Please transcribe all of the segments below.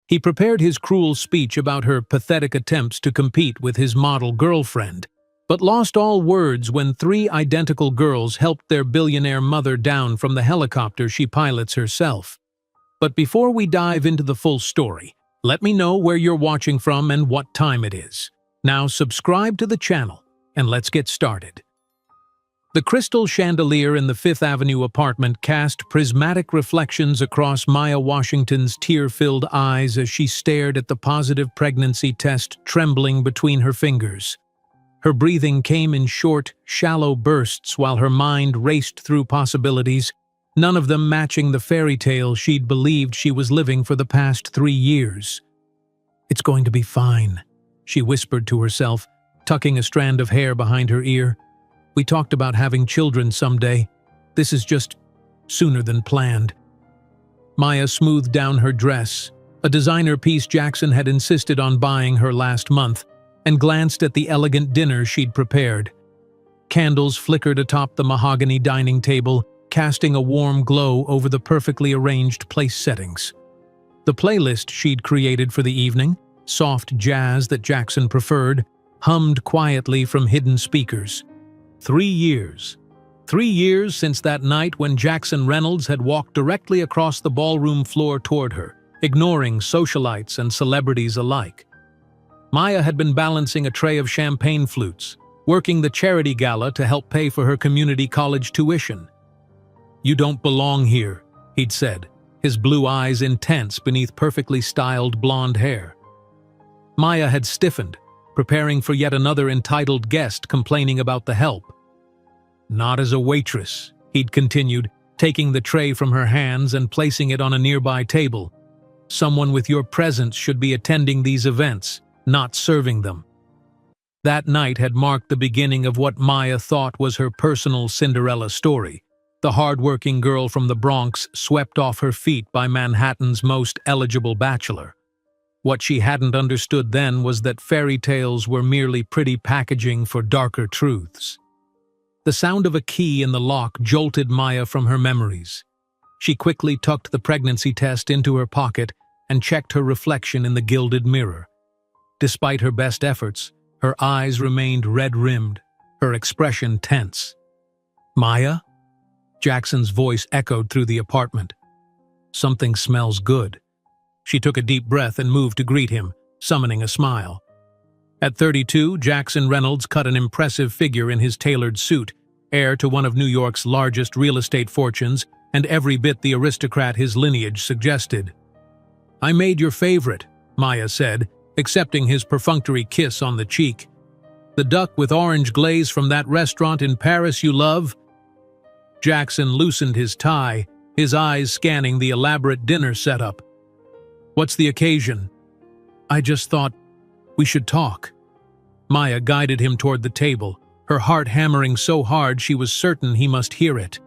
He prepared his cruel speech about her pathetic attempts to compete with his model girlfriend, but lost all words when three identical girls helped their billionaire mother down from the helicopter she pilots herself. But before we dive into the full story, let me know where you're watching from and what time it is. Now subscribe to the channel, and let's get started. The crystal chandelier in the Fifth Avenue apartment cast prismatic reflections across Maya Washington's tear-filled eyes as she stared at the positive pregnancy test trembling between her fingers. Her breathing came in short, shallow bursts while her mind raced through possibilities, none of them matching the fairy tale she'd believed she was living for the past 3 years. "It's going to be fine," she whispered to herself, tucking a strand of hair behind her ear. "We talked about having children someday. This is just sooner than planned." Maya smoothed down her dress, a designer piece Jackson had insisted on buying her last month, and glanced at the elegant dinner she'd prepared. Candles flickered atop the mahogany dining table, casting a warm glow over the perfectly arranged place settings. The playlist she'd created for the evening, soft jazz that Jackson preferred, hummed quietly from hidden speakers. 3 years. 3 years since that night when Jackson Reynolds had walked directly across the ballroom floor toward her, ignoring socialites and celebrities alike. Maya had been balancing a tray of champagne flutes, working the charity gala to help pay for her community college tuition. "You don't belong here," he'd said, his blue eyes intense beneath perfectly styled blonde hair. Maya had stiffened, preparing for yet another entitled guest complaining about the help. "Not as a waitress," he'd continued, taking the tray from her hands and placing it on a nearby table. "Someone with your presence should be attending these events, not serving them." That night had marked the beginning of what Maya thought was her personal Cinderella story, the hard-working girl from the Bronx swept off her feet by Manhattan's most eligible bachelor. What she hadn't understood then was that fairy tales were merely pretty packaging for darker truths. The sound of a key in the lock jolted Maya from her memories. She quickly tucked the pregnancy test into her pocket and checked her reflection in the gilded mirror. Despite her best efforts, her eyes remained red-rimmed, her expression tense. "Maya?" Jackson's voice echoed through the apartment. "Something smells good." She took a deep breath and moved to greet him, summoning a smile. At 32, Jackson Reynolds cut an impressive figure in his tailored suit, heir to one of New York's largest real estate fortunes, and every bit the aristocrat his lineage suggested. "I made your favorite," Maya said, accepting his perfunctory kiss on the cheek. "The duck with orange glaze from that restaurant in Paris you love?" Jackson loosened his tie, his eyes scanning the elaborate dinner setup. "What's the occasion?" "I just thought we should talk." Maya guided him toward the table, her heart hammering so hard she was certain he must hear it.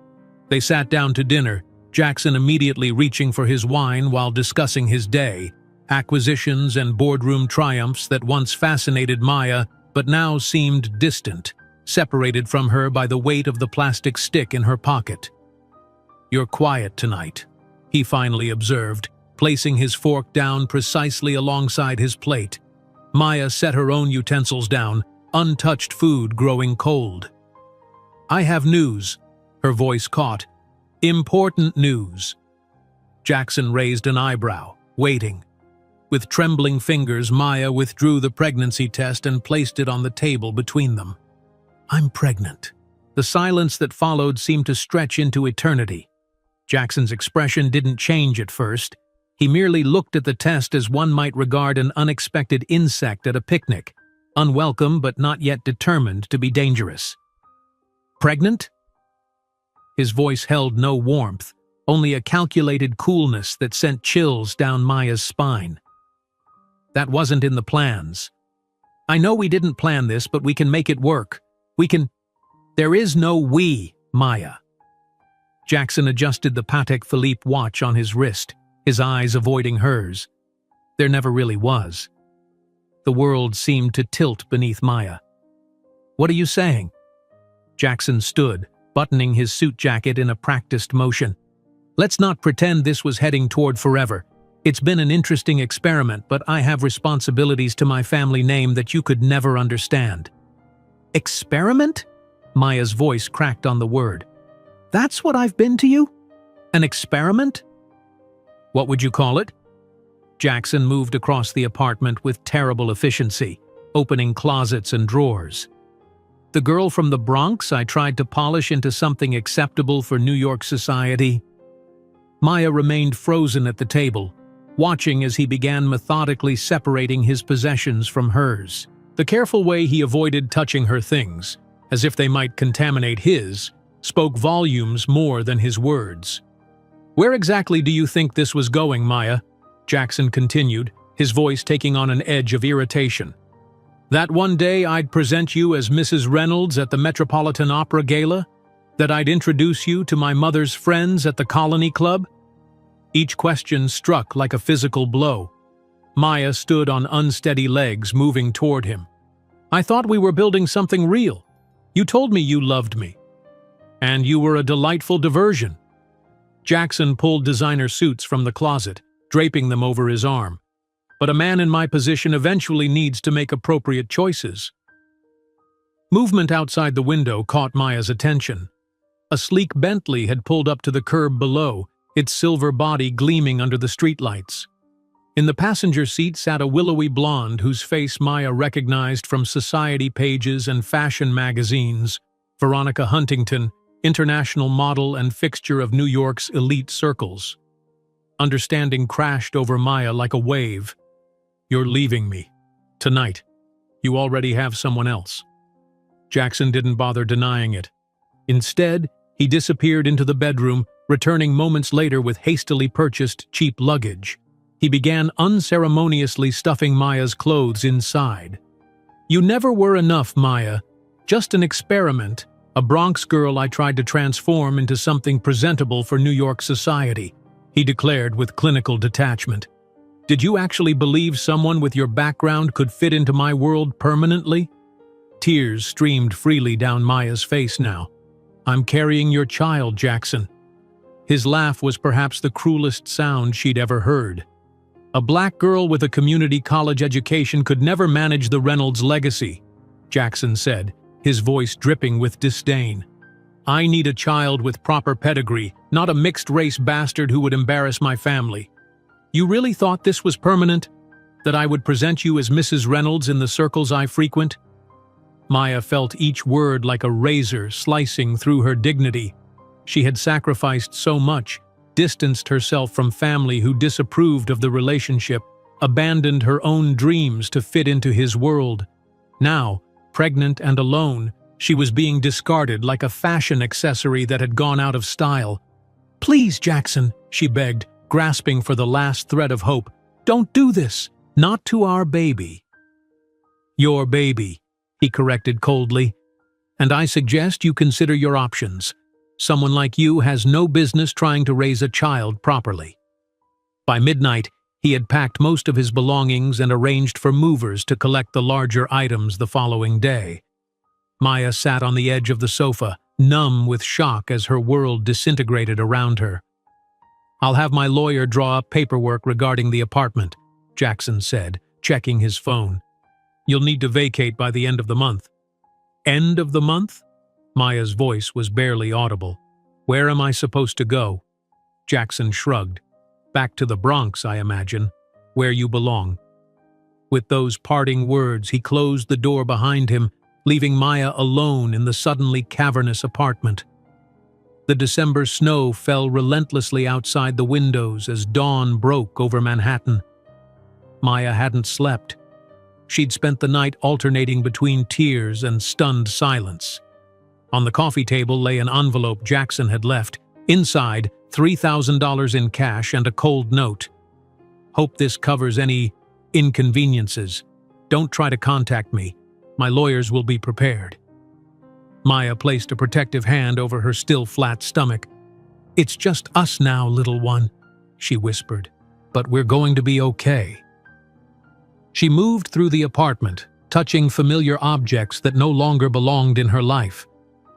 They sat down to dinner, Jackson immediately reaching for his wine while discussing his day, acquisitions and boardroom triumphs that once fascinated Maya but now seemed distant, separated from her by the weight of the plastic stick in her pocket. "You're quiet tonight," he finally observed, placing his fork down precisely alongside his plate. Maya set her own utensils down, untouched food growing cold. "I have news," her voice caught. "Important news." Jackson raised an eyebrow, waiting. With trembling fingers, Maya withdrew the pregnancy test and placed it on the table between them. "I'm pregnant." The silence that followed seemed to stretch into eternity. Jackson's expression didn't change at first. He merely looked at the test as one might regard an unexpected insect at a picnic, unwelcome but not yet determined to be dangerous. "Pregnant?" His voice held no warmth, only a calculated coolness that sent chills down Maya's spine. "That wasn't in the plans. I know we didn't plan this, but we can make it work. We can—" "There is no we, Maya." Jackson adjusted the Patek Philippe watch on his wrist, his eyes avoiding hers. There never really was. The world seemed to tilt beneath Maya. "What are you saying?" Jackson stood, buttoning his suit jacket in a practiced motion. "Let's not pretend this was heading toward forever. It's been an interesting experiment, but I have responsibilities to my family name that you could never understand." "Experiment?" Maya's voice cracked on the word. "That's what I've been to you? An experiment?" "What would you call it?" Jackson moved across the apartment with terrible efficiency, opening closets and drawers. "The girl from the Bronx I tried to polish into something acceptable for New York society?" Maya remained frozen at the table, watching as he began methodically separating his possessions from hers. The careful way he avoided touching her things, as if they might contaminate his, spoke volumes more than his words. "Where exactly do you think this was going, Maya?" Jackson continued, his voice taking on an edge of irritation. "That one day I'd present you as Mrs. Reynolds at the Metropolitan Opera Gala? That I'd introduce you to my mother's friends at the Colony Club?" Each question struck like a physical blow. Maya stood on unsteady legs, moving toward him. "I thought we were building something real. You told me you loved me. And you were a delightful diversion." Jackson pulled designer suits from the closet, draping them over his arm. "But a man in my position eventually needs to make appropriate choices." Movement outside the window caught Maya's attention. A sleek Bentley had pulled up to the curb below, its silver body gleaming under the streetlights. In the passenger seat sat a willowy blonde whose face Maya recognized from society pages and fashion magazines, Veronica Huntington, international model and fixture of New York's elite circles. Understanding crashed over Maya like a wave. "You're leaving me. Tonight. You already have someone else." Jackson didn't bother denying it. Instead, he disappeared into the bedroom, returning moments later with hastily purchased cheap luggage. He began unceremoniously stuffing Maya's clothes inside. "You never were enough, Maya. Just an experiment, a Bronx girl I tried to transform into something presentable for New York society," he declared with clinical detachment. "Did you actually believe someone with your background could fit into my world permanently?" Tears streamed freely down Maya's face now. "I'm carrying your child, Jackson." His laugh was perhaps the cruelest sound she'd ever heard. "A black girl with a community college education could never manage the Reynolds legacy," Jackson said, his voice dripping with disdain. "I need a child with proper pedigree, not a mixed-race bastard who would embarrass my family. You really thought this was permanent? That I would present you as Mrs. Reynolds in the circles I frequent?" Maya felt each word like a razor slicing through her dignity. She had sacrificed so much, distanced herself from family who disapproved of the relationship, abandoned her own dreams to fit into his world. Now, pregnant and alone, she was being discarded like a fashion accessory that had gone out of style. "Please, Jackson," she begged, grasping for the last thread of hope. "Don't do this. Not to our baby." "Your baby," he corrected coldly. "And I suggest you consider your options. Someone like you has no business trying to raise a child properly." By midnight, he had packed most of his belongings and arranged for movers to collect the larger items the following day. Maya sat on the edge of the sofa, numb with shock as her world disintegrated around her. "I'll have my lawyer draw up paperwork regarding the apartment," Jackson said, checking his phone. "You'll need to vacate by the end of the month." "End of the month?" Maya's voice was barely audible. "Where am I supposed to go?" Jackson shrugged. "Back to the Bronx, I imagine, where you belong." With those parting words, he closed the door behind him, leaving Maya alone in the suddenly cavernous apartment. The December snow fell relentlessly outside the windows as dawn broke over Manhattan. Maya hadn't slept. She'd spent the night alternating between tears and stunned silence. On the coffee table lay an envelope Jackson had left. Inside, $3,000 in cash and a cold note. "Hope this covers any inconveniences. Don't try to contact me. My lawyers will be prepared." Maya placed a protective hand over her still flat stomach. "It's just us now, little one," she whispered. "But we're going to be okay." She moved through the apartment, touching familiar objects that no longer belonged in her life.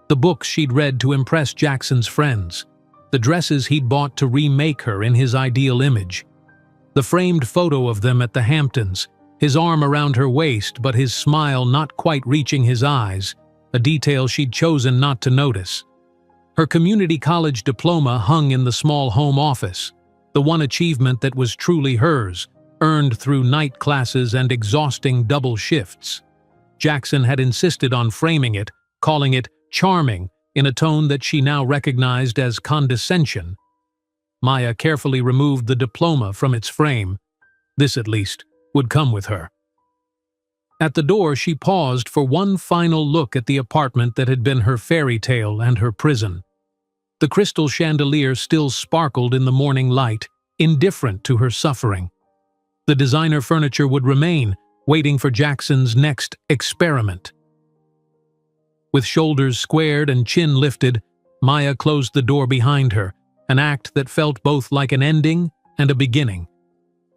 The books she'd read to impress Jackson's friends. The dresses he'd bought to remake her in his ideal image. The framed photo of them at the Hamptons, his arm around her waist but his smile not quite reaching his eyes, a detail she'd chosen not to notice. Her community college diploma hung in the small home office, the one achievement that was truly hers, earned through night classes and exhausting double shifts. Jackson had insisted on framing it, calling it charming, in a tone that she now recognized as condescension. Maya carefully removed the diploma from its frame. This, at least, would come with her. At the door, she paused for one final look at the apartment that had been her fairy tale and her prison. The crystal chandelier still sparkled in the morning light, indifferent to her suffering. The designer furniture would remain, waiting for Jackson's next experiment. With shoulders squared and chin lifted, Maya closed the door behind her, an act that felt both like an ending and a beginning.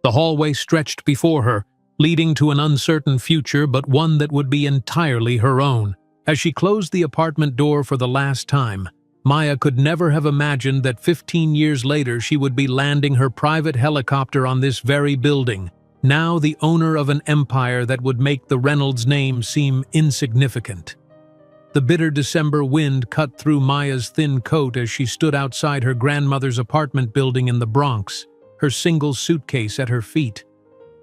The hallway stretched before her, leading to an uncertain future, but one that would be entirely her own. As she closed the apartment door for the last time, Maya could never have imagined that 15 years later she would be landing her private helicopter on this very building, now the owner of an empire that would make the Reynolds name seem insignificant. The bitter December wind cut through Maya's thin coat as she stood outside her grandmother's apartment building in the Bronx, her single suitcase at her feet.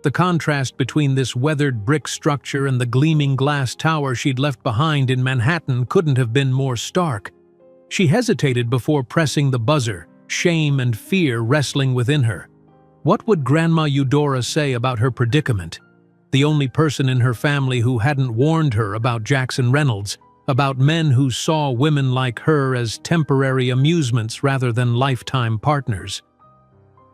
The contrast between this weathered brick structure and the gleaming glass tower she'd left behind in Manhattan couldn't have been more stark. She hesitated before pressing the buzzer, shame and fear wrestling within her. What would Grandma Eudora say about her predicament? The only person in her family who hadn't warned her about Jackson Reynolds, about men who saw women like her as temporary amusements rather than lifetime partners.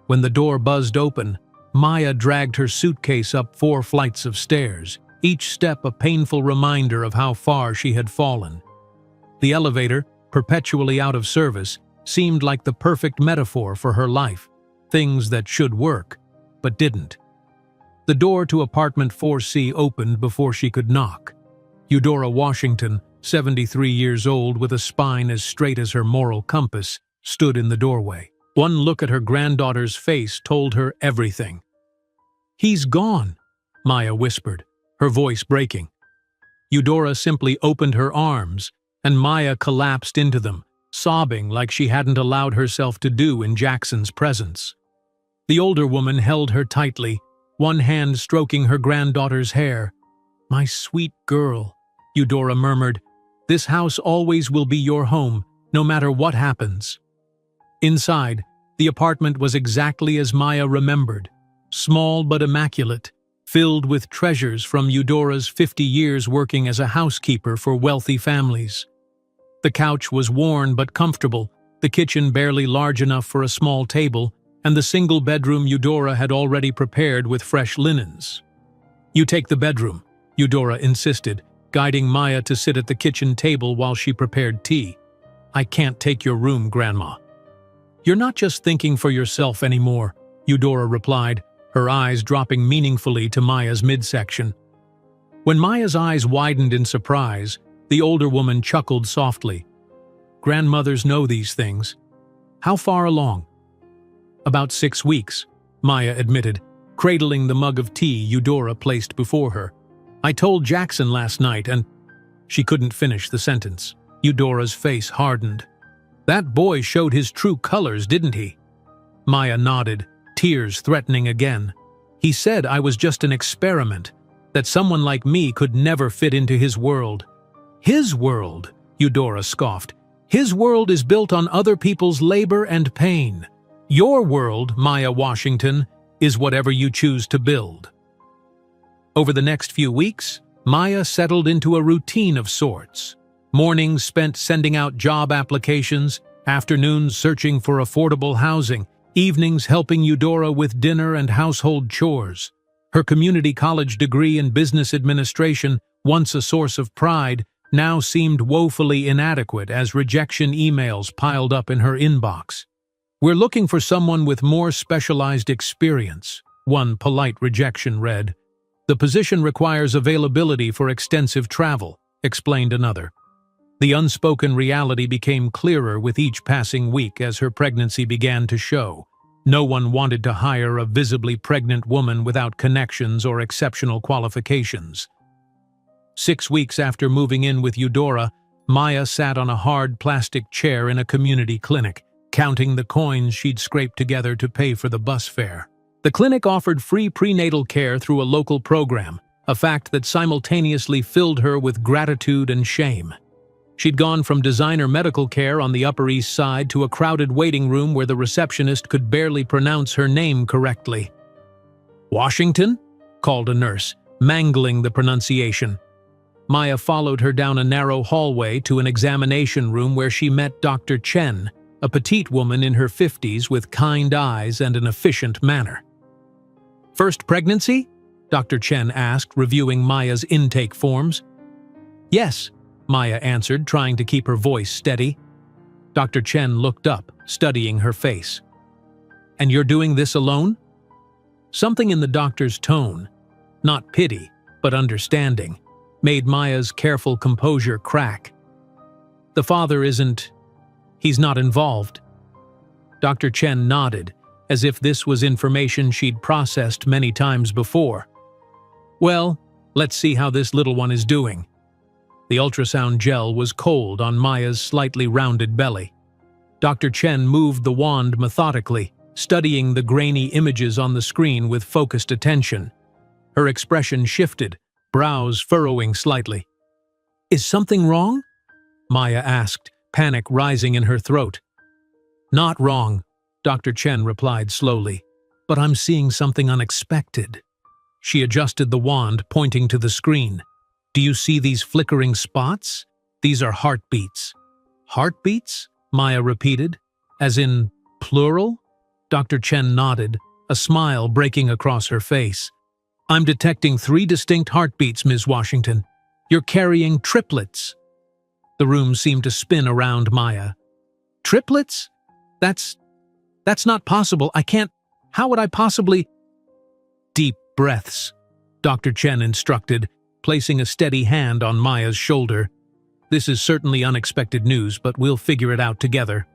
When the door buzzed open, Maya dragged her suitcase up 4 flights of stairs, each step a painful reminder of how far she had fallen. The elevator, perpetually out of service, seemed like the perfect metaphor for her life, things that should work, but didn't. The door to apartment 4C opened before she could knock. Eudora Washington, 73 years old with a spine as straight as her moral compass, stood in the doorway. One look at her granddaughter's face told her everything. "He's gone," Maya whispered, her voice breaking. Eudora simply opened her arms, and Maya collapsed into them, sobbing like she hadn't allowed herself to do in Jackson's presence. The older woman held her tightly, one hand stroking her granddaughter's hair. "My sweet girl," Eudora murmured, "this house always will be your home, no matter what happens." Inside, the apartment was exactly as Maya remembered, small but immaculate, filled with treasures from Eudora's 50 years working as a housekeeper for wealthy families. The couch was worn but comfortable, the kitchen barely large enough for a small table, and the single bedroom Eudora had already prepared with fresh linens. "You take the bedroom," Eudora insisted, guiding Maya to sit at the kitchen table while she prepared tea. "I can't take your room, Grandma." "You're not just thinking for yourself anymore," Eudora replied, her eyes dropping meaningfully to Maya's midsection. When Maya's eyes widened in surprise, the older woman chuckled softly. "Grandmothers know these things. How far along?" "About 6 weeks," Maya admitted, cradling the mug of tea Eudora placed before her. "I told Jackson last night and—" She couldn't finish the sentence. Eudora's face hardened. "That boy showed his true colors, didn't he?" Maya nodded, tears threatening again. "He said I was just an experiment, that someone like me could never fit into his world." "His world," Eudora scoffed. "His world is built on other people's labor and pain. Your world, Maya Washington, is whatever you choose to build." Over the next few weeks, Maya settled into a routine of sorts. Mornings spent sending out job applications, afternoons searching for affordable housing, evenings helping Eudora with dinner and household chores. Her community college degree in business administration, once a source of pride, now seemed woefully inadequate as rejection emails piled up in her inbox. "We're looking for someone with more specialized experience," one polite rejection read. "The position requires availability for extensive travel," explained another. The unspoken reality became clearer with each passing week as her pregnancy began to show. No one wanted to hire a visibly pregnant woman without connections or exceptional qualifications. 6 weeks after moving in with Eudora, Maya sat on a hard plastic chair in a community clinic, counting the coins she'd scraped together to pay for the bus fare. The clinic offered free prenatal care through a local program, a fact that simultaneously filled her with gratitude and shame. She'd gone from designer medical care on the Upper East Side to a crowded waiting room where the receptionist could barely pronounce her name correctly. "Washington?" called a nurse, mangling the pronunciation. Maya followed her down a narrow hallway to an examination room where she met Dr. Chen, a petite woman in her 50s with kind eyes and an efficient manner. "First pregnancy?" Dr. Chen asked, reviewing Maya's intake forms. "Yes," Maya answered, trying to keep her voice steady. Dr. Chen looked up, studying her face. "And you're doing this alone?" Something in the doctor's tone, not pity, but understanding, made Maya's careful composure crack. "The father he's not involved." Dr. Chen nodded, as if this was information she'd processed many times before. "Well, let's see how this little one is doing." The ultrasound gel was cold on Maya's slightly rounded belly. Dr. Chen moved the wand methodically, studying the grainy images on the screen with focused attention. Her expression shifted, brows furrowing slightly. "Is something wrong?" Maya asked, panic rising in her throat. "Not wrong," Dr. Chen replied slowly, "but I'm seeing something unexpected." She adjusted the wand, pointing to the screen. "Do you see these flickering spots? These are heartbeats." "Heartbeats?" Maya repeated. "As in plural?" Dr. Chen nodded, a smile breaking across her face. "I'm detecting 3 distinct heartbeats, Ms. Washington. You're carrying triplets." The room seemed to spin around Maya. "Triplets? That's not possible. How would I possibly—" "Deep breaths," Dr. Chen instructed, placing a steady hand on Maya's shoulder. "This is certainly unexpected news, but we'll figure it out together."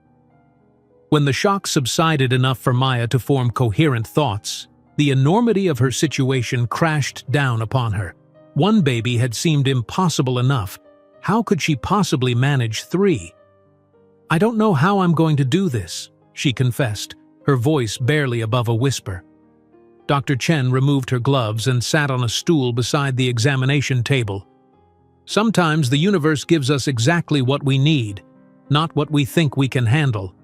When the shock subsided enough for Maya to form coherent thoughts, the enormity of her situation crashed down upon her. One baby had seemed impossible enough. How could she possibly manage 3? "I don't know how I'm going to do this," she confessed, her voice barely above a whisper. Dr. Chen removed her gloves and sat on a stool beside the examination table. "Sometimes the universe gives us exactly what we need, not what we think we can handle."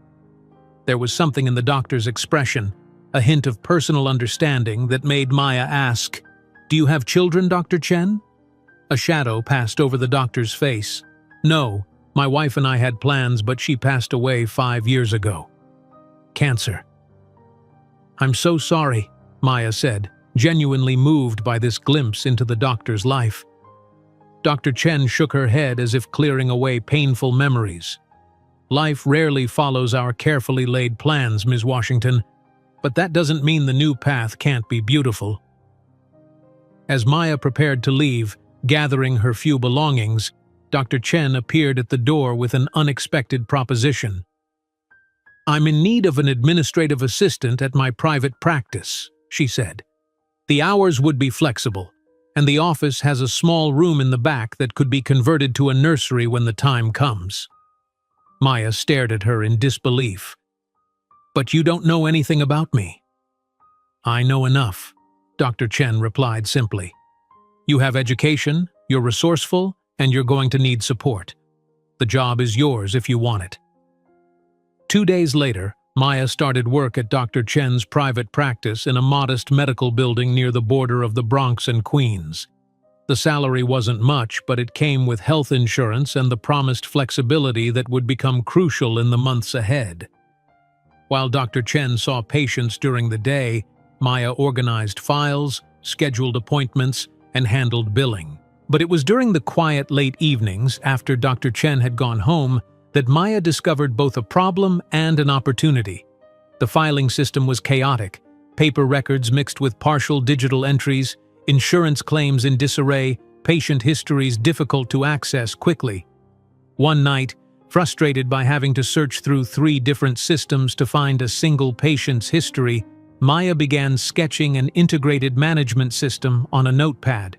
There was something in the doctor's expression, a hint of personal understanding that made Maya ask, "Do you have children, Dr. Chen?" A shadow passed over the doctor's face. "No, my wife and I had plans, but she passed away 5 years ago. Cancer." "I'm so sorry," Maya said, genuinely moved by this glimpse into the doctor's life. Dr. Chen shook her head as if clearing away painful memories. "Life rarely follows our carefully laid plans, Ms. Washington, but that doesn't mean the new path can't be beautiful." As Maya prepared to leave, gathering her few belongings, Dr. Chen appeared at the door with an unexpected proposition. "I'm in need of an administrative assistant at my private practice," she said. "The hours would be flexible, and the office has a small room in the back that could be converted to a nursery when the time comes." Maya stared at her in disbelief. "But you don't know anything about me." "I know enough," Dr. Chen replied simply. "You have education, you're resourceful, and you're going to need support. The job is yours if you want it." 2 days later, Maya started work at Dr. Chen's private practice in a modest medical building near the border of the Bronx and Queens. The salary wasn't much, but it came with health insurance and the promised flexibility that would become crucial in the months ahead. While Dr. Chen saw patients during the day, Maya organized files, scheduled appointments, and handled billing. But it was during the quiet late evenings, after Dr. Chen had gone home, that Maya discovered both a problem and an opportunity. The filing system was chaotic, paper records mixed with partial digital entries, insurance claims in disarray, patient histories difficult to access quickly. One night, Frustrated by having to search through 3 different systems to find a single patient's history, Maya began sketching an integrated management system on a notepad.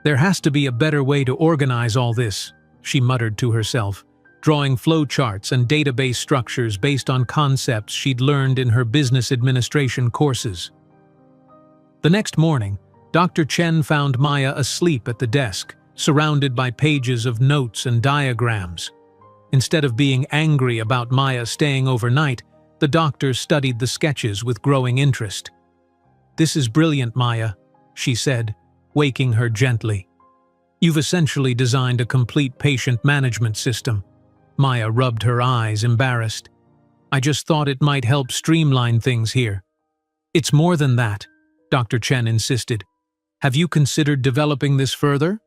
"There has to be a better way to organize all this," she muttered to herself, drawing flowcharts and database structures based on concepts she'd learned in her business administration courses. The next morning, Dr. Chen found Maya asleep at the desk, surrounded by pages of notes and diagrams. Instead of being angry about Maya staying overnight, the doctor studied the sketches with growing interest. "This is brilliant, Maya," she said, waking her gently. "You've essentially designed a complete patient management system." Maya rubbed her eyes, embarrassed. "I just thought it might help streamline things here." "It's more than that," Dr. Chen insisted. "Have you considered developing this further?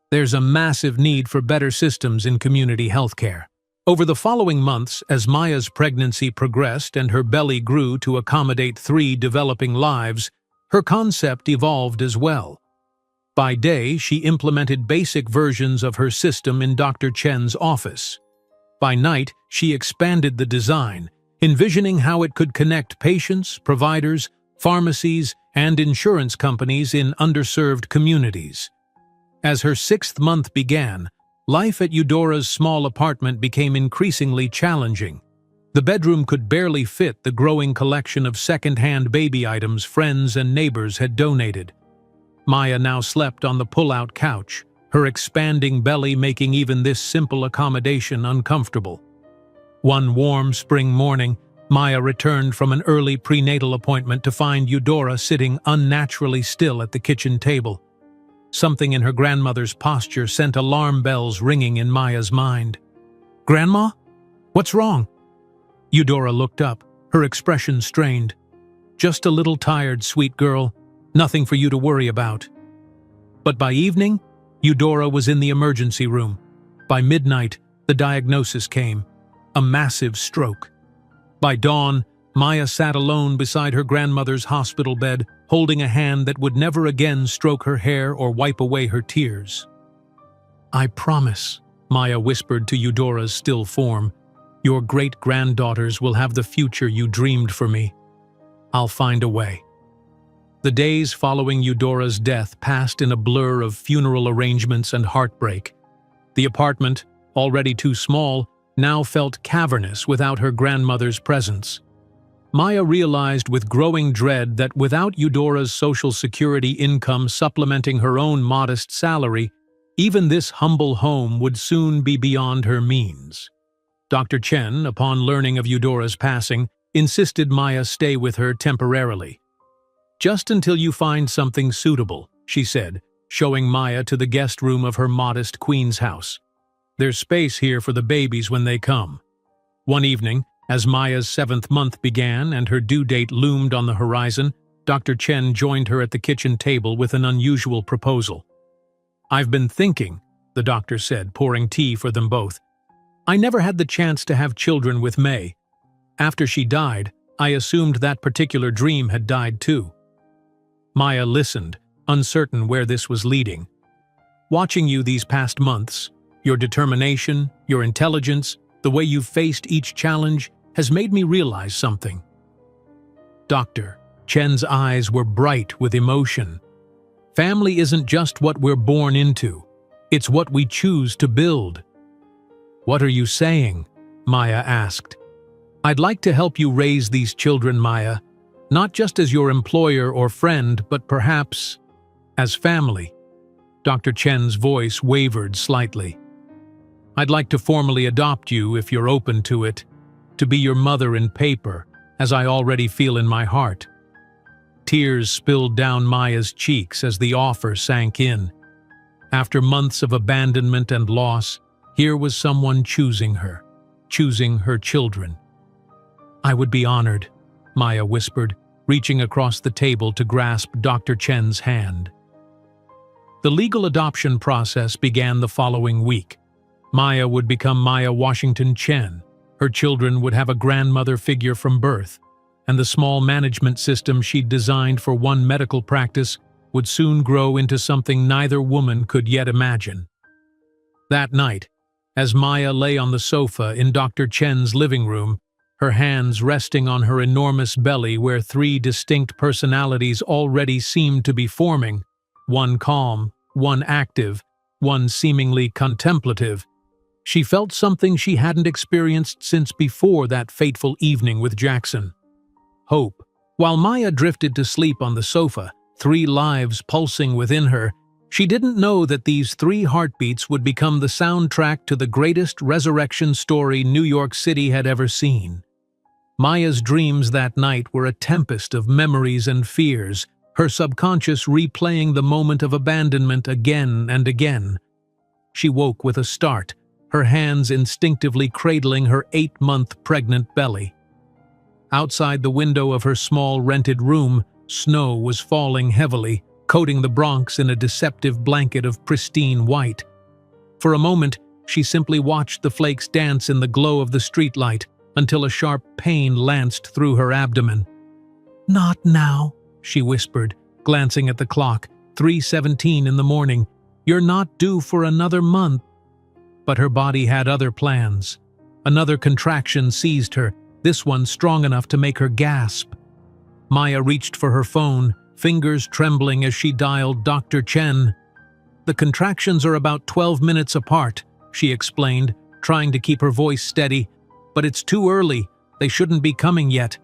There's a massive need for better systems in community healthcare." Over the following months, as Maya's pregnancy progressed and her belly grew to accommodate 3 developing lives, her concept evolved as well. By day, she implemented basic versions of her system in Dr. Chen's office. By night, she expanded the design, envisioning how it could connect patients, providers, pharmacies, and insurance companies in underserved communities. As her 6th month began, life at Eudora's small apartment became increasingly challenging. The bedroom could barely fit the growing collection of second-hand baby items friends and neighbors had donated. Maya now slept on the pull-out couch, her expanding belly making even this simple accommodation uncomfortable. One warm spring morning, Maya returned from an early prenatal appointment to find Eudora sitting unnaturally still at the kitchen table. Something in her grandmother's posture sent alarm bells ringing in Maya's mind. "Grandma? What's wrong?" Eudora looked up, her expression strained. "Just a little tired, sweet girl. Nothing for you to worry about." But by evening, Eudora was in the emergency room. By midnight, the diagnosis came: a massive stroke. By dawn, Maya sat alone beside her grandmother's hospital bed, holding a hand that would never again stroke her hair or wipe away her tears. "I promise," Maya whispered to Eudora's still form, "your great-granddaughters will have the future you dreamed for me. I'll find a way." The days following Eudora's death passed in a blur of funeral arrangements and heartbreak. The apartment, already too small, now felt cavernous without her grandmother's presence. Maya realized with growing dread that without Eudora's Social Security income supplementing her own modest salary, even this humble home would soon be beyond her means. Dr. Chen, upon learning of Eudora's passing, insisted Maya stay with her temporarily. "Just until you find something suitable," she said, showing Maya to the guest room of her modest queen's house. "There's space here for the babies when they come." One evening, as Maya's 7th month began and her due date loomed on the horizon, Dr. Chen joined her at the kitchen table with an unusual proposal. "I've been thinking," the doctor said, pouring tea for them both. "I never had the chance to have children with May. After she died, I assumed that particular dream had died too." Maya listened, uncertain where this was leading. "Watching you these past months, your determination, your intelligence, the way you've faced each challenge, has made me realize something." Dr. Chen's eyes were bright with emotion. "Family isn't just what we're born into. It's what we choose to build." "What are you saying?" Maya asked. "I'd like to help you raise these children, Maya, not just as your employer or friend, but perhaps as family." Dr. Chen's voice wavered slightly. "I'd like to formally adopt you if you're open to it, to be your mother in paper, as I already feel in my heart." Tears spilled down Maya's cheeks as the offer sank in. After months of abandonment and loss, here was someone choosing her children. "I would be honored," Maya whispered, reaching across the table to grasp Dr. Chen's hand. The legal adoption process began the following week. Maya would become Maya Washington Chen. Her children would have a grandmother figure from birth, and the small management system she'd designed for one medical practice would soon grow into something neither woman could yet imagine. That night, As Maya lay on the sofa in Dr. Chen's living room, her hands resting on her enormous belly where three distinct personalities already seemed to be forming, one calm, one active, one seemingly contemplative, she felt something she hadn't experienced since before that fateful evening with Jackson. Hope. While Maya drifted to sleep on the sofa, three lives pulsing within her, she didn't know that these three heartbeats would become the soundtrack to the greatest resurrection story New York City had ever seen. Maya's dreams that night were a tempest of memories and fears, her subconscious replaying the moment of abandonment again and again. She woke with a start, her hands instinctively cradling her 8-month pregnant belly. Outside the window of her small rented room, snow was falling heavily, coating the Bronx in a deceptive blanket of pristine white. For a moment, she simply watched the flakes dance in the glow of the streetlight until a sharp pain lanced through her abdomen. "Not now," she whispered, glancing at the clock, 3:17 in the morning. "You're not due for another month." But her body had other plans. Another contraction seized her, this one strong enough to make her gasp. Maya reached for her phone, fingers trembling as she dialed Dr. Chen. "The contractions are about 12 minutes apart," she explained, trying to keep her voice steady. "But it's too early. They shouldn't be coming yet."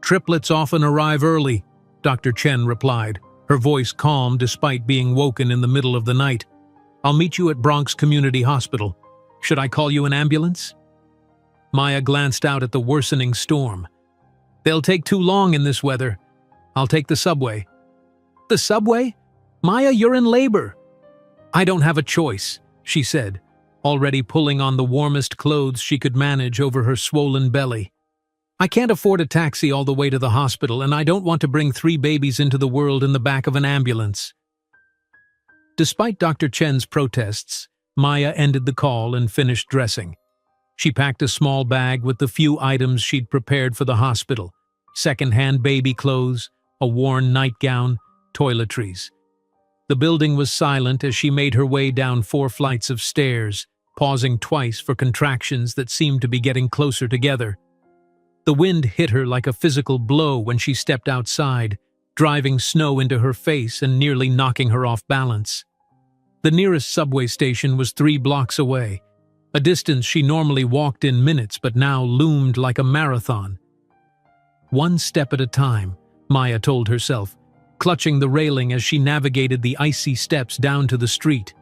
"Triplets often arrive early," Dr. Chen replied, her voice calm despite being woken in the middle of the night. "I'll meet you at Bronx Community Hospital. Should I call you an ambulance?" Maya glanced out at the worsening storm. "They'll take too long in this weather. I'll take the subway." "The subway? Maya, you're in labor." "I don't have a choice," she said, already pulling on the warmest clothes she could manage over her swollen belly. "I can't afford a taxi all the way to the hospital, and I don't want to bring 3 babies into the world in the back of an ambulance." Despite Dr. Chen's protests, Maya ended the call and finished dressing. She packed a small bag with the few items she'd prepared for the hospital: second-hand baby clothes, a worn nightgown, toiletries. The building was silent as she made her way down 4 flights of stairs, pausing twice for contractions that seemed to be getting closer together. The wind hit her like a physical blow when she stepped outside, driving snow into her face and nearly knocking her off balance. The nearest subway station was 3 blocks away, a distance she normally walked in minutes but now loomed like a marathon. One step at a time, Maya told herself, clutching the railing as she navigated the icy steps down to the street.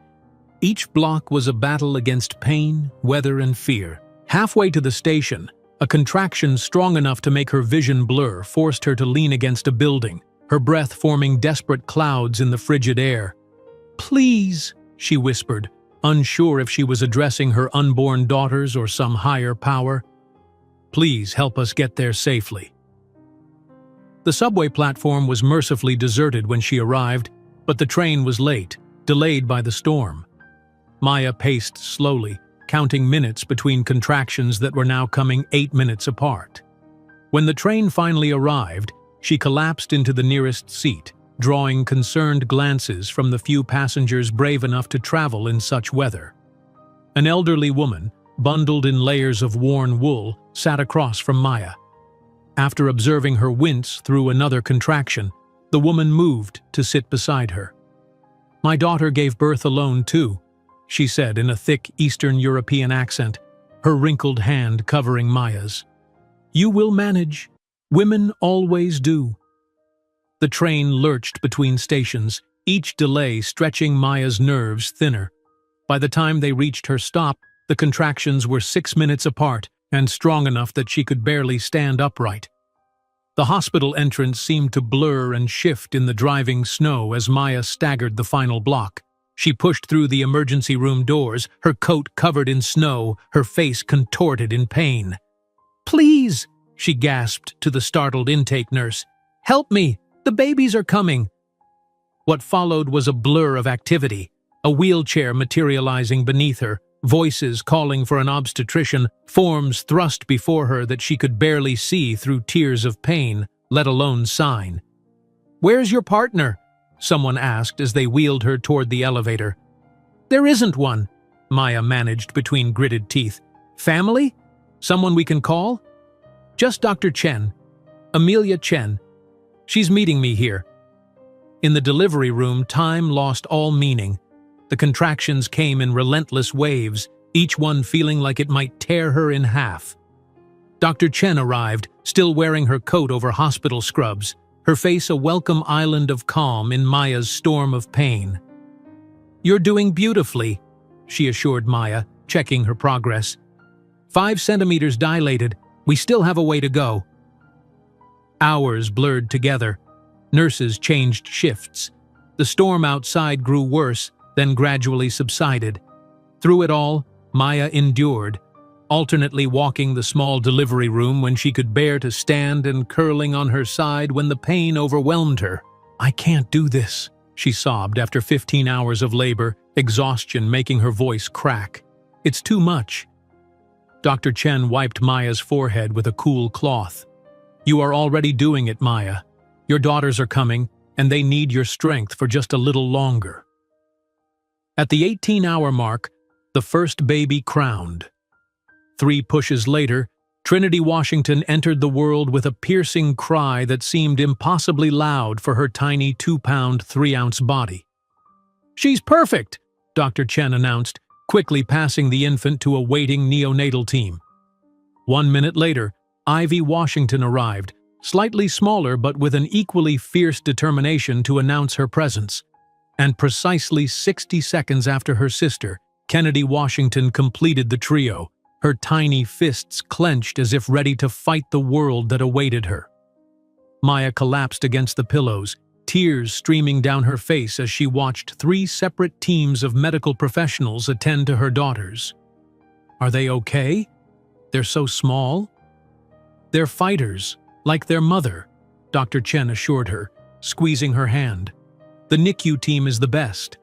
Each block was a battle against pain, weather, and fear. Halfway to the station, a contraction strong enough to make her vision blur forced her to lean against a building, her breath forming desperate clouds in the frigid air. "Please," she whispered, unsure if she was addressing her unborn daughters or some higher power. "Please help us get there safely." The subway platform was mercifully deserted when she arrived, but the train was late, delayed by the storm. Maya paced slowly, counting minutes between contractions that were now coming 8 minutes apart. When the train finally arrived, she collapsed into the nearest seat, drawing concerned glances from the few passengers brave enough to travel in such weather. An elderly woman, bundled in layers of worn wool, sat across from Maya. After observing her wince through another contraction, the woman moved to sit beside her. "My daughter gave birth alone too," she said in a thick Eastern European accent, her wrinkled hand covering Maya's. "You will manage. Women always do." The train lurched between stations, each delay stretching Maya's nerves thinner. By the time they reached her stop, the contractions were 6 minutes apart and strong enough that she could barely stand upright. The hospital entrance seemed to blur and shift in the driving snow as Maya staggered the final block. She pushed through the emergency room doors, her coat covered in snow, her face contorted in pain. "Please," she gasped to the startled intake nurse. "Help me! The babies are coming!" What followed was a blur of activity, a wheelchair materializing beneath her, voices calling for an obstetrician, forms thrust before her that she could barely see through tears of pain, let alone sign. "Where's your partner?" someone asked as they wheeled her toward the elevator. "There isn't one," Maya managed between gritted teeth. Family? Someone we can call? Just Dr. Chen. Amelia Chen. She's meeting me here. In the delivery room, time lost all meaning. The contractions came in relentless waves, each one feeling like it might tear her in half. Dr. Chen arrived, still wearing her coat over hospital scrubs, her face a welcome island of calm in Maya's storm of pain. "You're doing beautifully," she assured Maya, checking her progress. 5 centimeters dilated. We still have a way to go." Hours blurred together. Nurses changed shifts. The storm outside grew worse, then gradually subsided. Through it all, Maya endured, alternately walking the small delivery room when she could bear to stand and curling on her side when the pain overwhelmed her. "I can't do this," she sobbed after 15 hours of labor, exhaustion making her voice crack. "It's too much." Dr. Chen wiped Maya's forehead with a cool cloth. "You are already doing it, Maya. Your daughters are coming, and they need your strength for just a little longer." At the 18-hour mark, the first baby crowned. 3 pushes later, Trinity Washington entered the world with a piercing cry that seemed impossibly loud for her tiny 2-pound, 3-ounce body. "She's perfect," Dr. Chen announced, quickly passing the infant to a waiting neonatal team. 1 minute later, Ivy Washington arrived, slightly smaller but with an equally fierce determination to announce her presence. And precisely 60 seconds after her sister, Kennedy Washington completed the trio, her tiny fists clenched as if ready to fight the world that awaited her. Maya collapsed against the pillows, tears streaming down her face as she watched 3 separate teams of medical professionals attend to her daughters. "Are they okay? They're so small." "They're fighters, like their mother," Dr. Chen assured her, squeezing her hand. "The NICU team is the best.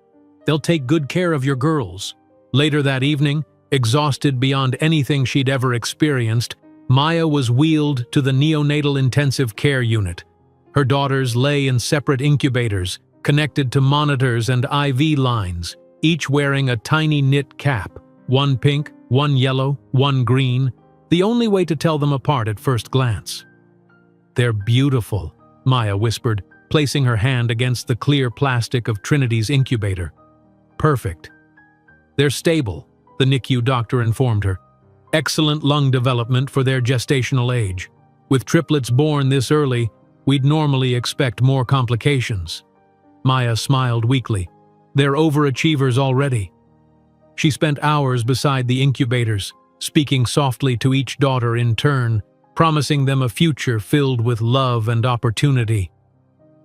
They'll take good care of your girls." Later that evening, exhausted beyond anything she'd ever experienced, Maya was wheeled to the neonatal intensive care unit. Her daughters lay in separate incubators, connected to monitors and IV lines, each wearing a tiny knit cap, one pink, one yellow, one green, the only way to tell them apart at first glance. "They're beautiful," Maya whispered, placing her hand against the clear plastic of Trinity's incubator. "Perfect." "They're stable," the NICU doctor informed her. "Excellent lung development for their gestational age. With triplets born this early, we'd normally expect more complications." Maya smiled weakly. "They're overachievers already." She spent hours beside the incubators, speaking softly to each daughter in turn, promising them a future filled with love and opportunity.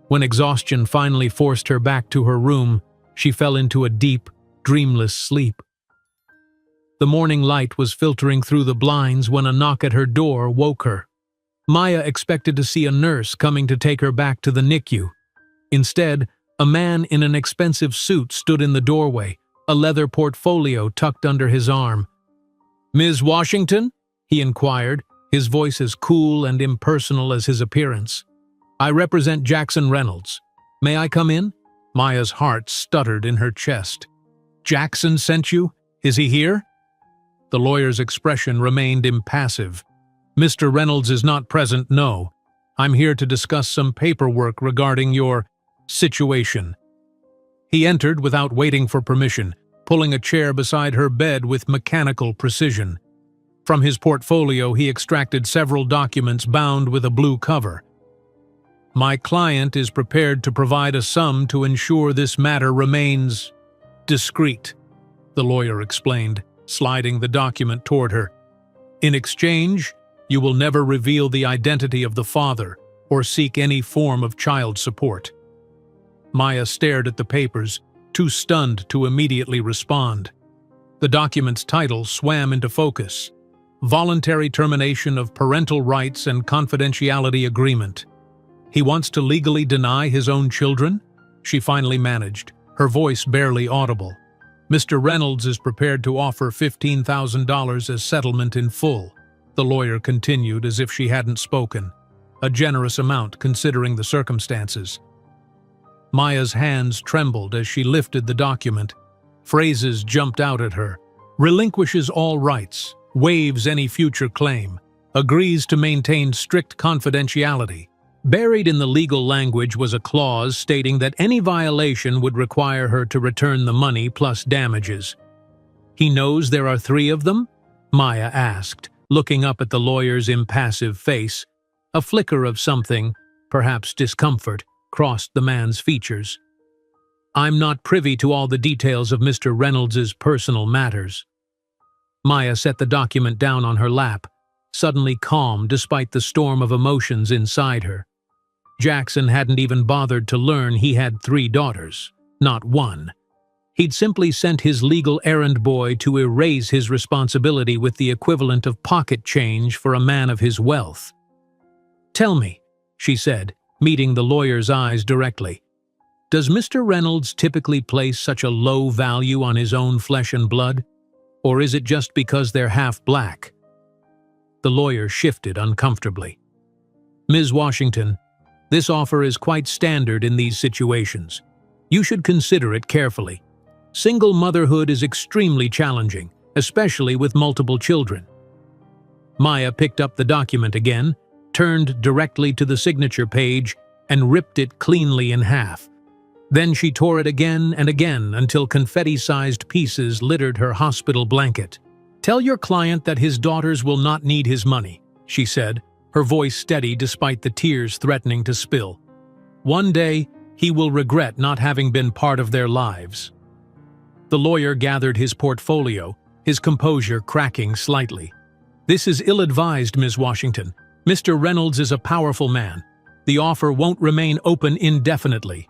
When exhaustion finally forced her back to her room, she fell into a deep, dreamless sleep. The morning light was filtering through the blinds when a knock at her door woke her. Maya expected to see a nurse coming to take her back to the NICU. Instead, a man in an expensive suit stood in the doorway, a leather portfolio tucked under his arm. "Ms. Washington?" he inquired, his voice as cool and impersonal as his appearance. "I represent Jackson Reynolds. May I come in?" Maya's heart stuttered in her chest. "Jackson sent you? Is he here?" The lawyer's expression remained impassive. "Mr. Reynolds is not present, no. I'm here to discuss some paperwork regarding your situation." He entered without waiting for permission, pulling a chair beside her bed with mechanical precision. From his portfolio, he extracted several documents bound with a blue cover. "My client is prepared to provide a sum to ensure this matter remains discreet," the lawyer explained, sliding the document toward her. "In exchange, you will never reveal the identity of the father or seek any form of child support." Maya stared at the papers, too stunned to immediately respond. The document's title swam into focus: Voluntary Termination of Parental Rights and Confidentiality Agreement. "He wants to legally deny his own children?" she finally managed, her voice barely audible. "Mr. Reynolds is prepared to offer $15,000 as settlement in full," the lawyer continued as if she hadn't spoken. "A generous amount considering the circumstances." Maya's hands trembled as she lifted the document. Phrases jumped out at her. relinquishes all rights, waives any future claim, agrees to maintain strict confidentiality. Buried in the legal language was a clause stating that any violation would require her to return the money plus damages. "He knows there are 3 of them?" Maya asked, looking up at the lawyer's impassive face. A flicker of something, perhaps discomfort, crossed the man's features. "I'm not privy to all the details of Mr. Reynolds's personal matters." Maya set the document down on her lap, suddenly calm despite the storm of emotions inside her. Jackson hadn't even bothered to learn he had 3 daughters, not 1. He'd simply sent his legal errand boy to erase his responsibility with the equivalent of pocket change for a man of his wealth. "Tell me," she said, meeting the lawyer's eyes directly, "does Mr. Reynolds typically place such a low value on his own flesh and blood? Or is it just because they're half black?" The lawyer shifted uncomfortably. "Ms. Washington, this offer is quite standard in these situations. You should consider it carefully. Single motherhood is extremely challenging, especially with multiple children." Maya picked up the document again, turned directly to the signature page, and ripped it cleanly in half. Then she tore it again and again until confetti-sized pieces littered her hospital blanket. "Tell your client that his daughters will not need his money," she said, her voice steady despite the tears threatening to spill. "One day, he will regret not having been part of their lives." The lawyer gathered his portfolio, his composure cracking slightly. "This is ill-advised, Ms. Washington. Mr. Reynolds is a powerful man. The offer won't remain open indefinitely."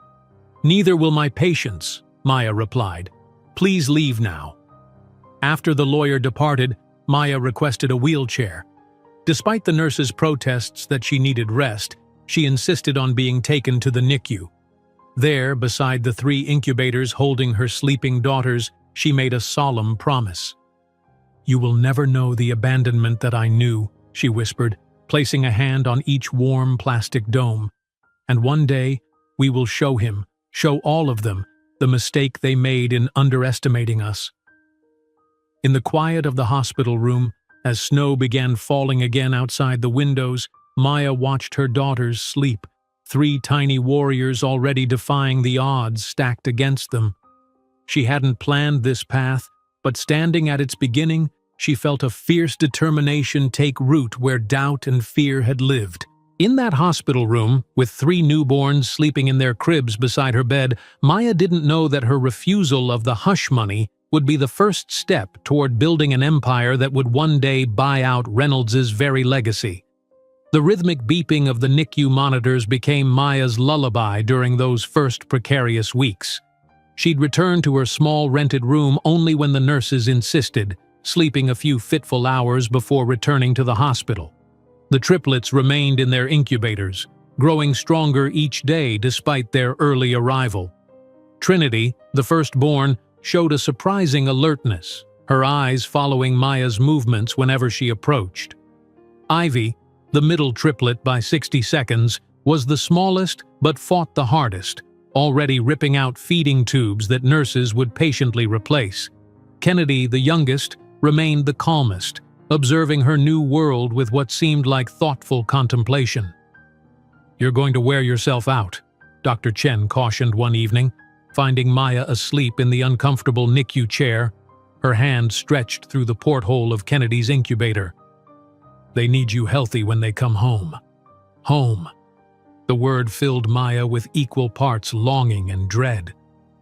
"Neither will my patients," Maya replied. "Please leave now." After the lawyer departed, Maya requested a wheelchair. Despite the nurse's protests that she needed rest, she insisted on being taken to the NICU. There, beside the 3 incubators holding her sleeping daughters, she made a solemn promise. "You will never know the abandonment that I knew," she whispered, placing a hand on each warm plastic dome. "And one day, we will show him, show all of them, the mistake they made in underestimating us." In the quiet of the hospital room, as snow began falling again outside the windows, Maya watched her daughters sleep, 3 tiny warriors already defying the odds stacked against them. She hadn't planned this path, but standing at its beginning, she felt a fierce determination take root where doubt and fear had lived. In that hospital room, with 3 newborns sleeping in their cribs beside her bed, Maya didn't know that her refusal of the hush money would be the first step toward building an empire that would one day buy out Reynolds's very legacy. The rhythmic beeping of the NICU monitors became Maya's lullaby during those first precarious weeks. She'd return to her small rented room only when the nurses insisted, sleeping a few fitful hours before returning to the hospital. The triplets remained in their incubators, growing stronger each day despite their early arrival. Trinity, the firstborn, showed a surprising alertness, her eyes following Maya's movements whenever she approached. Ivy, the middle triplet by 60 seconds, was the smallest but fought the hardest, already ripping out feeding tubes that nurses would patiently replace. Kennedy, the youngest, remained the calmest, observing her new world with what seemed like thoughtful contemplation. "You're going to wear yourself out," Dr. Chen cautioned one evening, finding Maya asleep in the uncomfortable NICU chair, her hand stretched through the porthole of Kennedy's incubator. "They need you healthy when they come home." Home. The word filled Maya with equal parts longing and dread.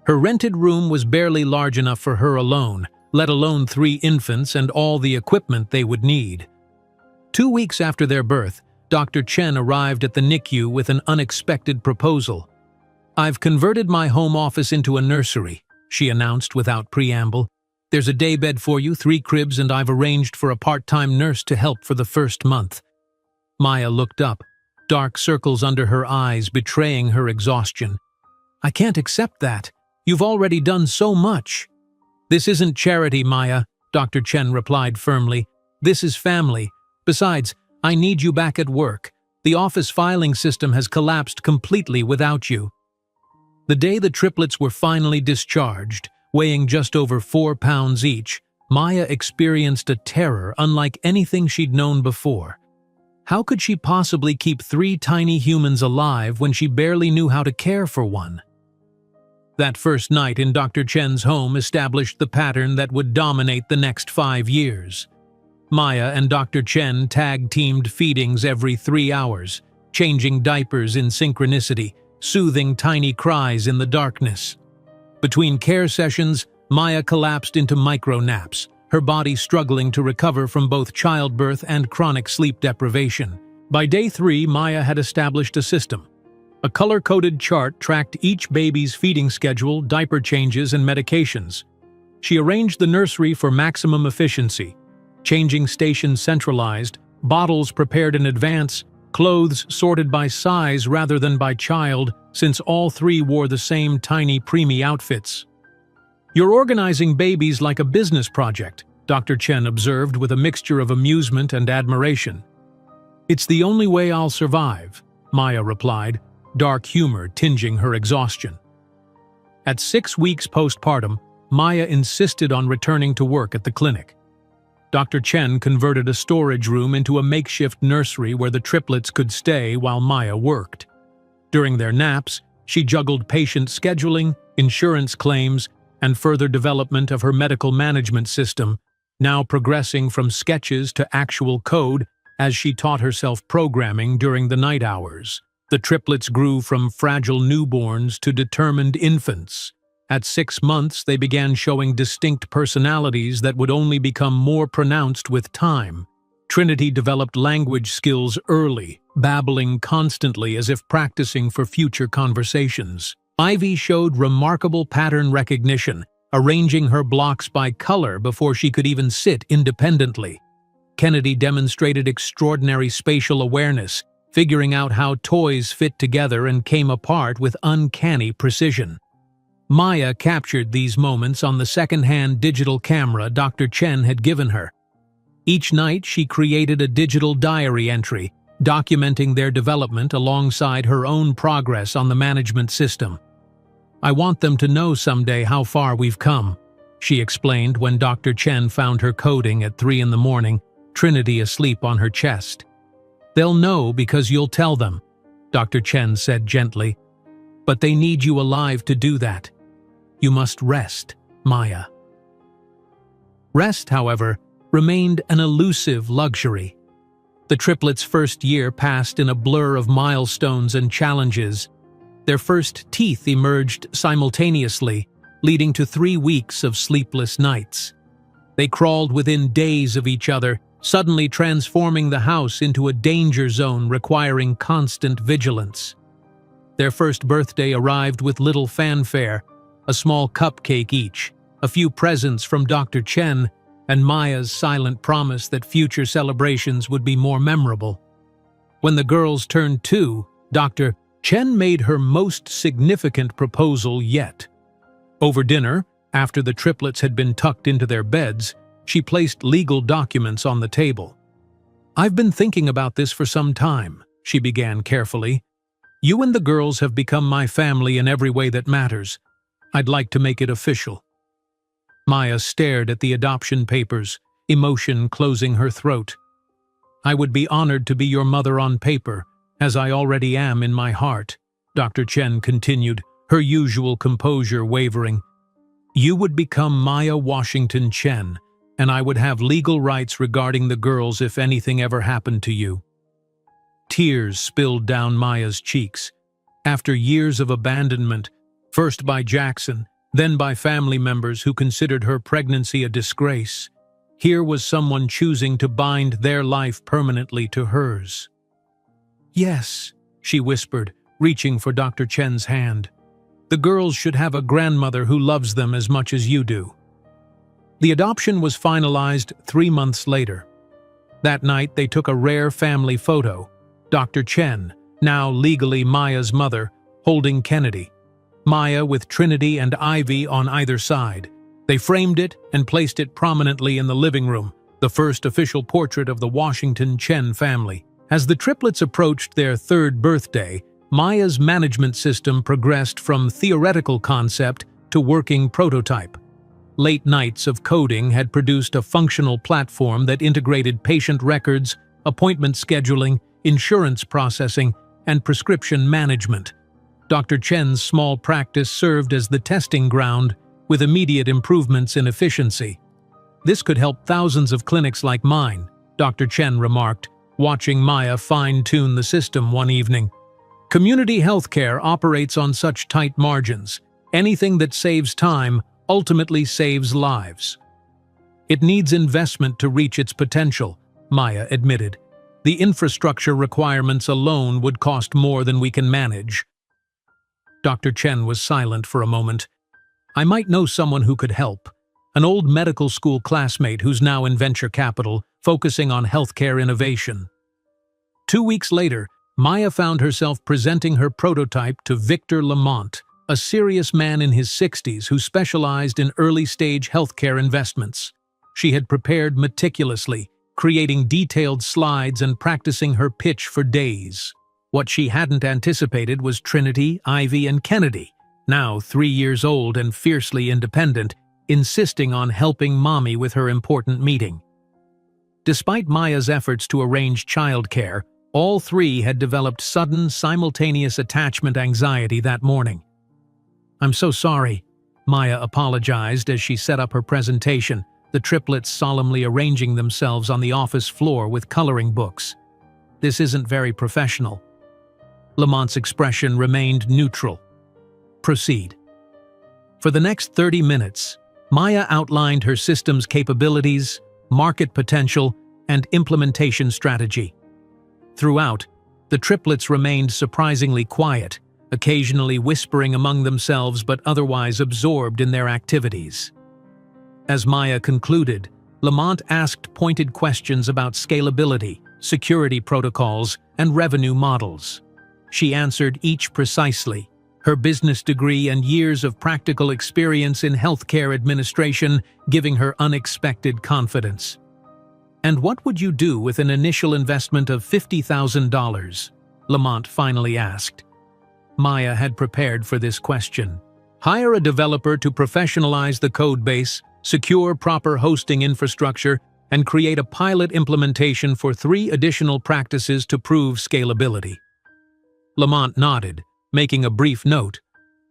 Her rented room was barely large enough for her alone, let alone 3 infants and all the equipment they would need. 2 weeks after their birth, Dr. Chen arrived at the NICU with an unexpected proposal. "I've converted my home office into a nursery," she announced without preamble. "There's a daybed for you, 3 cribs, and I've arranged for a part-time nurse to help for the first month." Maya looked up, dark circles under her eyes betraying her exhaustion. "I can't accept that. You've already done so much." "This isn't charity, Maya," Dr. Chen replied firmly. "This is family. Besides, I need you back at work. The office filing system has collapsed completely without you." The day the triplets were finally discharged, weighing just over 4 pounds each, Maya experienced a terror unlike anything she'd known before. How could she possibly keep 3 tiny humans alive when she barely knew how to care for one? That first night in Dr. Chen's home established the pattern that would dominate the next 5 years. Maya and Dr. Chen tag-teamed feedings every 3 hours, changing diapers in synchronicity, soothing tiny cries in the darkness. Between care sessions, Maya collapsed into micro-naps, her body struggling to recover from both childbirth and chronic sleep deprivation. By day 3, Maya had established a system. A color-coded chart tracked each baby's feeding schedule, diaper changes, and medications. She arranged the nursery for maximum efficiency, changing stations centralized, bottles prepared in advance, clothes sorted by size rather than by child, since all 3 wore the same tiny preemie outfits. "You're organizing babies like a business project," Dr. Chen observed with a mixture of amusement and admiration. "It's the only way I'll survive," Maya replied, dark humor tinging her exhaustion. At 6 weeks postpartum, Maya insisted on returning to work at the clinic. Dr. Chen converted a storage room into a makeshift nursery where the triplets could stay while Maya worked. During their naps, she juggled patient scheduling, insurance claims, and further development of her medical management system, now progressing from sketches to actual code as she taught herself programming during the night hours. The triplets grew from fragile newborns to determined infants. At 6 months, they began showing distinct personalities that would only become more pronounced with time. Trinity developed language skills early, babbling constantly as if practicing for future conversations. Ivy showed remarkable pattern recognition, arranging her blocks by color before she could even sit independently. Kennedy demonstrated extraordinary spatial awareness, figuring out how toys fit together and came apart with uncanny precision. Maya captured these moments on the second-hand digital camera Dr. Chen had given her. Each night, she created a digital diary entry, documenting their development alongside her own progress on the management system. "I want them to know someday how far we've come," she explained when Dr. Chen found her coding at 3 in the morning, Trinity asleep on her chest. "They'll know because you'll tell them," Dr. Chen said gently. "But they need you alive to do that. You must rest, Maya." Rest, however, remained an elusive luxury. The triplets' first year passed in a blur of milestones and challenges. Their first teeth emerged simultaneously, leading to 3 weeks of sleepless nights. They crawled within days of each other, suddenly transforming the house into a danger zone requiring constant vigilance. Their first birthday arrived with little fanfare, a small cupcake each, a few presents from Dr. Chen, and Maya's silent promise that future celebrations would be more memorable. When the girls turned 2, Dr. Chen made her most significant proposal yet. Over dinner, after the triplets had been tucked into their beds, she placed legal documents on the table. "I've been thinking about this for some time," she began carefully. "You and the girls have become my family in every way that matters. I'd like to make it official." Maya stared at the adoption papers, emotion closing her throat. "I would be honored to be your mother on paper, as I already am in my heart," Dr. Chen continued, her usual composure wavering. "You would become Maya Washington Chen, and I would have legal rights regarding the girls if anything ever happened to you." Tears spilled down Maya's cheeks. After years of abandonment, first by Jackson, then by family members who considered her pregnancy a disgrace, here was someone choosing to bind their life permanently to hers. "Yes," she whispered, reaching for Dr. Chen's hand. "The girls should have a grandmother who loves them as much as you do." The adoption was finalized 3 months later. That night, they took a rare family photo. Dr. Chen, now legally Maya's mother, holding Kennedy. Maya with Trinity and Ivy on either side. They framed it and placed it prominently in the living room, the first official portrait of the Washington Chen family. As the triplets approached their 3rd birthday, Maya's management system progressed from theoretical concept to working prototype. Late nights of coding had produced a functional platform that integrated patient records, appointment scheduling, insurance processing, and prescription management. Dr. Chen's small practice served as the testing ground, with immediate improvements in efficiency. "This could help thousands of clinics like mine," Dr. Chen remarked, watching Maya fine-tune the system one evening. "Community healthcare operates on such tight margins. Anything that saves time ultimately saves lives." "It needs investment to reach its potential," Maya admitted. "The infrastructure requirements alone would cost more than we can manage." Dr. Chen was silent for a moment. "I might know someone who could help. An old medical school classmate who's now in venture capital, focusing on healthcare innovation." 2 weeks later, Maya found herself presenting her prototype to Victor Lamont, a serious man in his 60s who specialized in early-stage healthcare investments. She had prepared meticulously, creating detailed slides and practicing her pitch for days. What she hadn't anticipated was Trinity, Ivy, and Kennedy, now 3 years old and fiercely independent, insisting on helping Mommy with her important meeting. Despite Maya's efforts to arrange childcare, all three had developed sudden, simultaneous attachment anxiety that morning. "I'm so sorry," Maya apologized as she set up her presentation, the triplets solemnly arranging themselves on the office floor with coloring books. "This isn't very professional." Lamont's expression remained neutral. "Proceed." For the next 30 minutes, Maya outlined her system's capabilities, market potential, and implementation strategy. Throughout, the triplets remained surprisingly quiet, occasionally whispering among themselves but otherwise absorbed in their activities. As Maya concluded, Lamont asked pointed questions about scalability, security protocols, and revenue models. She answered each precisely, her business degree and years of practical experience in healthcare administration giving her unexpected confidence. "And what would you do with an initial investment of $50,000? Lamont finally asked. Maya had prepared for this question. "Hire a developer to professionalize the code base, secure proper hosting infrastructure, and create a pilot implementation for 3 additional practices to prove scalability." Lamont nodded, making a brief note.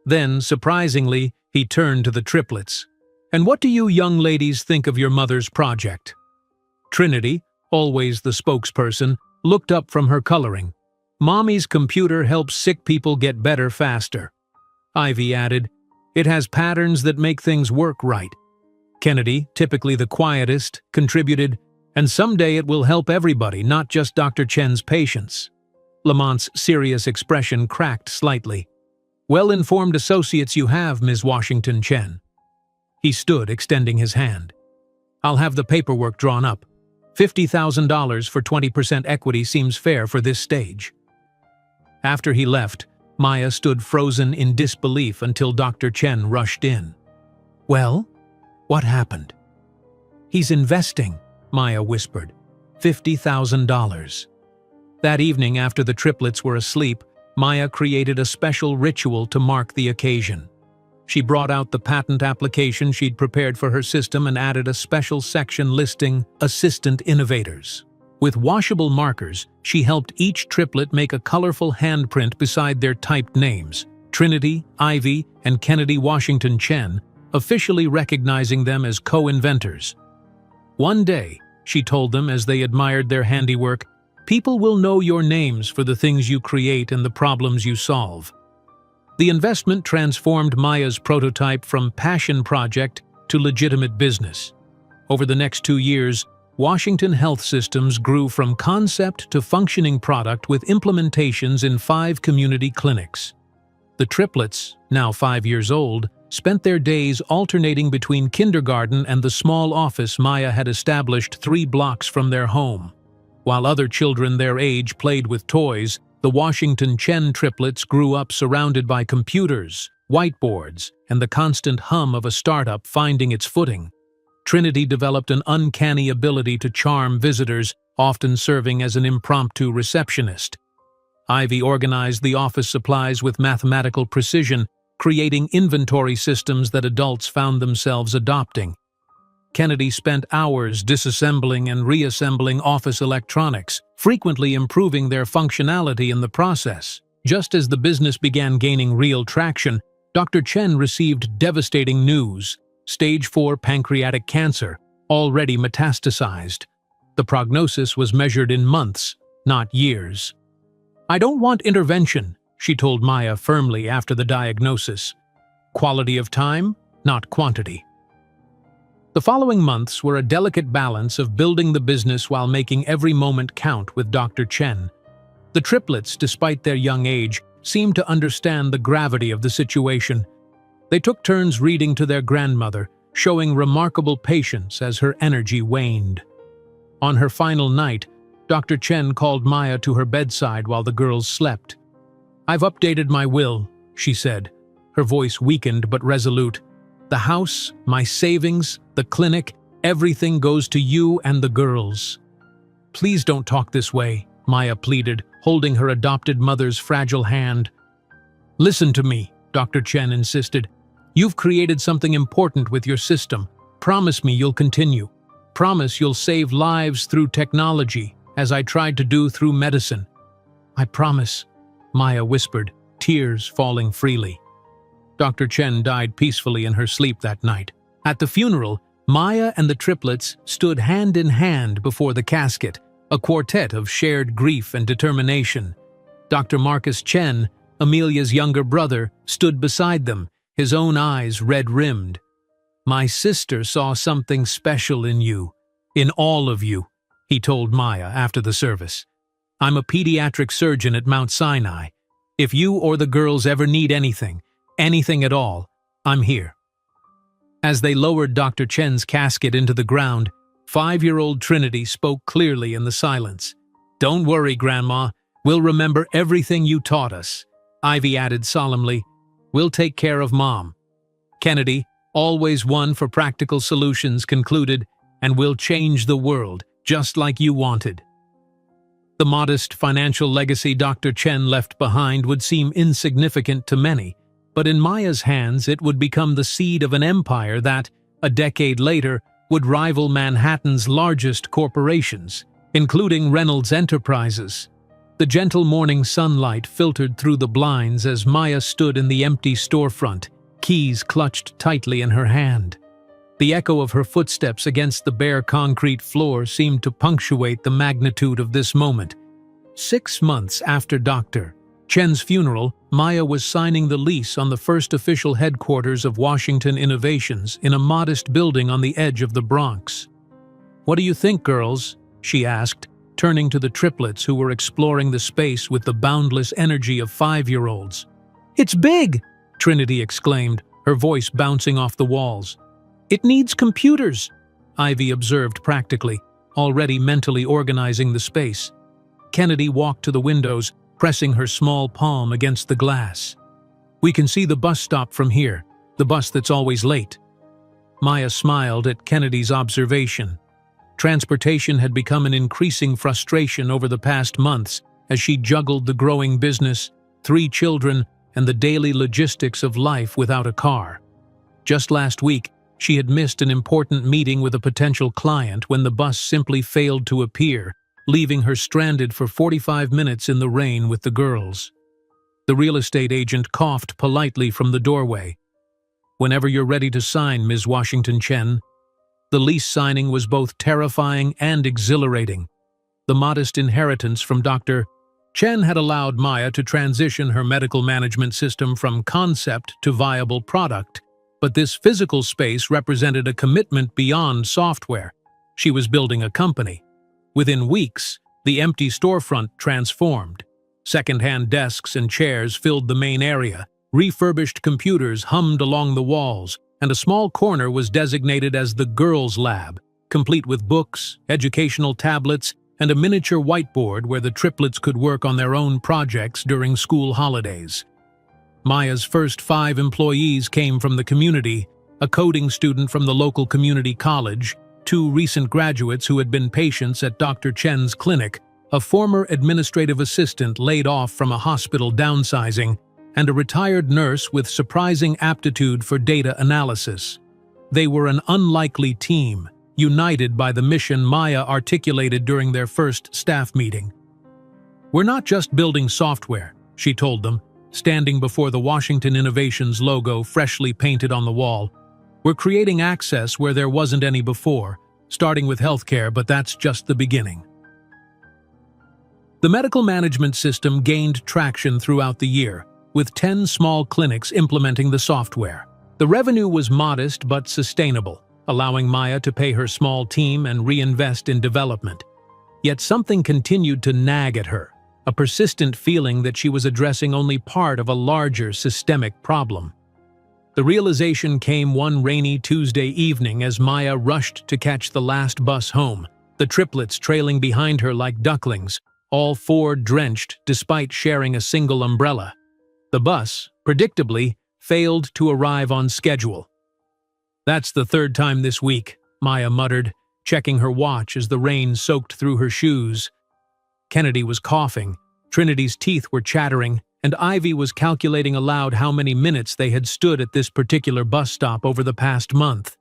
Then, surprisingly, he turned to the triplets. "And what do you young ladies think of your mother's project?" Trinity, always the spokesperson, looked up from her coloring. "Mommy's computer helps sick people get better faster." Ivy added, "It has patterns that make things work right." Kennedy, typically the quietest, contributed, "And someday it will help everybody, not just Dr. Chen's patients." Lamont's serious expression cracked slightly. "Well-informed associates you have, Ms. Washington Chen." He stood, extending his hand. "I'll have the paperwork drawn up. $50,000 for 20% equity seems fair for this stage." After he left, Maya stood frozen in disbelief until Dr. Chen rushed in. "Well, what happened?" "He's investing," Maya whispered. $50,000. That evening, after the triplets were asleep, Maya created a special ritual to mark the occasion. She brought out the patent application she'd prepared for her system and added a special section listing Assistant Innovators. With washable markers, she helped each triplet make a colorful handprint beside their typed names, Trinity, Ivy, and Kennedy Washington Chen, officially recognizing them as co-inventors. "One day," she told them as they admired their handiwork, "people will know your names for the things you create and the problems you solve." The investment transformed Maya's prototype from passion project to legitimate business. Over the next 2 years, Washington Health Systems grew from concept to functioning product with implementations in 5 community clinics. The triplets, now 5 years old, spent their days alternating between kindergarten and the small office Maya had established 3 blocks from their home. While other children their age played with toys, the Washington Chen triplets grew up surrounded by computers, whiteboards, and the constant hum of a startup finding its footing. Trinity developed an uncanny ability to charm visitors, often serving as an impromptu receptionist. Ivy organized the office supplies with mathematical precision, creating inventory systems that adults found themselves adopting. Kennedy spent hours disassembling and reassembling office electronics, frequently improving their functionality in the process. Just as the business began gaining real traction, Dr. Chen received devastating news: stage 4 pancreatic cancer, already metastasized. The prognosis was measured in months, not years. "I don't want intervention," she told Maya firmly after the diagnosis. "Quality of time, not quantity." The following months were a delicate balance of building the business while making every moment count with Dr. Chen. The triplets, despite their young age, seemed to understand the gravity of the situation. They took turns reading to their grandmother, showing remarkable patience as her energy waned. On her final night, Dr. Chen called Maya to her bedside while the girls slept. "I've updated my will," she said, her voice weakened but resolute. "The house, my savings, the clinic, everything goes to you and the girls." "Please don't talk this way," Maya pleaded, holding her adopted mother's fragile hand. "Listen to me," Dr. Chen insisted. "You've created something important with your system. Promise me you'll continue. Promise you'll save lives through technology, as I tried to do through medicine." "I promise," Maya whispered, tears falling freely. Dr. Chen died peacefully in her sleep that night. At the funeral, Maya and the triplets stood hand in hand before the casket, a quartet of shared grief and determination. Dr. Marcus Chen, Amelia's younger brother, stood beside them, his own eyes red-rimmed. "My sister saw something special in you, in all of you," he told Maya after the service. "I'm a pediatric surgeon at Mount Sinai. If you or the girls ever need anything at all, I'm here." As they lowered Dr. Chen's casket into the ground, 5-year-old Trinity spoke clearly in the silence. "Don't worry, Grandma. We'll remember everything you taught us." Ivy added solemnly, "We'll take care of Mom." Kennedy, always one for practical solutions, concluded, "And we'll change the world, just like you wanted." The modest financial legacy Dr. Chen left behind would seem insignificant to many, but in Maya's hands it would become the seed of an empire that, a decade later, would rival Manhattan's largest corporations, including Reynolds Enterprises. The gentle morning sunlight filtered through the blinds as Maya stood in the empty storefront, keys clutched tightly in her hand. The echo of her footsteps against the bare concrete floor seemed to punctuate the magnitude of this moment. 6 months after Dr. Chen's funeral, Maya was signing the lease on the first official headquarters of Washington Innovations in a modest building on the edge of the Bronx. "What do you think, girls?" she asked, turning to the triplets who were exploring the space with the boundless energy of 5-year-olds. "It's big!" Trinity exclaimed, her voice bouncing off the walls. "It needs computers," Ivy observed practically, already mentally organizing the space. Kennedy walked to the windows, pressing her small palm against the glass. "We can see the bus stop from here, the bus that's always late." Maya smiled at Kennedy's observation. Transportation had become an increasing frustration over the past months as she juggled the growing business, 3 children, and the daily logistics of life without a car. Just last week, she had missed an important meeting with a potential client when the bus simply failed to appear, leaving her stranded for 45 minutes in the rain with the girls. The real estate agent coughed politely from the doorway. "Whenever you're ready to sign, Ms. Washington Chen." The lease signing was both terrifying and exhilarating. The modest inheritance from Dr. Chen had allowed Maya to transition her medical management system from concept to viable product, but this physical space represented a commitment beyond software. She was building a company. Within weeks, the empty storefront transformed. Second-hand desks and chairs filled the main area, refurbished computers hummed along the walls, and a small corner was designated as the Girls' Lab, complete with books, educational tablets, and a miniature whiteboard where the triplets could work on their own projects during school holidays. Maya's first 5 employees came from the community, a coding student from the local community college, 2 recent graduates who had been patients at Dr. Chen's clinic, a former administrative assistant laid off from a hospital downsizing, and a retired nurse with surprising aptitude for data analysis. They were an unlikely team, united by the mission Maya articulated during their first staff meeting. "We're not just building software," she told them, standing before the Washington Innovations logo freshly painted on the wall. "We're creating access where there wasn't any before, starting with healthcare, but that's just the beginning." The medical management system gained traction throughout the year, with 10 small clinics implementing the software. The revenue was modest but sustainable, allowing Maya to pay her small team and reinvest in development. Yet something continued to nag at her, a persistent feeling that she was addressing only part of a larger systemic problem. The realization came one rainy Tuesday evening as Maya rushed to catch the last bus home, the triplets trailing behind her like ducklings, all four drenched despite sharing a single umbrella. The bus, predictably, failed to arrive on schedule. "That's the third time this week," Maya muttered, checking her watch as the rain soaked through her shoes. Kennedy was coughing, Trinity's teeth were chattering, and Ivy was calculating aloud how many minutes they had stood at this particular bus stop over the past month.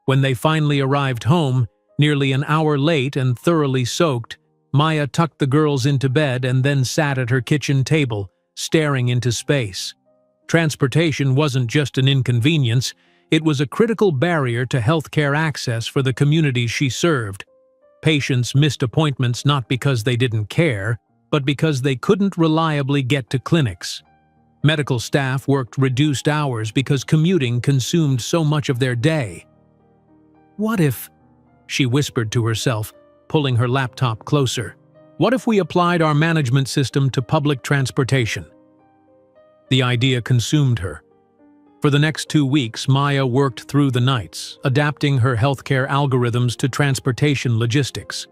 When they finally arrived home, nearly an hour late and thoroughly soaked, Maya tucked the girls into bed and then sat at her kitchen table, staring into space. Transportation wasn't just an inconvenience, it was a critical barrier to healthcare access for the communities she served. Patients missed appointments not because they didn't care, but because they couldn't reliably get to clinics. Medical staff worked reduced hours because commuting consumed so much of their day. "What if," she whispered to herself, pulling her laptop closer, "what if we applied our management system to public transportation?" The idea consumed her. For the next 2 weeks, Maya worked through the nights, adapting her healthcare algorithms to transportation logistics.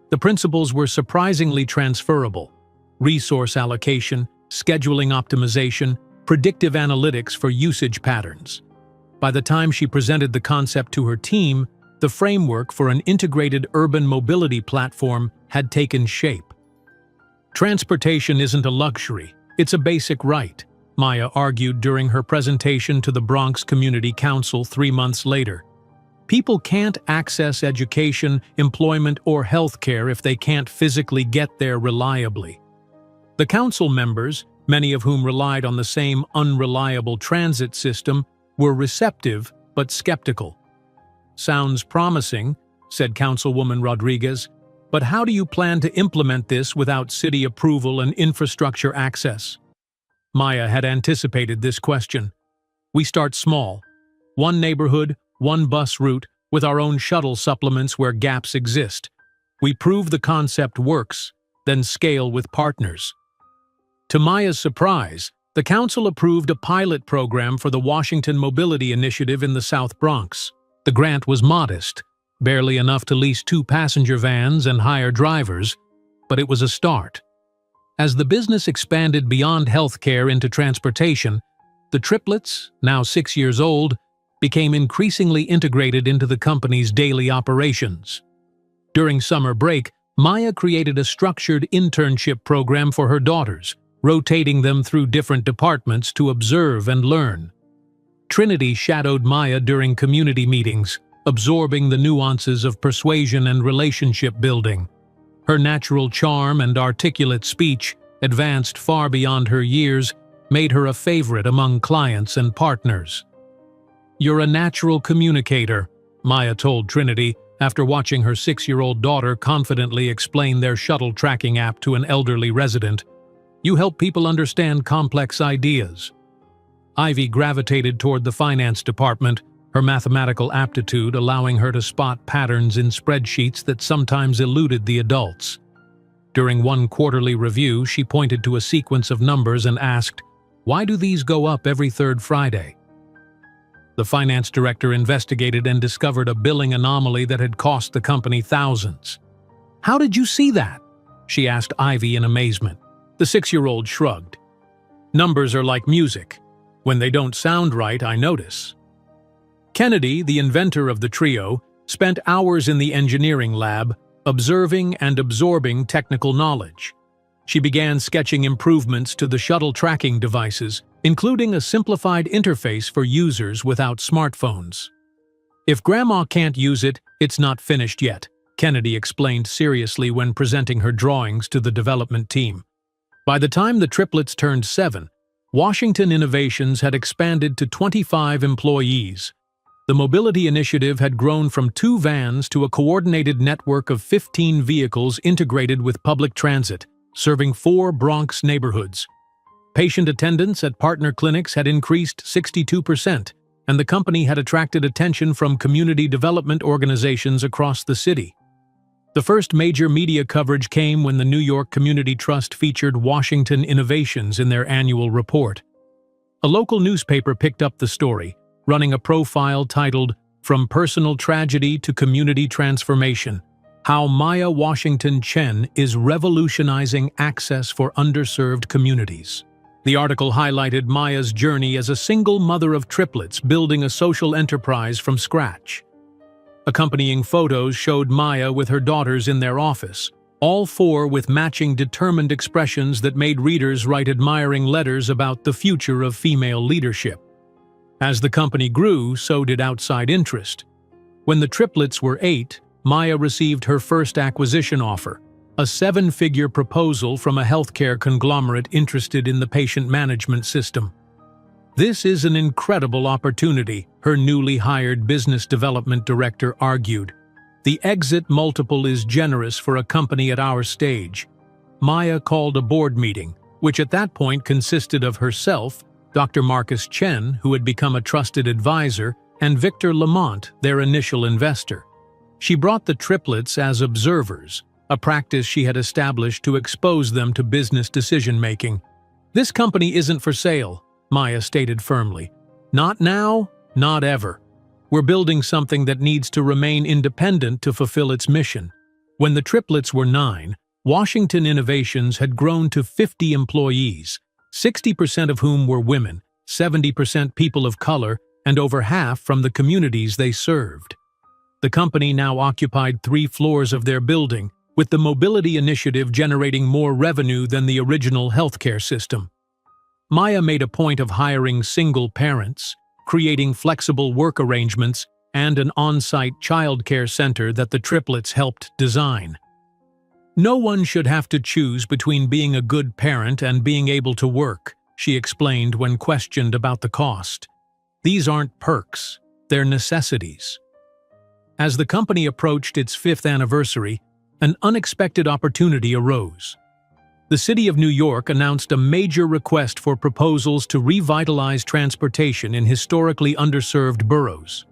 The principles were surprisingly transferable: resource allocation, scheduling optimization, predictive analytics for usage patterns. By the time she presented the concept to her team, the framework for an integrated urban mobility platform had taken shape. "Transportation isn't a luxury, it's a basic right," Maya argued during her presentation to the Bronx Community Council 3 months later. "People can't access education, employment, or healthcare if they can't physically get there reliably." The council members, many of whom relied on the same unreliable transit system, were receptive but skeptical. "Sounds promising," said Councilwoman Rodriguez, "but how do you plan to implement this without city approval and infrastructure access?" Maya had anticipated this question. "We start small. One neighborhood, one bus route, with our own shuttle supplements where gaps exist. We prove the concept works, then scale with partners." To Maya's surprise, the council approved a pilot program for the Washington Mobility Initiative in the South Bronx. The grant was modest, barely enough to lease 2 passenger vans and hire drivers, but it was a start. As the business expanded beyond healthcare into transportation, the triplets, now 6 years old, became increasingly integrated into the company's daily operations. During summer break, Maya created a structured internship program for her daughters, rotating them through different departments to observe and learn. Trinity shadowed Maya during community meetings, absorbing the nuances of persuasion and relationship building. Her natural charm and articulate speech, advanced far beyond her years, made her a favorite among clients and partners. "You're a natural communicator," Maya told Trinity after watching her 6-year-old daughter confidently explain their shuttle tracking app to an elderly resident. "You help people understand complex ideas." Ivy gravitated toward the finance department, her mathematical aptitude allowing her to spot patterns in spreadsheets that sometimes eluded the adults. During one quarterly review, she pointed to a sequence of numbers and asked, "Why do these go up every third Friday?" The finance director investigated and discovered a billing anomaly that had cost the company thousands. "How did you see that?" she asked Ivy in amazement. The 6-year-old shrugged. "Numbers are like music. When they don't sound right, I notice." Kennedy, the inventor of the trio, spent hours in the engineering lab, observing and absorbing technical knowledge. She began sketching improvements to the shuttle tracking devices, including a simplified interface for users without smartphones. "If Grandma can't use it, it's not finished yet," Kennedy explained seriously when presenting her drawings to the development team. By the time the triplets turned 7, Washington Innovations had expanded to 25 employees. The mobility initiative had grown from 2 vans to a coordinated network of 15 vehicles integrated with public transit, serving 4 Bronx neighborhoods. Patient attendance at partner clinics had increased 62%, and the company had attracted attention from community development organizations across the city. The first major media coverage came when the New York Community Trust featured Washington Innovations in their annual report. A local newspaper picked up the story, running a profile titled "From Personal Tragedy to Community Transformation: How Maya Washington Chen is Revolutionizing Access for Underserved Communities." The article highlighted Maya's journey as a single mother of triplets building a social enterprise from scratch. Accompanying photos showed Maya with her daughters in their office, all 4 with matching determined expressions that made readers write admiring letters about the future of female leadership. As the company grew, so did outside interest. When the triplets were 8, Maya received her first acquisition offer, a 7-figure proposal from a healthcare conglomerate interested in the patient management system. "This is an incredible opportunity," her newly hired business development director argued. "The exit multiple is generous for a company at our stage." Maya called a board meeting, which at that point consisted of herself, Dr. Marcus Chen, who had become a trusted advisor, and Victor Lamont, their initial investor. She brought the triplets as observers, a practice she had established to expose them to business decision-making. "This company isn't for sale," Maya stated firmly. "Not now, not ever. We're building something that needs to remain independent to fulfill its mission." When the triplets were 9, Washington Innovations had grown to 50 employees, 60% of whom were women, 70% people of color, and over half from the communities they served. The company now occupied 3 floors of their building, with the mobility initiative generating more revenue than the original healthcare system. Maya made a point of hiring single parents, creating flexible work arrangements, and an on-site childcare center that the triplets helped design. "No one should have to choose between being a good parent and being able to work," she explained when questioned about the cost. "These aren't perks, they're necessities." As the company approached its 5th anniversary, an unexpected opportunity arose. The city of New York announced a major request for proposals to revitalize transportation in historically underserved boroughs.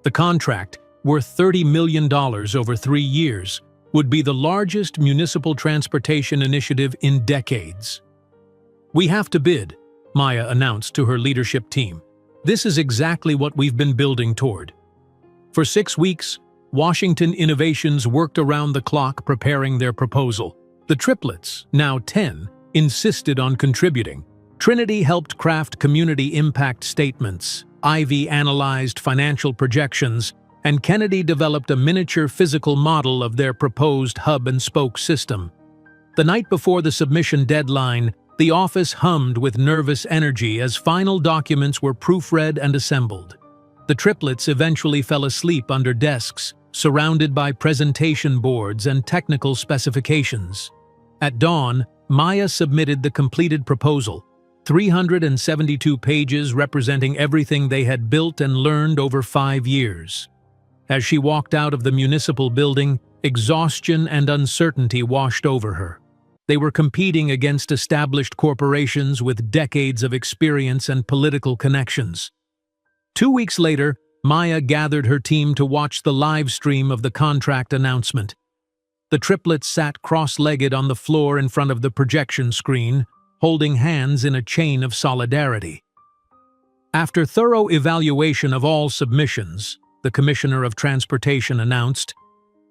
The contract, worth $30 million over 3 years, would be the largest municipal transportation initiative in decades. "We have to bid," Maya announced to her leadership team. "This is exactly what we've been building toward." For 6 weeks, Washington Innovations worked around the clock preparing their proposal. The triplets, now 10, insisted on contributing. Trinity helped craft community impact statements, Ivy analyzed financial projections, and Kennedy developed a miniature physical model of their proposed hub-and-spoke system. The night before the submission deadline, the office hummed with nervous energy as final documents were proofread and assembled. The triplets eventually fell asleep under desks, surrounded by presentation boards and technical specifications. At dawn, Maya submitted the completed proposal, 372 pages representing everything they had built and learned over 5 years. As she walked out of the municipal building, exhaustion and uncertainty washed over her. They were competing against established corporations with decades of experience and political connections. 2 weeks later, Maya gathered her team to watch the live stream of the contract announcement. The triplets sat cross-legged on the floor in front of the projection screen, holding hands in a chain of solidarity. After thorough evaluation of all submissions, the Commissioner of Transportation announced,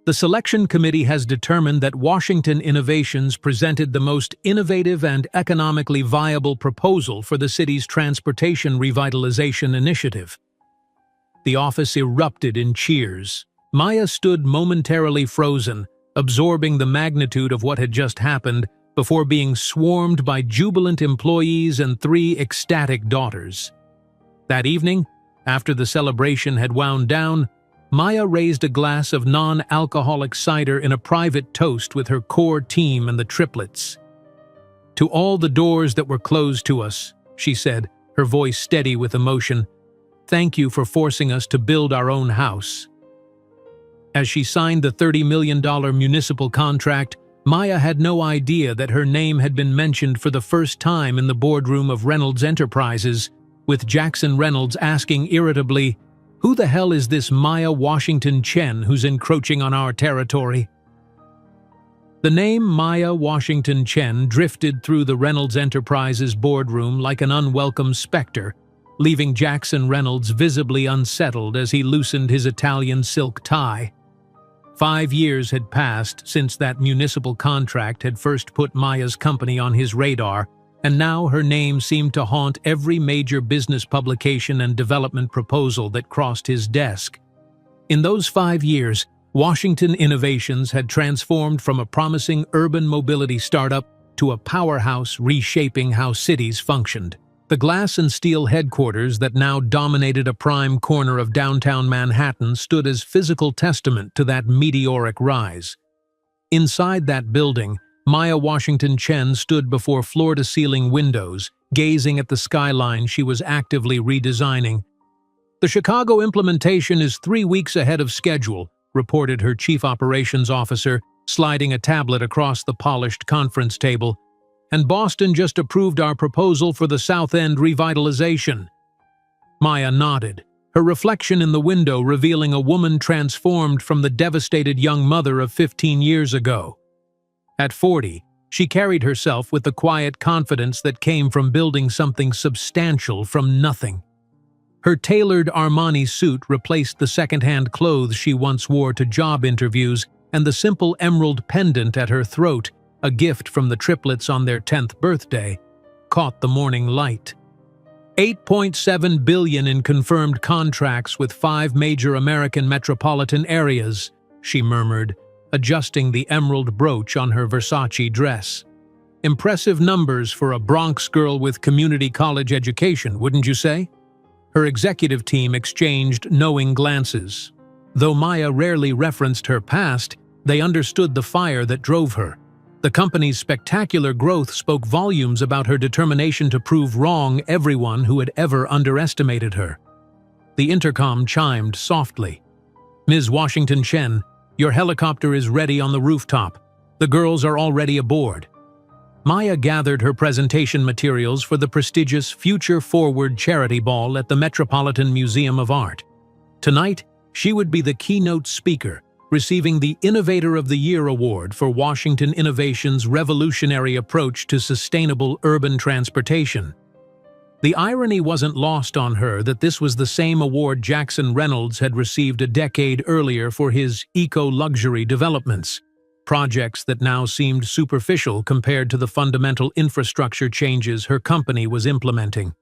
"The selection committee has determined that Washington Innovations presented the most innovative and economically viable proposal for the city's transportation revitalization initiative." The office erupted in cheers. Maya stood momentarily frozen, absorbing the magnitude of what had just happened, before being swarmed by jubilant employees and 3 ecstatic daughters. That evening, after the celebration had wound down, Maya raised a glass of non-alcoholic cider in a private toast with her core team and the Triplets. "To all the doors that were closed to us," she said, her voice steady with emotion, "thank you for forcing us to build our own house." As she signed the $30 million municipal contract, Maya had no idea that her name had been mentioned for the first time in the boardroom of Reynolds Enterprises, with Jackson Reynolds asking irritably, "Who the hell is this Maya Washington Chen who's encroaching on our territory?" The name Maya Washington Chen drifted through the Reynolds Enterprises boardroom like an unwelcome specter, leaving Jackson Reynolds visibly unsettled as he loosened his Italian silk tie. 5 years had passed since that municipal contract had first put Maya's company on his radar, and now her name seemed to haunt every major business publication and development proposal that crossed his desk. In those 5 years, Washington Innovations had transformed from a promising urban mobility startup to a powerhouse reshaping how cities functioned. The glass and steel headquarters that now dominated a prime corner of downtown Manhattan stood as physical testament to that meteoric rise. Inside that building, Maya Washington Chen stood before floor-to-ceiling windows, gazing at the skyline she was actively redesigning. "The Chicago implementation is 3 weeks ahead of schedule," reported her chief operations officer, sliding a tablet across the polished conference table. "And Boston just approved our proposal for the South End revitalization." Maya nodded, her reflection in the window revealing a woman transformed from the devastated young mother of 15 years ago. At 40, she carried herself with the quiet confidence that came from building something substantial from nothing. Her tailored Armani suit replaced the second-hand clothes she once wore to job interviews, and the simple emerald pendant at her throat, a gift from the Triplets on their 10th birthday, caught the morning light. $8.7 billion in confirmed contracts with 5 major American metropolitan areas, she murmured, adjusting the emerald brooch on her Versace dress. Impressive numbers for a Bronx girl with community college education, wouldn't you say? Her executive team exchanged knowing glances. Though Maya rarely referenced her past, they understood the fire that drove her. The company's spectacular growth spoke volumes about her determination to prove wrong everyone who had ever underestimated her. The intercom chimed softly. "Ms. Washington Chen, your helicopter is ready on the rooftop. The girls are already aboard." Maya gathered her presentation materials for the prestigious Future Forward charity ball at the Metropolitan Museum of Art. Tonight, she would be the keynote speaker, receiving the Innovator of the Year award for Washington Innovations' revolutionary approach to sustainable urban transportation. The irony wasn't lost on her that this was the same award Jackson Reynolds had received a decade earlier for his eco-luxury developments, projects that now seemed superficial compared to the fundamental infrastructure changes her company was implementing.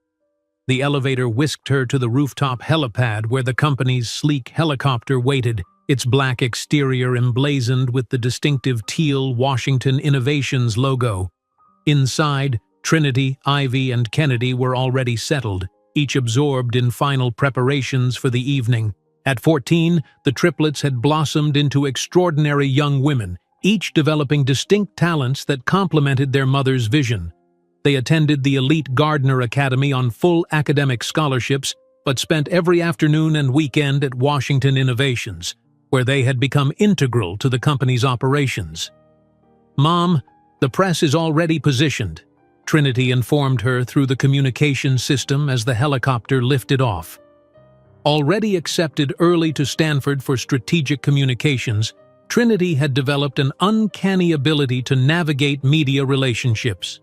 The elevator whisked her to the rooftop helipad where the company's sleek helicopter waited, its black exterior emblazoned with the distinctive teal Washington Innovations logo. Inside, Trinity, Ivy, and Kennedy were already settled, each absorbed in final preparations for the evening. At 14, the Triplets had blossomed into extraordinary young women, each developing distinct talents that complemented their mother's vision. They attended the elite Gardner Academy on full academic scholarships, but spent every afternoon and weekend at Washington Innovations, where they had become integral to the company's operations. "Mom, the press is already positioned," Trinity informed her through the communication system as the helicopter lifted off. Already accepted early to Stanford for strategic communications, Trinity had developed an uncanny ability to navigate media relationships.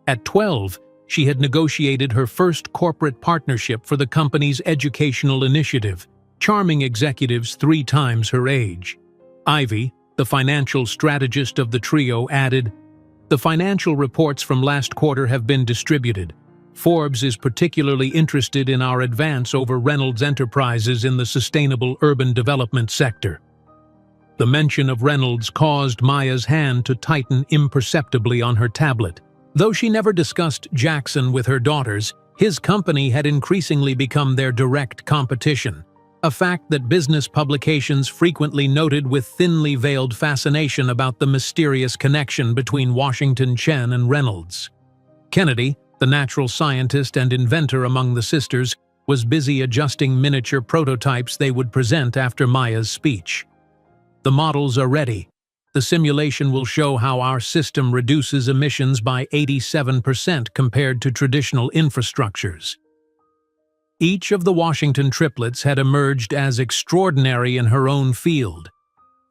At 12, she had negotiated her first corporate partnership for the company's educational initiative, charming executives 3 times her age. Ivy, the financial strategist of the trio, added, "The financial reports from last quarter have been distributed. Forbes is particularly interested in our advance over Reynolds Enterprises in the sustainable urban development sector." The mention of Reynolds caused Maya's hand to tighten imperceptibly on her tablet. Though she never discussed Jackson with her daughters, his company had increasingly become their direct competition, a fact that business publications frequently noted with thinly veiled fascination about the mysterious connection between Washington Chen and Reynolds. Kennedy, the natural scientist and inventor among the sisters, was busy adjusting miniature prototypes they would present after Maya's speech. "The models are ready. The simulation will show how our system reduces emissions by 87% compared to traditional infrastructures." Each of the Washington triplets had emerged as extraordinary in her own field.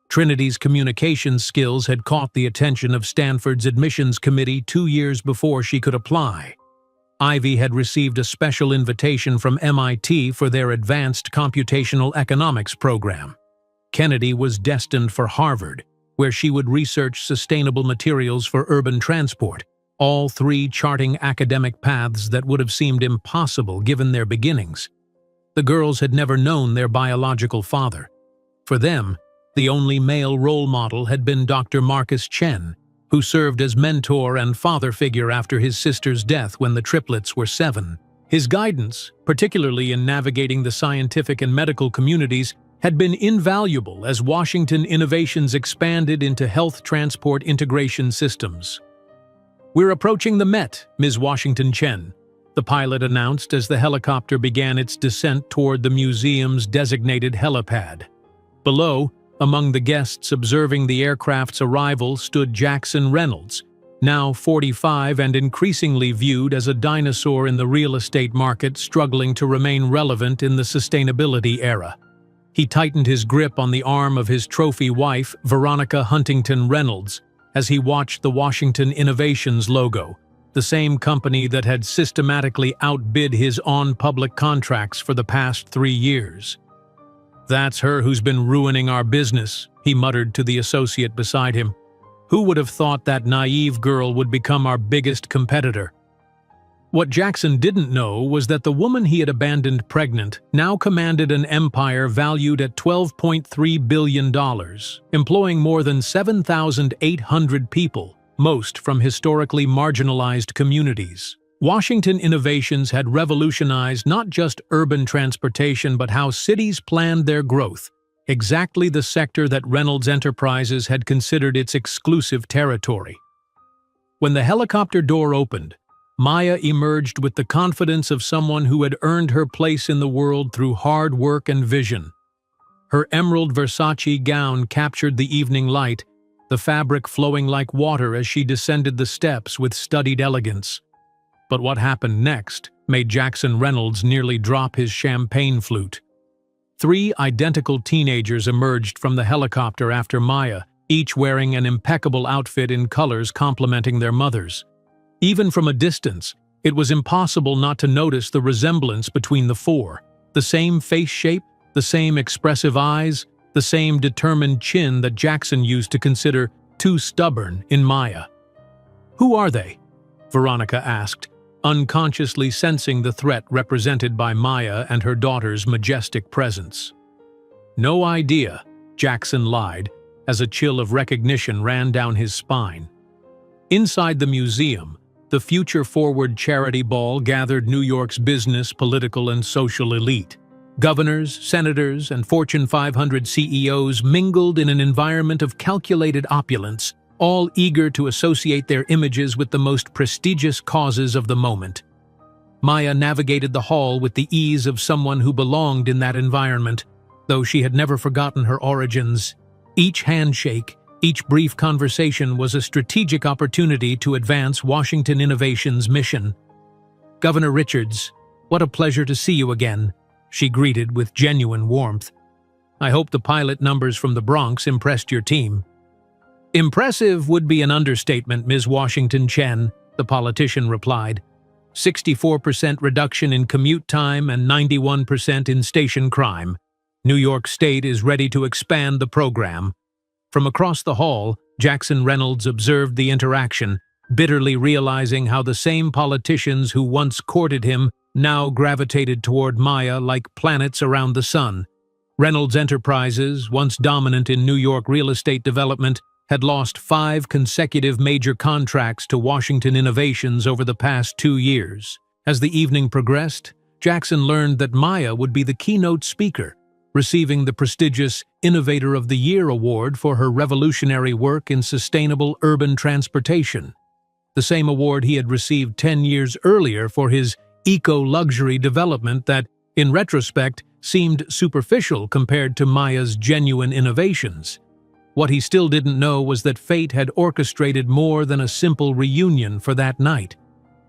Trinity's communications skills had caught the attention of Stanford's admissions committee 2 years before she could apply. Ivy had received a special invitation from MIT for their advanced computational economics program. Kennedy was destined for Harvard, where she would research sustainable materials for urban transport, all three charting academic paths that would have seemed impossible given their beginnings. The girls had never known their biological father. For them, the only male role model had been Dr. Marcus Chen, who served as mentor and father figure after his sister's death when the triplets were 7. His guidance, particularly in navigating the scientific and medical communities, had been invaluable as Washington innovations expanded into health transport integration systems. "We're approaching the Met, Ms. Washington Chen," the pilot announced as the helicopter began its descent toward the museum's designated helipad. Below, among the guests observing the aircraft's arrival, stood Jackson Reynolds, now 45 and increasingly viewed as a dinosaur in the real estate market struggling to remain relevant in the sustainability era. He tightened his grip on the arm of his trophy wife, Veronica Huntington Reynolds, as he watched the Washington Innovations logo, the same company that had systematically outbid his on-public contracts for the past 3 years. "That's her who's been ruining our business," he muttered to the associate beside him. "Who would have thought that naive girl would become our biggest competitor?" What Jackson didn't know was that the woman he had abandoned pregnant now commanded an empire valued at $12.3 billion, employing more than 7,800 people, most from historically marginalized communities. Washington Innovations had revolutionized not just urban transportation but how cities planned their growth, exactly the sector that Reynolds Enterprises had considered its exclusive territory. When the helicopter door opened, Maya emerged with the confidence of someone who had earned her place in the world through hard work and vision. Her emerald Versace gown captured the evening light, the fabric flowing like water as she descended the steps with studied elegance. But what happened next made Jackson Reynolds nearly drop his champagne flute. 3 identical teenagers emerged from the helicopter after Maya, each wearing an impeccable outfit in colors complementing their mothers. Even from a distance, it was impossible not to notice the resemblance between the 4. The same face shape, the same expressive eyes, the same determined chin that Jackson used to consider too stubborn in Maya. "Who are they?" Veronica asked, unconsciously sensing the threat represented by Maya and her daughter's majestic presence. "No idea," Jackson lied, as a chill of recognition ran down his spine. Inside the museum, the Future Forward charity ball gathered New York's business, political, and social elite. Governors, senators, and Fortune 500 CEOs mingled in an environment of calculated opulence, all eager to associate their images with the most prestigious causes of the moment. Maya navigated the hall with the ease of someone who belonged in that environment, though she had never forgotten her origins. Each handshake, each brief conversation was a strategic opportunity to advance Washington Innovations' mission. "Governor Richards, what a pleasure to see you again," she greeted with genuine warmth. "I hope the pilot numbers from the Bronx impressed your team." "Impressive would be an understatement, Ms. Washington Chen," the politician replied. 64% reduction in commute time and 91% in station crime. New York State is ready to expand the program." From across the hall, Jackson Reynolds observed the interaction, bitterly realizing how the same politicians who once courted him now gravitated toward Maya like planets around the sun. Reynolds Enterprises, once dominant in New York real estate development, had lost 5 consecutive major contracts to Washington Innovations over the past 2 years. As the evening progressed, Jackson learned that Maya would be the keynote speaker, receiving the prestigious Innovator of the Year award for her revolutionary work in sustainable urban transportation, the same award he had received 10 years earlier for his eco-luxury development that, in retrospect, seemed superficial compared to Maya's genuine innovations. What he still didn't know was that fate had orchestrated more than a simple reunion for that night.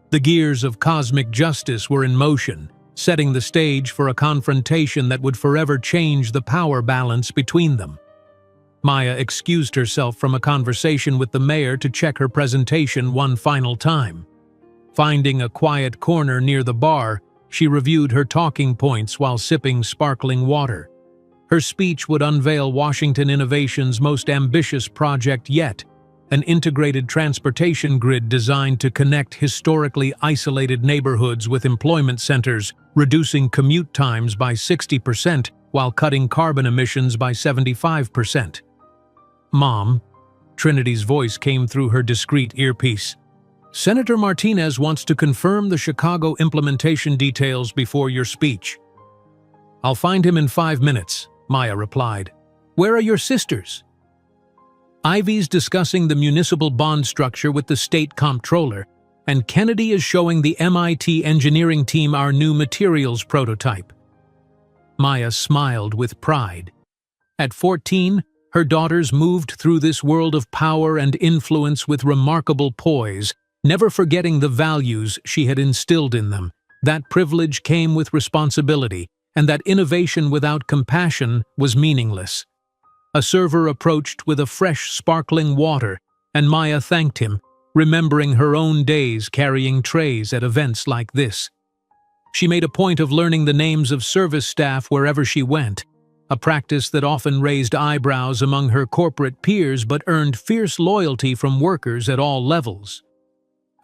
The gears of cosmic justice were in motion, setting the stage for a confrontation that would forever change the power balance between them. Maya excused herself from a conversation with the mayor to check her presentation one final time. Finding a quiet corner near the bar, she reviewed her talking points while sipping sparkling water. Her speech would unveil Washington Innovations' most ambitious project yet, an integrated transportation grid designed to connect historically isolated neighborhoods with employment centers, reducing commute times by 60% while cutting carbon emissions by 75%. "Mom," Trinity's voice came through her discreet earpiece. "Senator Martinez wants to confirm the Chicago implementation details before your speech." "I'll find him in 5 minutes," Maya replied. "Where are your sisters?" "Ivy's discussing the municipal bond structure with the state comptroller, and Kennedy is showing the MIT engineering team our new materials prototype." Maya smiled with pride. At 14, her daughters moved through this world of power and influence with remarkable poise, never forgetting the values she had instilled in them. That privilege came with responsibility, and that innovation without compassion was meaningless. A server approached with a fresh, sparkling water, and Maya thanked him, remembering her own days carrying trays at events like this. She made a point of learning the names of service staff wherever she went, a practice that often raised eyebrows among her corporate peers but earned fierce loyalty from workers at all levels.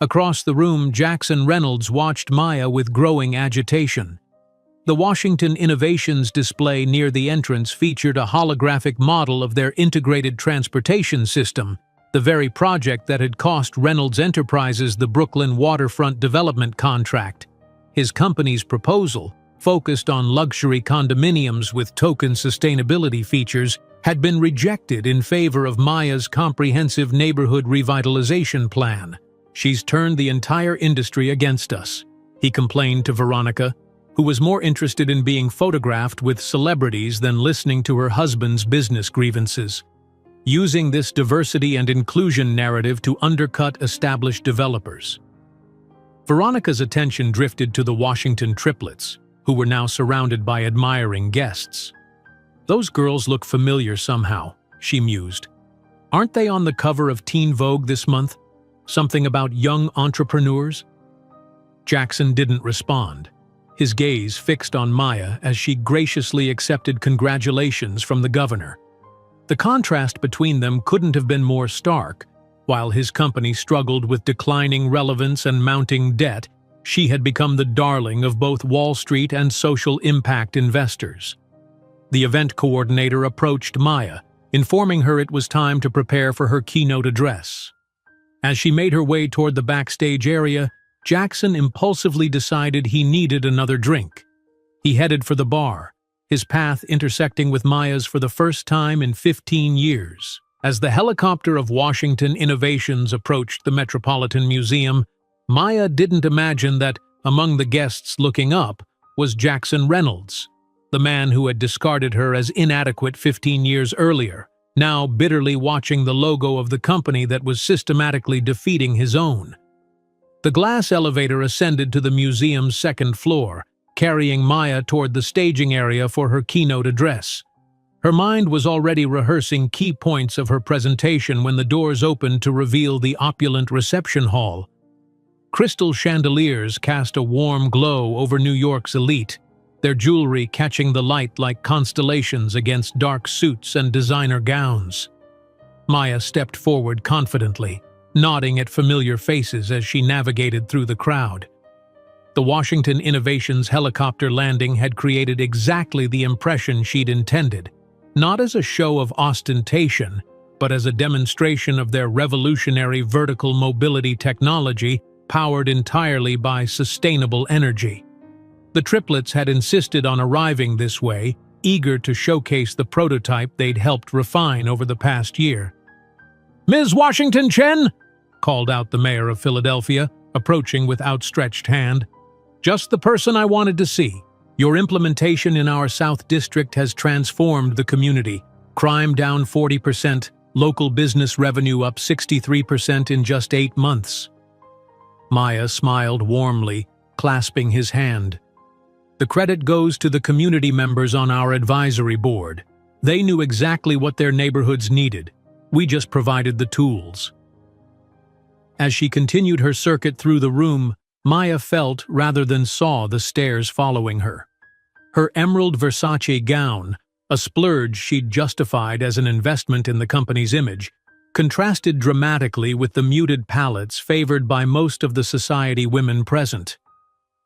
Across the room, Jackson Reynolds watched Maya with growing agitation. The Washington Innovations display near the entrance featured a holographic model of their integrated transportation system, the very project that had cost Reynolds Enterprises the Brooklyn waterfront development contract. His company's proposal, focused on luxury condominiums with token sustainability features, had been rejected in favor of Maya's comprehensive neighborhood revitalization plan. "She's turned the entire industry against us," he complained to Veronica, who was more interested in being photographed with celebrities than listening to her husband's business grievances. Using this diversity and inclusion narrative to undercut established developers. Veronica's attention drifted to the Washington Triplets, who were now surrounded by admiring guests. "Those girls look familiar somehow," she mused. "Aren't they on the cover of Teen Vogue this month? Something about young entrepreneurs?" Jackson didn't respond, his gaze fixed on Maya as she graciously accepted congratulations from the governor. The contrast between them couldn't have been more stark. While his company struggled with declining relevance and mounting debt, she had become the darling of both Wall Street and social impact investors. The event coordinator approached Maya, informing her it was time to prepare for her keynote address. As she made her way toward the backstage area, Jackson impulsively decided he needed another drink. He headed for the bar, his path intersecting with Maya's for the first time in 15 years. As the helicopter of Washington Innovations approached the Metropolitan Museum, Maya didn't imagine that, among the guests looking up, was Jackson Reynolds, the man who had discarded her as inadequate 15 years earlier, now bitterly watching the logo of the company that was systematically defeating his own. The glass elevator ascended to the museum's second floor, carrying Maya toward the staging area for her keynote address. Her mind was already rehearsing key points of her presentation when the doors opened to reveal the opulent reception hall. Crystal chandeliers cast a warm glow over New York's elite, their jewelry catching the light like constellations against dark suits and designer gowns. Maya stepped forward confidently, nodding at familiar faces as she navigated through the crowd. The Washington Innovations helicopter landing had created exactly the impression she'd intended, not as a show of ostentation, but as a demonstration of their revolutionary vertical mobility technology powered entirely by sustainable energy. The triplets had insisted on arriving this way, eager to showcase the prototype they'd helped refine over the past year. "Ms. Washington Chen!" called out the mayor of Philadelphia, approaching with outstretched hand. "Just the person I wanted to see. Your implementation in our South District has transformed the community. Crime down 40%, local business revenue up 63% in just 8 months." Maya smiled warmly, clasping his hand. "The credit goes to the community members on our advisory board. They knew exactly what their neighborhoods needed. We just provided the tools." As she continued her circuit through the room, Maya felt rather than saw the stares following her. Her emerald Versace gown, a splurge she'd justified as an investment in the company's image, contrasted dramatically with the muted palettes favored by most of the society women present.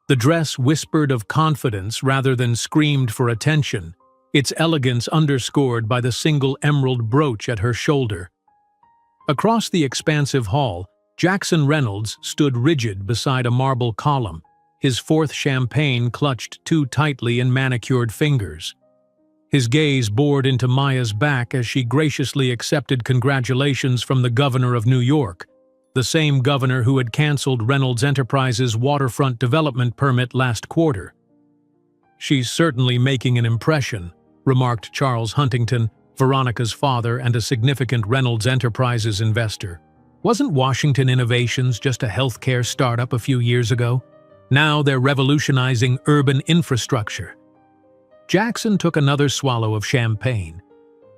The dress whispered of confidence rather than screamed for attention, its elegance underscored by the single emerald brooch at her shoulder. Across the expansive hall, Jackson Reynolds stood rigid beside a marble column, his fourth champagne clutched too tightly in manicured fingers. His gaze bored into Maya's back as she graciously accepted congratulations from the governor of New York, the same governor who had canceled Reynolds Enterprises' waterfront development permit last quarter. "She's certainly making an impression," remarked Charles Huntington, Veronica's father and a significant Reynolds Enterprises investor. "Wasn't Washington Innovations just a healthcare startup a few years ago? Now they're revolutionizing urban infrastructure." Jackson took another swallow of champagne.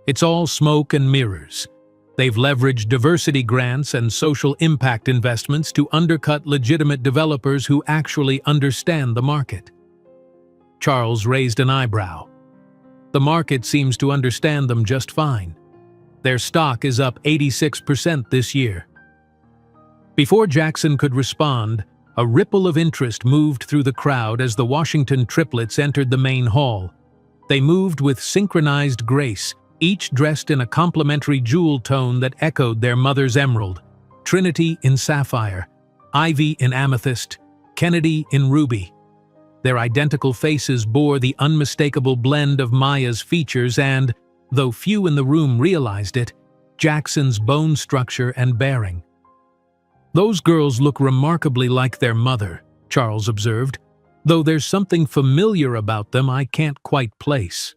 "It's all smoke and mirrors. They've leveraged diversity grants and social impact investments to undercut legitimate developers who actually understand the market." Charles raised an eyebrow. "The market seems to understand them just fine. Their stock is up 86% this year." Before Jackson could respond, a ripple of interest moved through the crowd as the Washington triplets entered the main hall. They moved with synchronized grace, each dressed in a complementary jewel tone that echoed their mother's emerald: Trinity in sapphire, Ivy in amethyst, Kennedy in ruby. Their identical faces bore the unmistakable blend of Maya's features and, though few in the room realized it, Jackson's bone structure and bearing. "Those girls look remarkably like their mother," Charles observed, "though there's something familiar about them I can't quite place."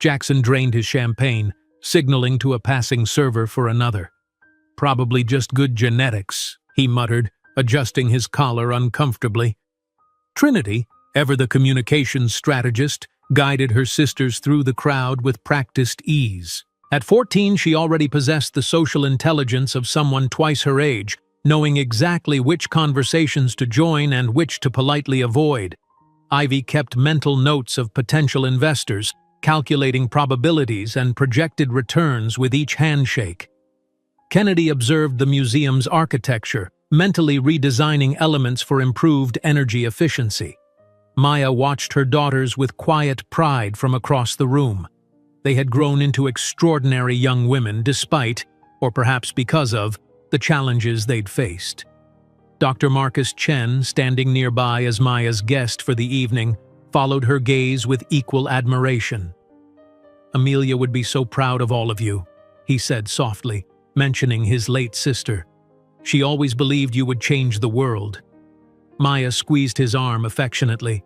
Jackson drained his champagne, signaling to a passing server for another. "Probably just good genetics," he muttered, adjusting his collar uncomfortably. Trinity, ever the communications strategist, guided her sisters through the crowd with practiced ease. At 14, she already possessed the social intelligence of someone twice her age, knowing exactly which conversations to join and which to politely avoid. Ivy kept mental notes of potential investors, calculating probabilities and projected returns with each handshake. Kennedy observed the museum's architecture, mentally redesigning elements for improved energy efficiency. Maya watched her daughters with quiet pride from across the room. They had grown into extraordinary young women despite, or perhaps because of, the challenges they'd faced. Dr. Marcus Chen, standing nearby as Maya's guest for the evening, followed her gaze with equal admiration. "Amelia would be so proud of all of you," he said softly, mentioning his late sister. "She always believed you would change the world." Maya squeezed his arm affectionately.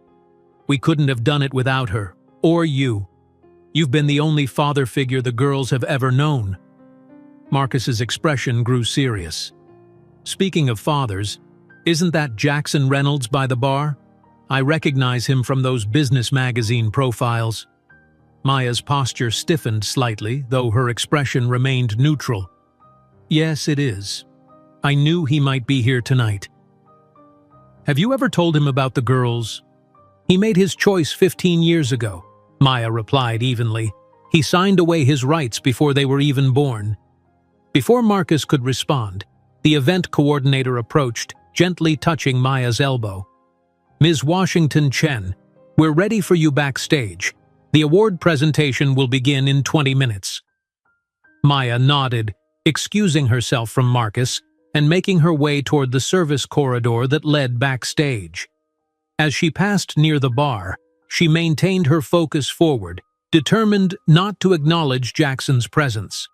"We couldn't have done it without her, or you. You've been the only father figure the girls have ever known." Marcus's expression grew serious. "Speaking of fathers, isn't that Jackson Reynolds by the bar? I recognize him from those business magazine profiles." Maya's posture stiffened slightly, though her expression remained neutral. "Yes, it is. I knew he might be here tonight." "Have you ever told him about the girls?" "He made his choice 15 years ago," Maya replied evenly. "He signed away his rights before they were even born." Before Marcus could respond, the event coordinator approached, gently touching Maya's elbow. Ms. Washington Chen, we're ready for you backstage. The award presentation will begin in 20 minutes. Maya nodded, excusing herself from Marcus and making her way toward the service corridor that led backstage. As she passed near the bar, she maintained her focus forward, determined not to acknowledge Jackson's presence.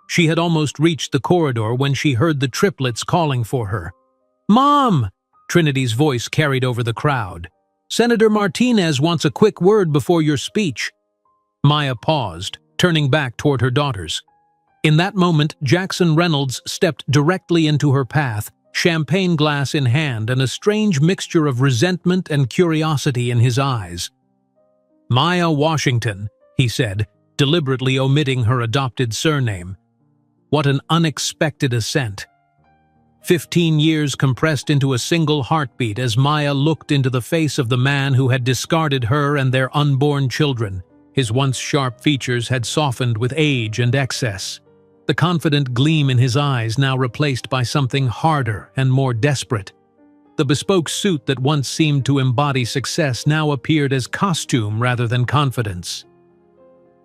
She had almost reached the corridor when she heard the triplets calling for her. "Mom!" Trinity's voice carried over the crowd. "Senator Martinez wants a quick word before your speech." Maya paused, turning back toward her daughters. In that moment, Jackson Reynolds stepped directly into her path, champagne glass in hand and a strange mixture of resentment and curiosity in his eyes. "Maya Washington," he said, deliberately omitting her adopted surname. What an unexpected ascent. 15 years compressed into a single heartbeat as Maya looked into the face of the man who had discarded her and their unborn children. His once sharp features had softened with age and excess. The confident gleam in his eyes now replaced by something harder and more desperate. The bespoke suit that once seemed to embody success now appeared as costume rather than confidence.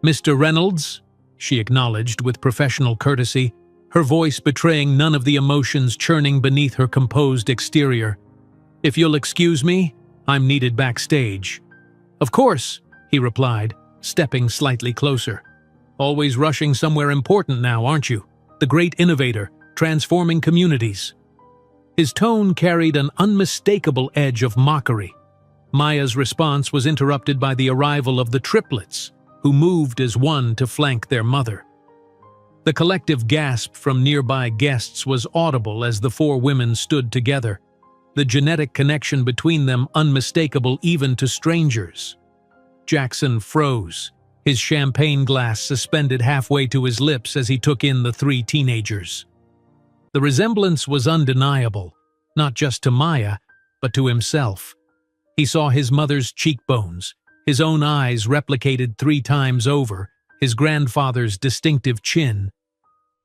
"Mr. Reynolds," she acknowledged with professional courtesy, her voice betraying none of the emotions churning beneath her composed exterior. "If you'll excuse me, I'm needed backstage." "Of course," he replied, stepping slightly closer. "Always rushing somewhere important now, aren't you? The great innovator, transforming communities." His tone carried an unmistakable edge of mockery. Maya's response was interrupted by the arrival of the triplets, who moved as one to flank their mother. The collective gasp from nearby guests was audible as the four women stood together, the genetic connection between them unmistakable even to strangers. Jackson froze, his champagne glass suspended halfway to his lips as he took in the three teenagers. The resemblance was undeniable, not just to Maya, but to himself. He saw his mother's cheekbones, his own eyes replicated 3 times over, his grandfather's distinctive chin.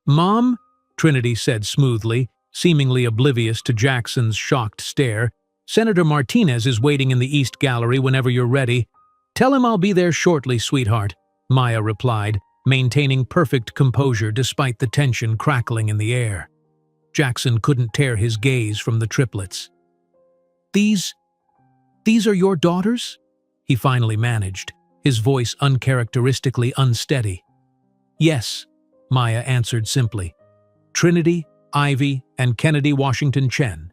"Mom?" Trinity said smoothly, seemingly oblivious to Jackson's shocked stare. "Senator Martinez is waiting in the East Gallery whenever you're ready. Tell him I'll be there shortly, sweetheart," Maya replied, maintaining perfect composure despite the tension crackling in the air. Jackson couldn't tear his gaze from the triplets. These are your daughters?" he finally managed, his voice uncharacteristically unsteady. "Yes," Maya answered simply. "Trinity, Ivy, and Kennedy Washington Chen.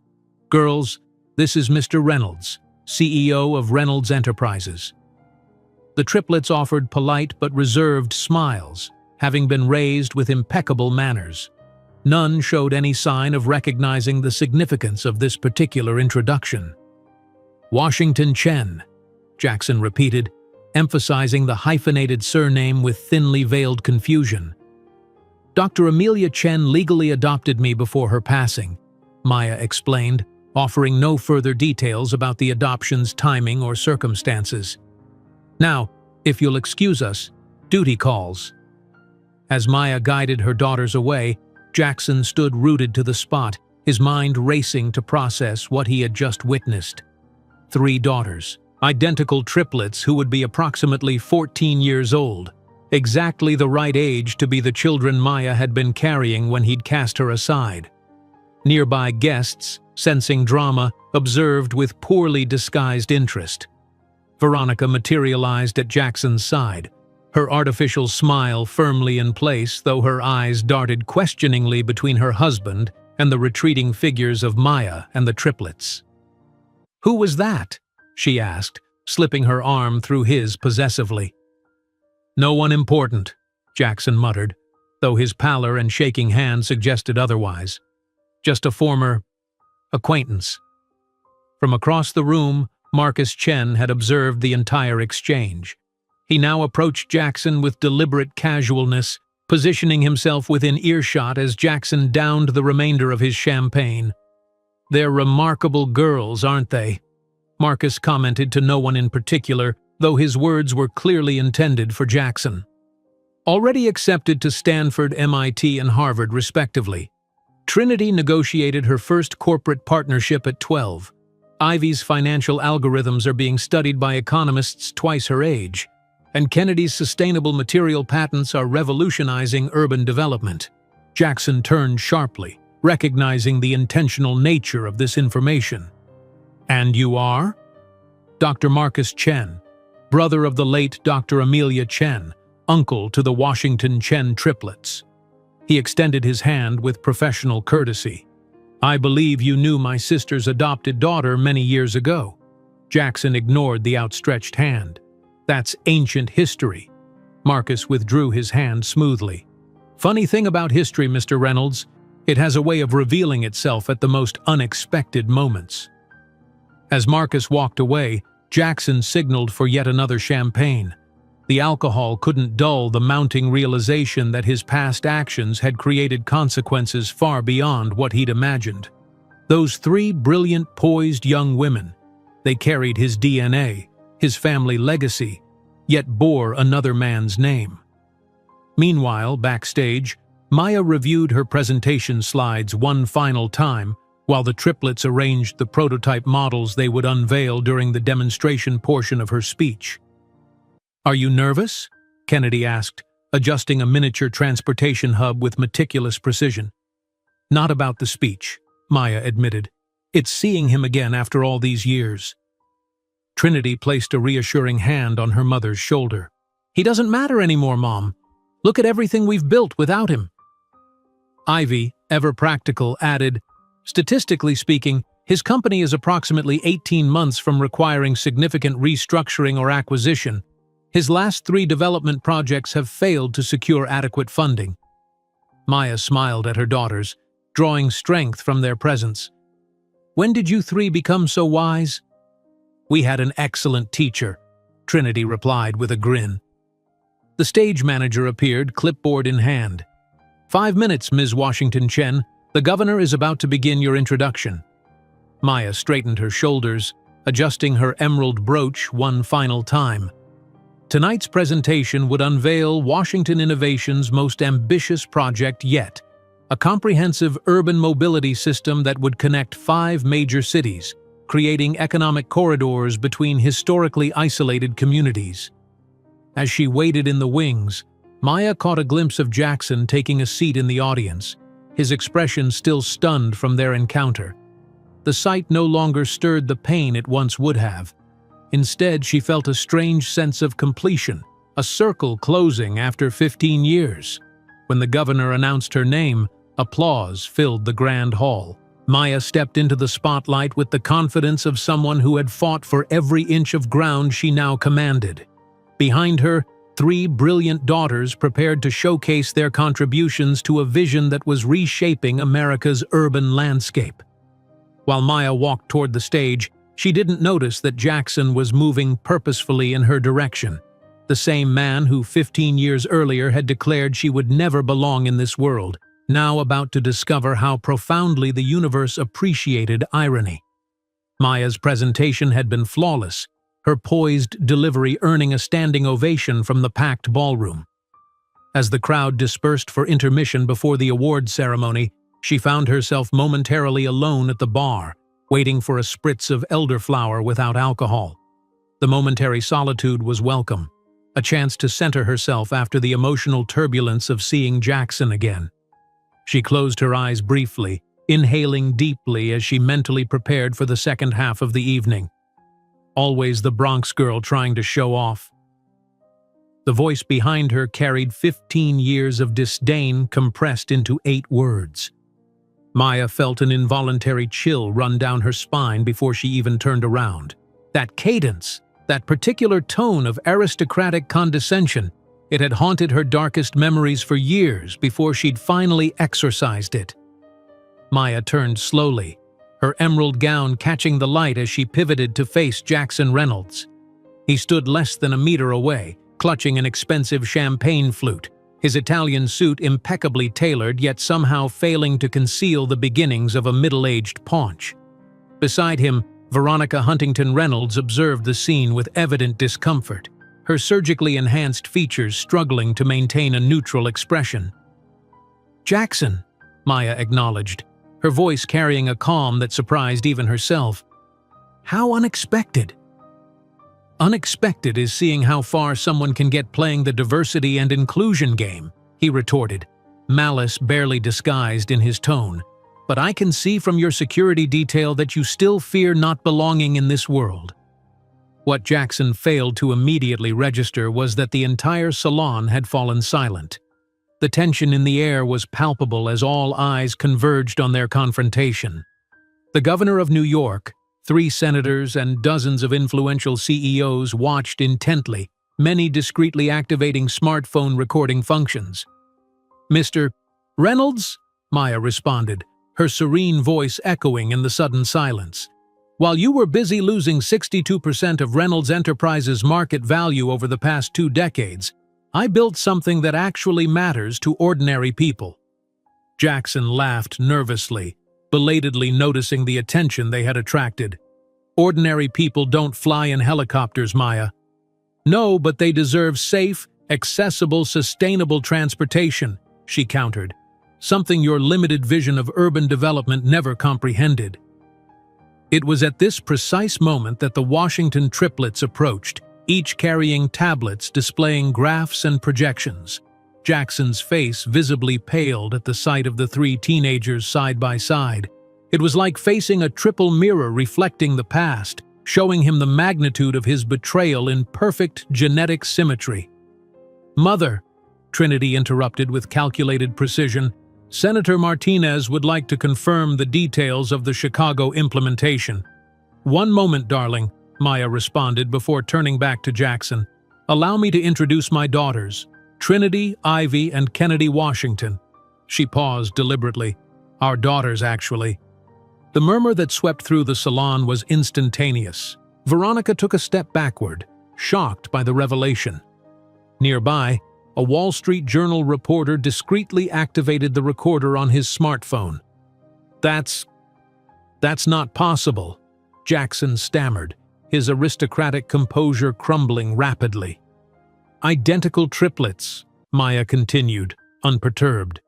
Girls, this is Mr. Reynolds, CEO of Reynolds Enterprises." The triplets offered polite but reserved smiles, having been raised with impeccable manners. None showed any sign of recognizing the significance of this particular introduction. "Washington Chen," Jackson repeated, emphasizing the hyphenated surname with thinly veiled confusion. "Dr. Amelia Chen legally adopted me before her passing," Maya explained, offering no further details about the adoption's timing or circumstances. "Now, if you'll excuse us, duty calls." As Maya guided her daughters away, Jackson stood rooted to the spot, his mind racing to process what he had just witnessed. 3 daughters, identical triplets who would be approximately 14 years old, exactly the right age to be the children Maya had been carrying when he'd cast her aside. Nearby guests, sensing drama, observed with poorly disguised interest. Veronica materialized at Jackson's side, her artificial smile firmly in place, though her eyes darted questioningly between her husband and the retreating figures of Maya and the triplets. "Who was that?" she asked, slipping her arm through his possessively. "No one important," Jackson muttered, though his pallor and shaking hand suggested otherwise. "Just a former acquaintance." From across the room, Marcus Chen had observed the entire exchange. He now approached Jackson with deliberate casualness, positioning himself within earshot as Jackson downed the remainder of his champagne. "They're remarkable girls, aren't they?" Marcus commented to no one in particular, though his words were clearly intended for Jackson. Already accepted to Stanford, MIT, and Harvard, respectively, Trinity negotiated her first corporate partnership at 12. Ivy's financial algorithms are being studied by economists twice her age, and Kennedy's sustainable material patents are revolutionizing urban development. Jackson turned sharply, recognizing the intentional nature of this information. "And you are?" "Dr. Marcus Chen, brother of the late Dr. Amelia Chen, uncle to the Washington Chen triplets." He extended his hand with professional courtesy. "I believe you knew my sister's adopted daughter many years ago." Jackson ignored the outstretched hand. "That's ancient history." Marcus withdrew his hand smoothly. "Funny thing about history, Mr. Reynolds, it has a way of revealing itself at the most unexpected moments." As Marcus walked away, Jackson signaled for yet another champagne. The alcohol couldn't dull the mounting realization that his past actions had created consequences far beyond what he'd imagined. Those three brilliant, poised young women. They carried his DNA, his family legacy, yet bore another man's name. Meanwhile, backstage, Maya reviewed her presentation slides one final time while the triplets arranged the prototype models they would unveil during the demonstration portion of her speech. "Are you nervous?" Kennedy asked, adjusting a miniature transportation hub with meticulous precision. "Not about the speech," Maya admitted. "It's seeing him again after all these years." Trinity placed a reassuring hand on her mother's shoulder. "He doesn't matter anymore, Mom. Look at everything we've built without him." Ivy, ever practical, added, "Statistically speaking, his company is approximately 18 months from requiring significant restructuring or acquisition. His last 3 development projects have failed to secure adequate funding." Maya smiled at her daughters, drawing strength from their presence. "When did you 3 become so wise?" "We had an excellent teacher," Trinity replied with a grin. The stage manager appeared, clipboard in hand. "5 minutes, Ms. Washington Chen. The governor is about to begin your introduction." Maya straightened her shoulders, adjusting her emerald brooch one final time. Tonight's presentation would unveil Washington Innovation's most ambitious project yet, a comprehensive urban mobility system that would connect 5 major cities, creating economic corridors between historically isolated communities. As she waited in the wings, Maya caught a glimpse of Jackson taking a seat in the audience, his expression still stunned from their encounter. The sight no longer stirred the pain it once would have. Instead, she felt a strange sense of completion, a circle closing after 15 years. When the governor announced her name, applause filled the grand hall. Maya stepped into the spotlight with the confidence of someone who had fought for every inch of ground she now commanded. Behind her, 3 brilliant daughters prepared to showcase their contributions to a vision that was reshaping America's urban landscape. While Maya walked toward the stage, she didn't notice that Jackson was moving purposefully in her direction, the same man who 15 years earlier had declared she would never belong in this world, now about to discover how profoundly the universe appreciated irony. Maya's presentation had been flawless, her poised delivery earning a standing ovation from the packed ballroom. As the crowd dispersed for intermission before the award ceremony, she found herself momentarily alone at the bar, waiting for a spritz of elderflower without alcohol. The momentary solitude was welcome, a chance to center herself after the emotional turbulence of seeing Jackson again. She closed her eyes briefly, inhaling deeply as she mentally prepared for the second half of the evening. Always the Bronx girl trying to show off. The voice behind her carried 15 years of disdain compressed into 8 words. Maya felt an involuntary chill run down her spine before she even turned around. That cadence, that particular tone of aristocratic condescension, it had haunted her darkest memories for years before she'd finally exorcised it. Maya turned slowly, her emerald gown catching the light as she pivoted to face Jackson Reynolds. He stood less than a meter away, clutching an expensive champagne flute, his Italian suit impeccably tailored yet somehow failing to conceal the beginnings of a middle-aged paunch. Beside him, Veronica Huntington Reynolds observed the scene with evident discomfort, her surgically enhanced features struggling to maintain a neutral expression. "Jackson," Maya acknowledged, her voice carrying a calm that surprised even herself. How unexpected! Unexpected is seeing how far someone can get playing the diversity and inclusion game, he retorted, malice barely disguised in his tone. But I can see from your security detail that you still fear not belonging in this world. What Jackson failed to immediately register was that the entire salon had fallen silent. The tension in the air was palpable as all eyes converged on their confrontation. The governor of New York, 3 senators, and dozens of influential CEOs watched intently, many discreetly activating smartphone recording functions. "Mr. Reynolds?" Maya responded, her serene voice echoing in the sudden silence. "While you were busy losing 62% of Reynolds Enterprises' market value over the past 2 decades, I built something that actually matters to ordinary people." Jackson laughed nervously, belatedly noticing the attention they had attracted. "Ordinary people don't fly in helicopters, Maya." "No, but they deserve safe, accessible, sustainable transportation," she countered, "something your limited vision of urban development never comprehended." It was at this precise moment that the Washington Triplets approached, each carrying tablets displaying graphs and projections. Jackson's face visibly paled at the sight of the 3 teenagers side by side. It was like facing a triple mirror reflecting the past, showing him the magnitude of his betrayal in perfect genetic symmetry. "Mother," Trinity interrupted with calculated precision, "Senator Martinez would like to confirm the details of the Chicago implementation." "One moment, darling," Maya responded before turning back to Jackson. "Allow me to introduce my daughters, Trinity, Ivy, and Kennedy Washington." She paused deliberately. "Our daughters, actually." The murmur that swept through the salon was instantaneous. Veronica took a step backward, shocked by the revelation. Nearby, a Wall Street Journal reporter discreetly activated the recorder on his smartphone. That's not possible," Jackson stammered, his aristocratic composure crumbling rapidly. "Identical triplets," Maya continued, unperturbed.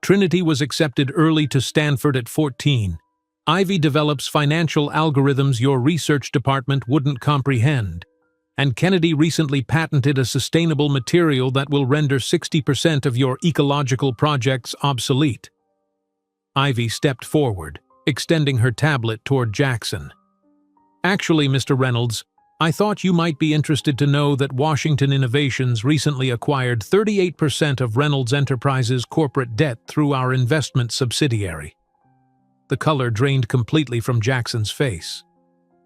"Trinity was accepted early to Stanford at 14. Ivy develops financial algorithms your research department wouldn't comprehend. And Kennedy recently patented a sustainable material that will render 60% of your ecological projects obsolete." Ivy stepped forward, extending her tablet toward Jackson. "Actually, Mr. Reynolds, I thought you might be interested to know that Washington Innovations recently acquired 38% of Reynolds Enterprises' corporate debt through our investment subsidiary." The color drained completely from Jackson's face.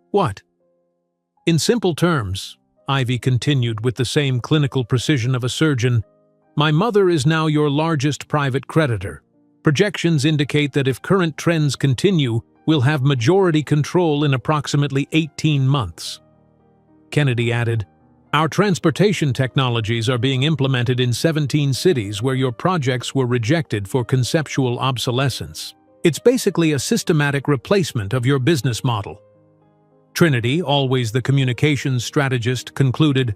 "What?" "In simple terms," Ivy continued with the same clinical precision of a surgeon, "my mother is now your largest private creditor. Projections indicate that if current trends continue, we'll have majority control in approximately 18 months. Kennedy added, "Our transportation technologies are being implemented in 17 cities where your projects were rejected for conceptual obsolescence. It's basically a systematic replacement of your business model." Trinity, always the communications strategist, concluded,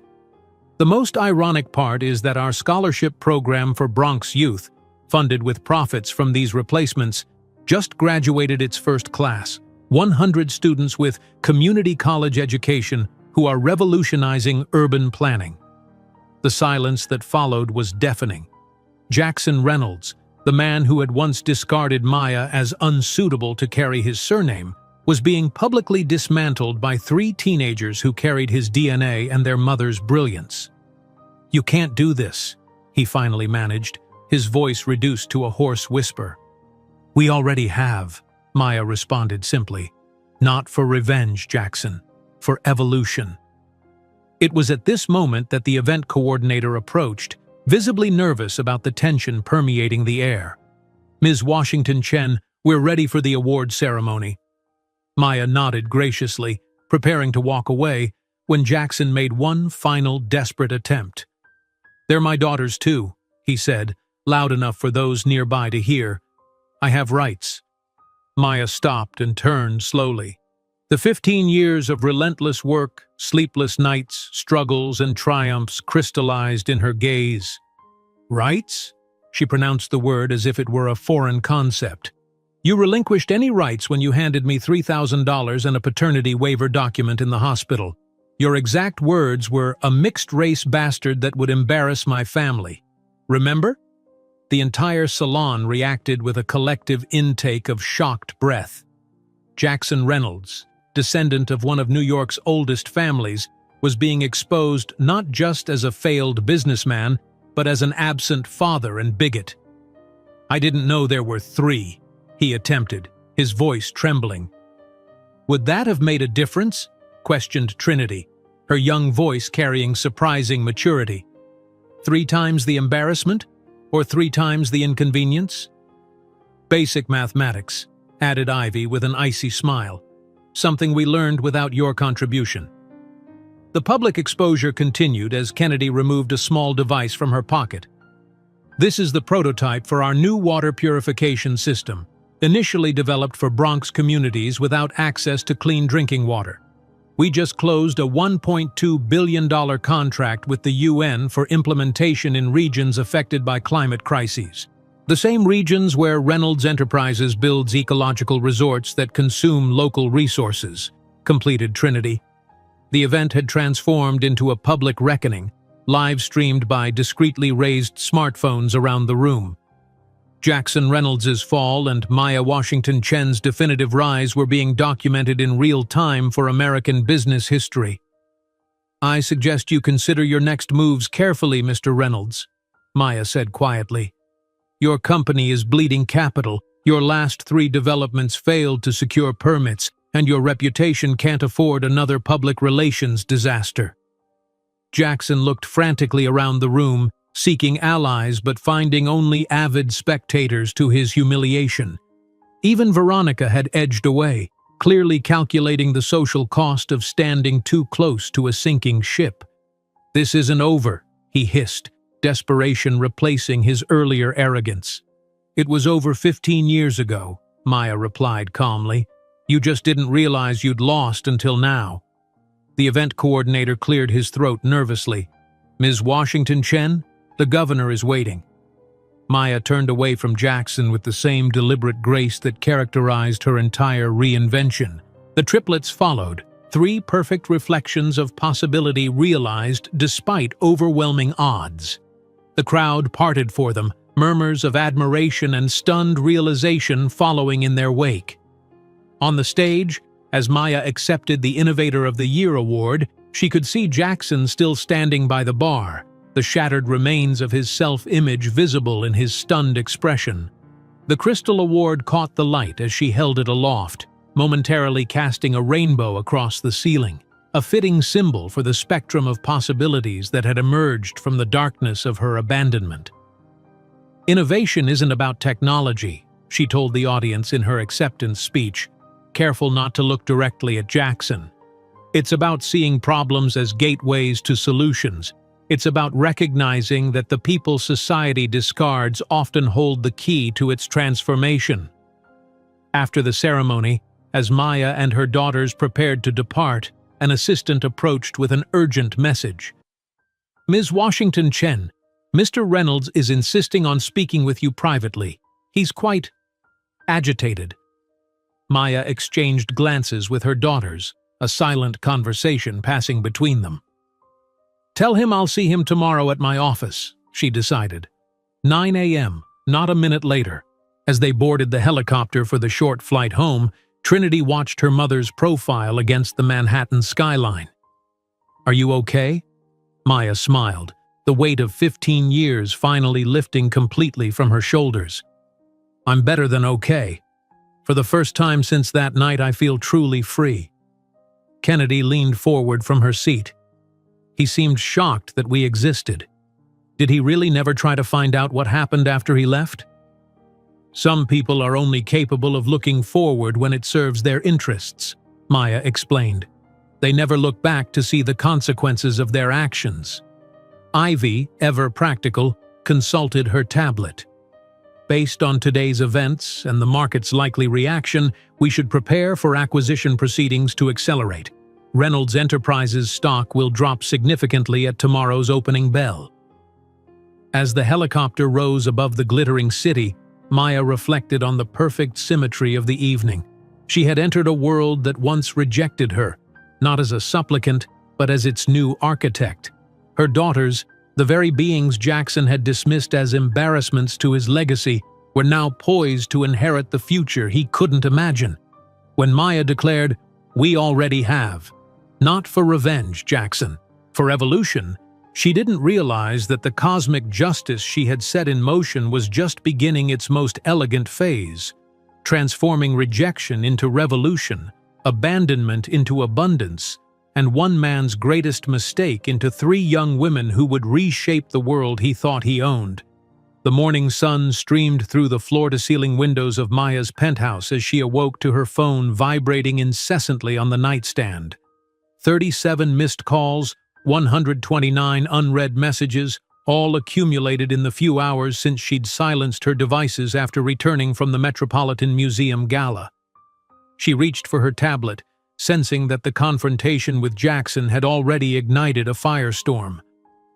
"The most ironic part is that our scholarship program for Bronx youth, funded with profits from these replacements, just graduated its first class, 100 students with community college education who are revolutionizing urban planning." The silence that followed was deafening. Jackson Reynolds, the man who had once discarded Maya as unsuitable to carry his surname, was being publicly dismantled by 3 teenagers who carried his DNA and their mother's brilliance. "You can't do this," he finally managed, his voice reduced to a hoarse whisper. "We already have," Maya responded simply. "Not for revenge, Jackson. For evolution." It was at this moment that the event coordinator approached, visibly nervous about the tension permeating the air. "Ms. Washington Chen, we're ready for the award ceremony." Maya nodded graciously, preparing to walk away, when Jackson made one final desperate attempt. "They're my daughters too," he said, loud enough for those nearby to hear. "I have rights." Maya stopped and turned slowly. The 15 years of relentless work, sleepless nights, struggles, and triumphs crystallized in her gaze. "Rights?" She pronounced the word as if it were a foreign concept. You relinquished any rights when you handed me $3,000 and a paternity waiver document in the hospital. Your exact words were, "a mixed-race bastard that would embarrass my family." Remember? The entire salon reacted with a collective intake of shocked breath. Jackson Reynolds, descendant of one of New York's oldest families, was being exposed not just as a failed businessman, but as an absent father and bigot. "I didn't know there were three," he attempted, his voice trembling. "Would that have made a difference?" questioned Trinity, her young voice carrying surprising maturity. "3 times the embarrassment? Or 3 times the inconvenience?" "Basic mathematics," added Ivy with an icy smile. "Something we learned without your contribution." The public exposure continued as Kennedy removed a small device from her pocket. "This is the prototype for our new water purification system, initially developed for Bronx communities without access to clean drinking water. We just closed a $1.2 billion contract with the UN for implementation in regions affected by climate crises. The same regions where Reynolds Enterprises builds ecological resorts that consume local resources," completed Trinity. The event had transformed into a public reckoning, live-streamed by discreetly raised smartphones around the room. Jackson Reynolds's fall and Maya Washington Chen's definitive rise were being documented in real time for American business history. "I suggest you consider your next moves carefully, Mr. Reynolds," Maya said quietly. "Your company is bleeding capital, your last 3 developments failed to secure permits, and your reputation can't afford another public relations disaster." Jackson looked frantically around the room, seeking allies but finding only avid spectators to his humiliation. Even Veronica had edged away, clearly calculating the social cost of standing too close to a sinking ship. "This isn't over," he hissed, desperation replacing his earlier arrogance. "It was over 15 years ago," Maya replied calmly. "You just didn't realize you'd lost until now." The event coordinator cleared his throat nervously. "Ms. Washington Chen? The governor is waiting." Maya turned away from Jackson with the same deliberate grace that characterized her entire reinvention. The triplets followed, 3 perfect reflections of possibility realized despite overwhelming odds. The crowd parted for them, murmurs of admiration and stunned realization following in their wake. On the stage, as Maya accepted the Innovator of the Year award, she could see Jackson still standing by the bar, the shattered remains of his self-image visible in his stunned expression. The crystal award caught the light as she held it aloft, momentarily casting a rainbow across the ceiling, a fitting symbol for the spectrum of possibilities that had emerged from the darkness of her abandonment. "Innovation isn't about technology," she told the audience in her acceptance speech, careful not to look directly at Jackson. "It's about seeing problems as gateways to solutions. It's about recognizing that the people society discards often hold the key to its transformation." After the ceremony, as Maya and her daughters prepared to depart, an assistant approached with an urgent message. "Ms. Washington Chen, Mr. Reynolds is insisting on speaking with you privately. He's quite agitated." Maya exchanged glances with her daughters, a silent conversation passing between them. "Tell him I'll see him tomorrow at my office," she decided. 9 a.m., not a minute later. As they boarded the helicopter for the short flight home, Trinity watched her mother's profile against the Manhattan skyline. "Are you okay?" Maya smiled, the weight of 15 years finally lifting completely from her shoulders. "I'm better than okay. For the first time since that night, I feel truly free." Kennedy leaned forward from her seat. He seemed shocked that we existed. Did he really never try to find out what happened after he left? "Some people are only capable of looking forward when it serves their interests," Maya explained. "They never look back to see the consequences of their actions." Ivy, ever practical, consulted her tablet. "Based on today's events and the market's likely reaction, we should prepare for acquisition proceedings to accelerate. Reynolds Enterprises stock will drop significantly at tomorrow's opening bell." As the helicopter rose above the glittering city, Maya reflected on the perfect symmetry of the evening. She had entered a world that once rejected her, not as a supplicant, but as its new architect. Her daughters, the very beings Jackson had dismissed as embarrassments to his legacy, were now poised to inherit the future he couldn't imagine. When Maya declared, "We already have," not for revenge, Jackson, for evolution, she didn't realize that the cosmic justice she had set in motion was just beginning its most elegant phase, transforming rejection into revolution, abandonment into abundance, and one man's greatest mistake into three young women who would reshape the world he thought he owned. The morning sun streamed through the floor-to-ceiling windows of Maya's penthouse as she awoke to her phone vibrating incessantly on the nightstand. 37 missed calls, 129 unread messages, all accumulated in the few hours since she'd silenced her devices after returning from the Metropolitan Museum Gala. She reached for her tablet, sensing that the confrontation with Jackson had already ignited a firestorm.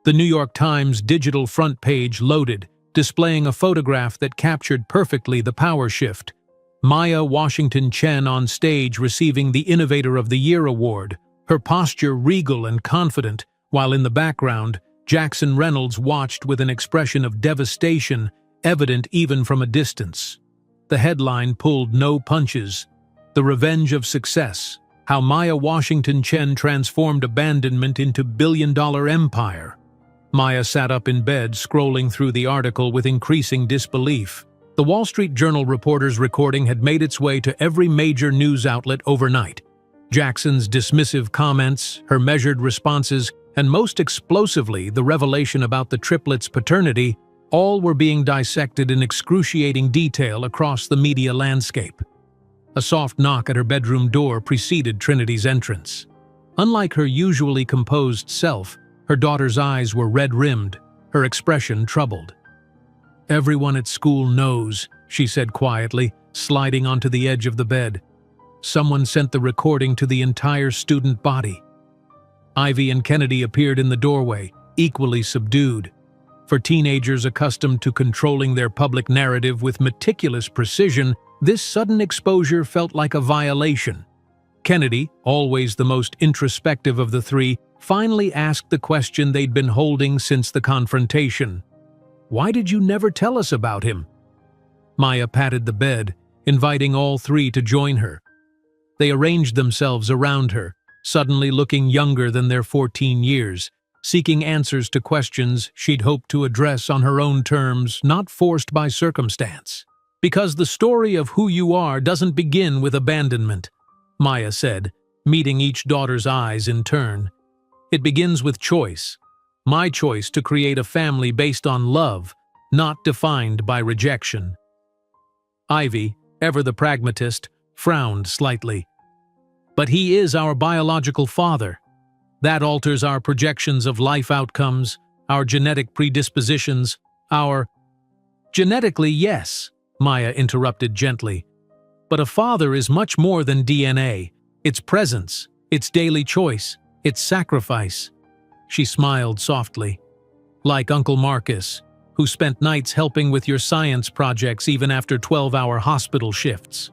The New York Times digital front page loaded, displaying a photograph that captured perfectly the power shift. Maya Washington Chen on stage receiving the Innovator of the Year award, her posture regal and confident, while in the background, Jackson Reynolds watched with an expression of devastation, evident even from a distance. The headline pulled no punches. The Revenge of Success: How Maya Washington Chen Transformed Abandonment into Billion-Dollar Empire. Maya sat up in bed, scrolling through the article with increasing disbelief. The Wall Street Journal reporter's recording had made its way to every major news outlet overnight. Jackson's dismissive comments, her measured responses, and most explosively, the revelation about the triplets' paternity, all were being dissected in excruciating detail across the media landscape. A soft knock at her bedroom door preceded Trinity's entrance. Unlike her usually composed self, her daughter's eyes were red-rimmed, her expression troubled. "Everyone at school knows," she said quietly, sliding onto the edge of the bed. "Someone sent the recording to the entire student body." Ivy and Kennedy appeared in the doorway, equally subdued. For teenagers accustomed to controlling their public narrative with meticulous precision, this sudden exposure felt like a violation. Kennedy, always the most introspective of the three, finally asked the question they'd been holding since the confrontation. "Why did you never tell us about him?" Maya patted the bed, inviting all three to join her. They arranged themselves around her, suddenly looking younger than their 14 years, seeking answers to questions she'd hoped to address on her own terms, not forced by circumstance. "Because the story of who you are doesn't begin with abandonment," Maya said, meeting each daughter's eyes in turn. "It begins with choice. My choice to create a family based on love, not defined by rejection." Ivy, ever the pragmatist, frowned slightly. "But he is our biological father. That alters our projections of life outcomes, our genetic predispositions, our—" "Genetically, yes," Maya interrupted gently. "But a father is much more than DNA. It's presence, it's daily choice, it's sacrifice." She smiled softly. "Like Uncle Marcus, who spent nights helping with your science projects even after 12-hour hospital shifts."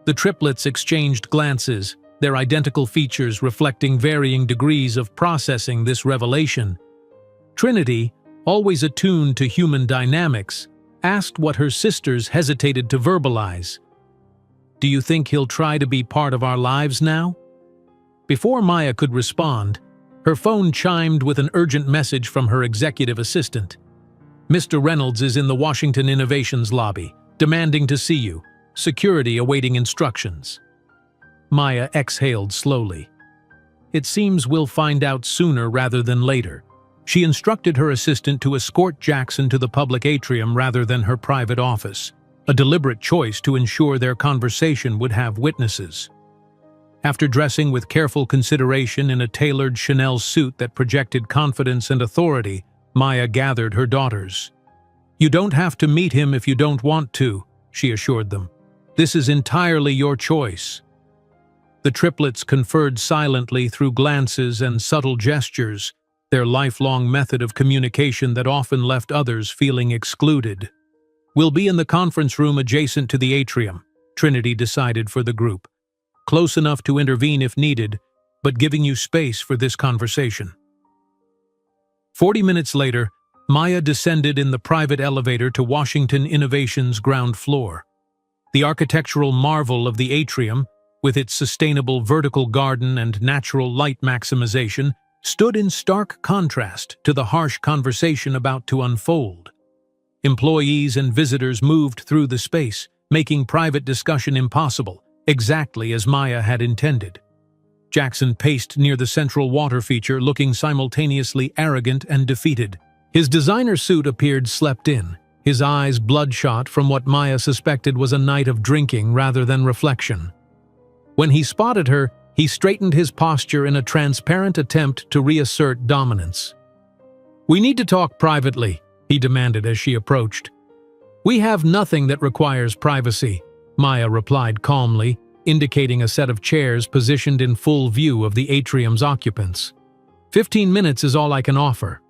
The triplets exchanged glances, their identical features reflecting varying degrees of processing this revelation. Trinity, always attuned to human dynamics, asked what her sisters hesitated to verbalize. "Do you think he'll try to be part of our lives now?" Before Maya could respond, her phone chimed with an urgent message from her executive assistant. "Mr. Reynolds is in the Washington Innovations lobby, demanding to see you. Security awaiting instructions." Maya exhaled slowly. "It seems we'll find out sooner rather than later." She instructed her assistant to escort Jackson to the public atrium rather than her private office, a deliberate choice to ensure their conversation would have witnesses. After dressing with careful consideration in a tailored Chanel suit that projected confidence and authority, Maya gathered her daughters. "You don't have to meet him if you don't want to," she assured them. "This is entirely your choice." The triplets conferred silently through glances and subtle gestures, their lifelong method of communication that often left others feeling excluded. We'll be in the conference room adjacent to the atrium, Trinity decided for the group. Close enough to intervene if needed, but giving you space for this conversation. 40 minutes later, Maya descended in the private elevator to Washington Innovation's ground floor. The architectural marvel of the atrium, with its sustainable vertical garden and natural light maximization, stood in stark contrast to the harsh conversation about to unfold. Employees and visitors moved through the space, making private discussion impossible, exactly as Maya had intended. Jackson paced near the central water feature, looking simultaneously arrogant and defeated. His designer suit appeared slept in, his eyes bloodshot from what Maya suspected was a night of drinking rather than reflection. When he spotted her, he straightened his posture in a transparent attempt to reassert dominance. "We need to talk privately," he demanded as she approached. "We have nothing that requires privacy," Maya replied calmly, indicating a set of chairs positioned in full view of the atrium's occupants. 15 minutes is all I can offer."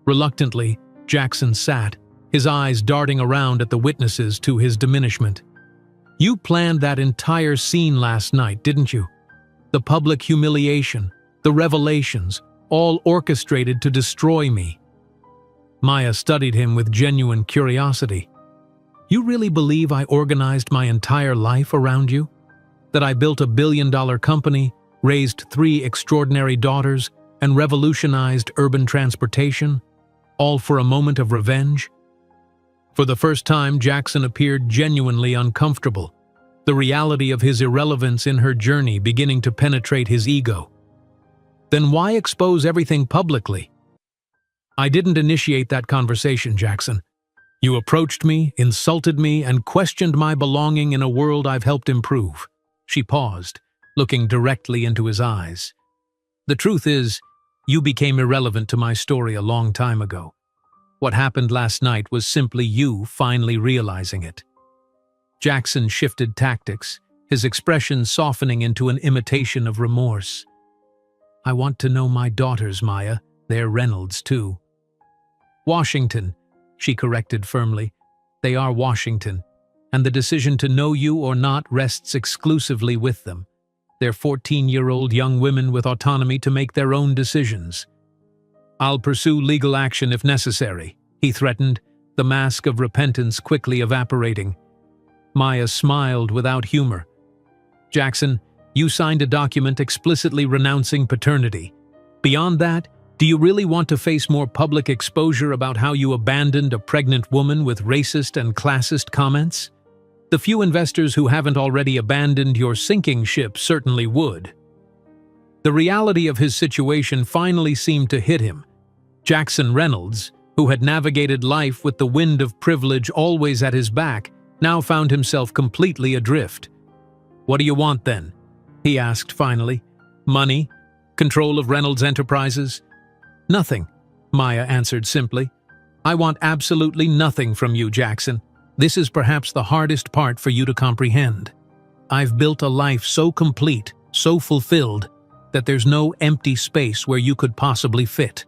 Reluctantly, Jackson sat, his eyes darting around at the witnesses to his diminishment. "You planned that entire scene last night, didn't you? The public humiliation, the revelations, all orchestrated to destroy me." Maya studied him with genuine curiosity. "You really believe I organized my entire life around you? That I built a billion-dollar company, raised 3 extraordinary daughters, and revolutionized urban transportation? All for a moment of revenge?" For the first time, Jackson appeared genuinely uncomfortable, the reality of his irrelevance in her journey beginning to penetrate his ego. "Then why expose everything publicly?" "I didn't initiate that conversation, Jackson. You approached me, insulted me, and questioned my belonging in a world I've helped improve." She paused, looking directly into his eyes. "The truth is, you became irrelevant to my story a long time ago. What happened last night was simply you finally realizing it." Jackson shifted tactics, his expression softening into an imitation of remorse. "I want to know my daughters, Maya. They're Reynolds, too." "Washington," she corrected firmly. "They are Washington, and the decision to know you or not rests exclusively with them. They're 14-year-old young women with autonomy to make their own decisions." "I'll pursue legal action if necessary," he threatened, the mask of repentance quickly evaporating. Maya smiled without humor. "Jackson, you signed a document explicitly renouncing paternity. Beyond that, do you really want to face more public exposure about how you abandoned a pregnant woman with racist and classist comments? The few investors who haven't already abandoned your sinking ship certainly would." The reality of his situation finally seemed to hit him. Jackson Reynolds, who had navigated life with the wind of privilege always at his back, now found himself completely adrift. "What do you want then?" he asked finally. "Money? Control of Reynolds Enterprises?" "Nothing," Maya answered simply. "I want absolutely nothing from you, Jackson. This is perhaps the hardest part for you to comprehend. I've built a life so complete, so fulfilled, that there's no empty space where you could possibly fit."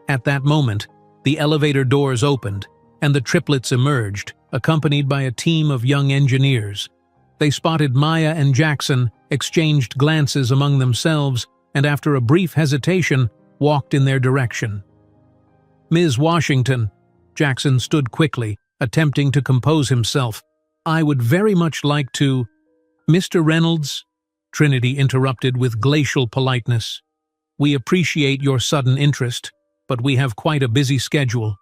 At that moment, the elevator doors opened, and the triplets emerged, accompanied by a team of young engineers. They spotted Maya and Jackson, exchanged glances among themselves, and after a brief hesitation, walked in their direction. "Ms. Washington," Jackson stood quickly, attempting to compose himself. "I would very much like to—" "Mr. Reynolds," Trinity interrupted with glacial politeness. "We appreciate your sudden interest, but we have quite a busy schedule.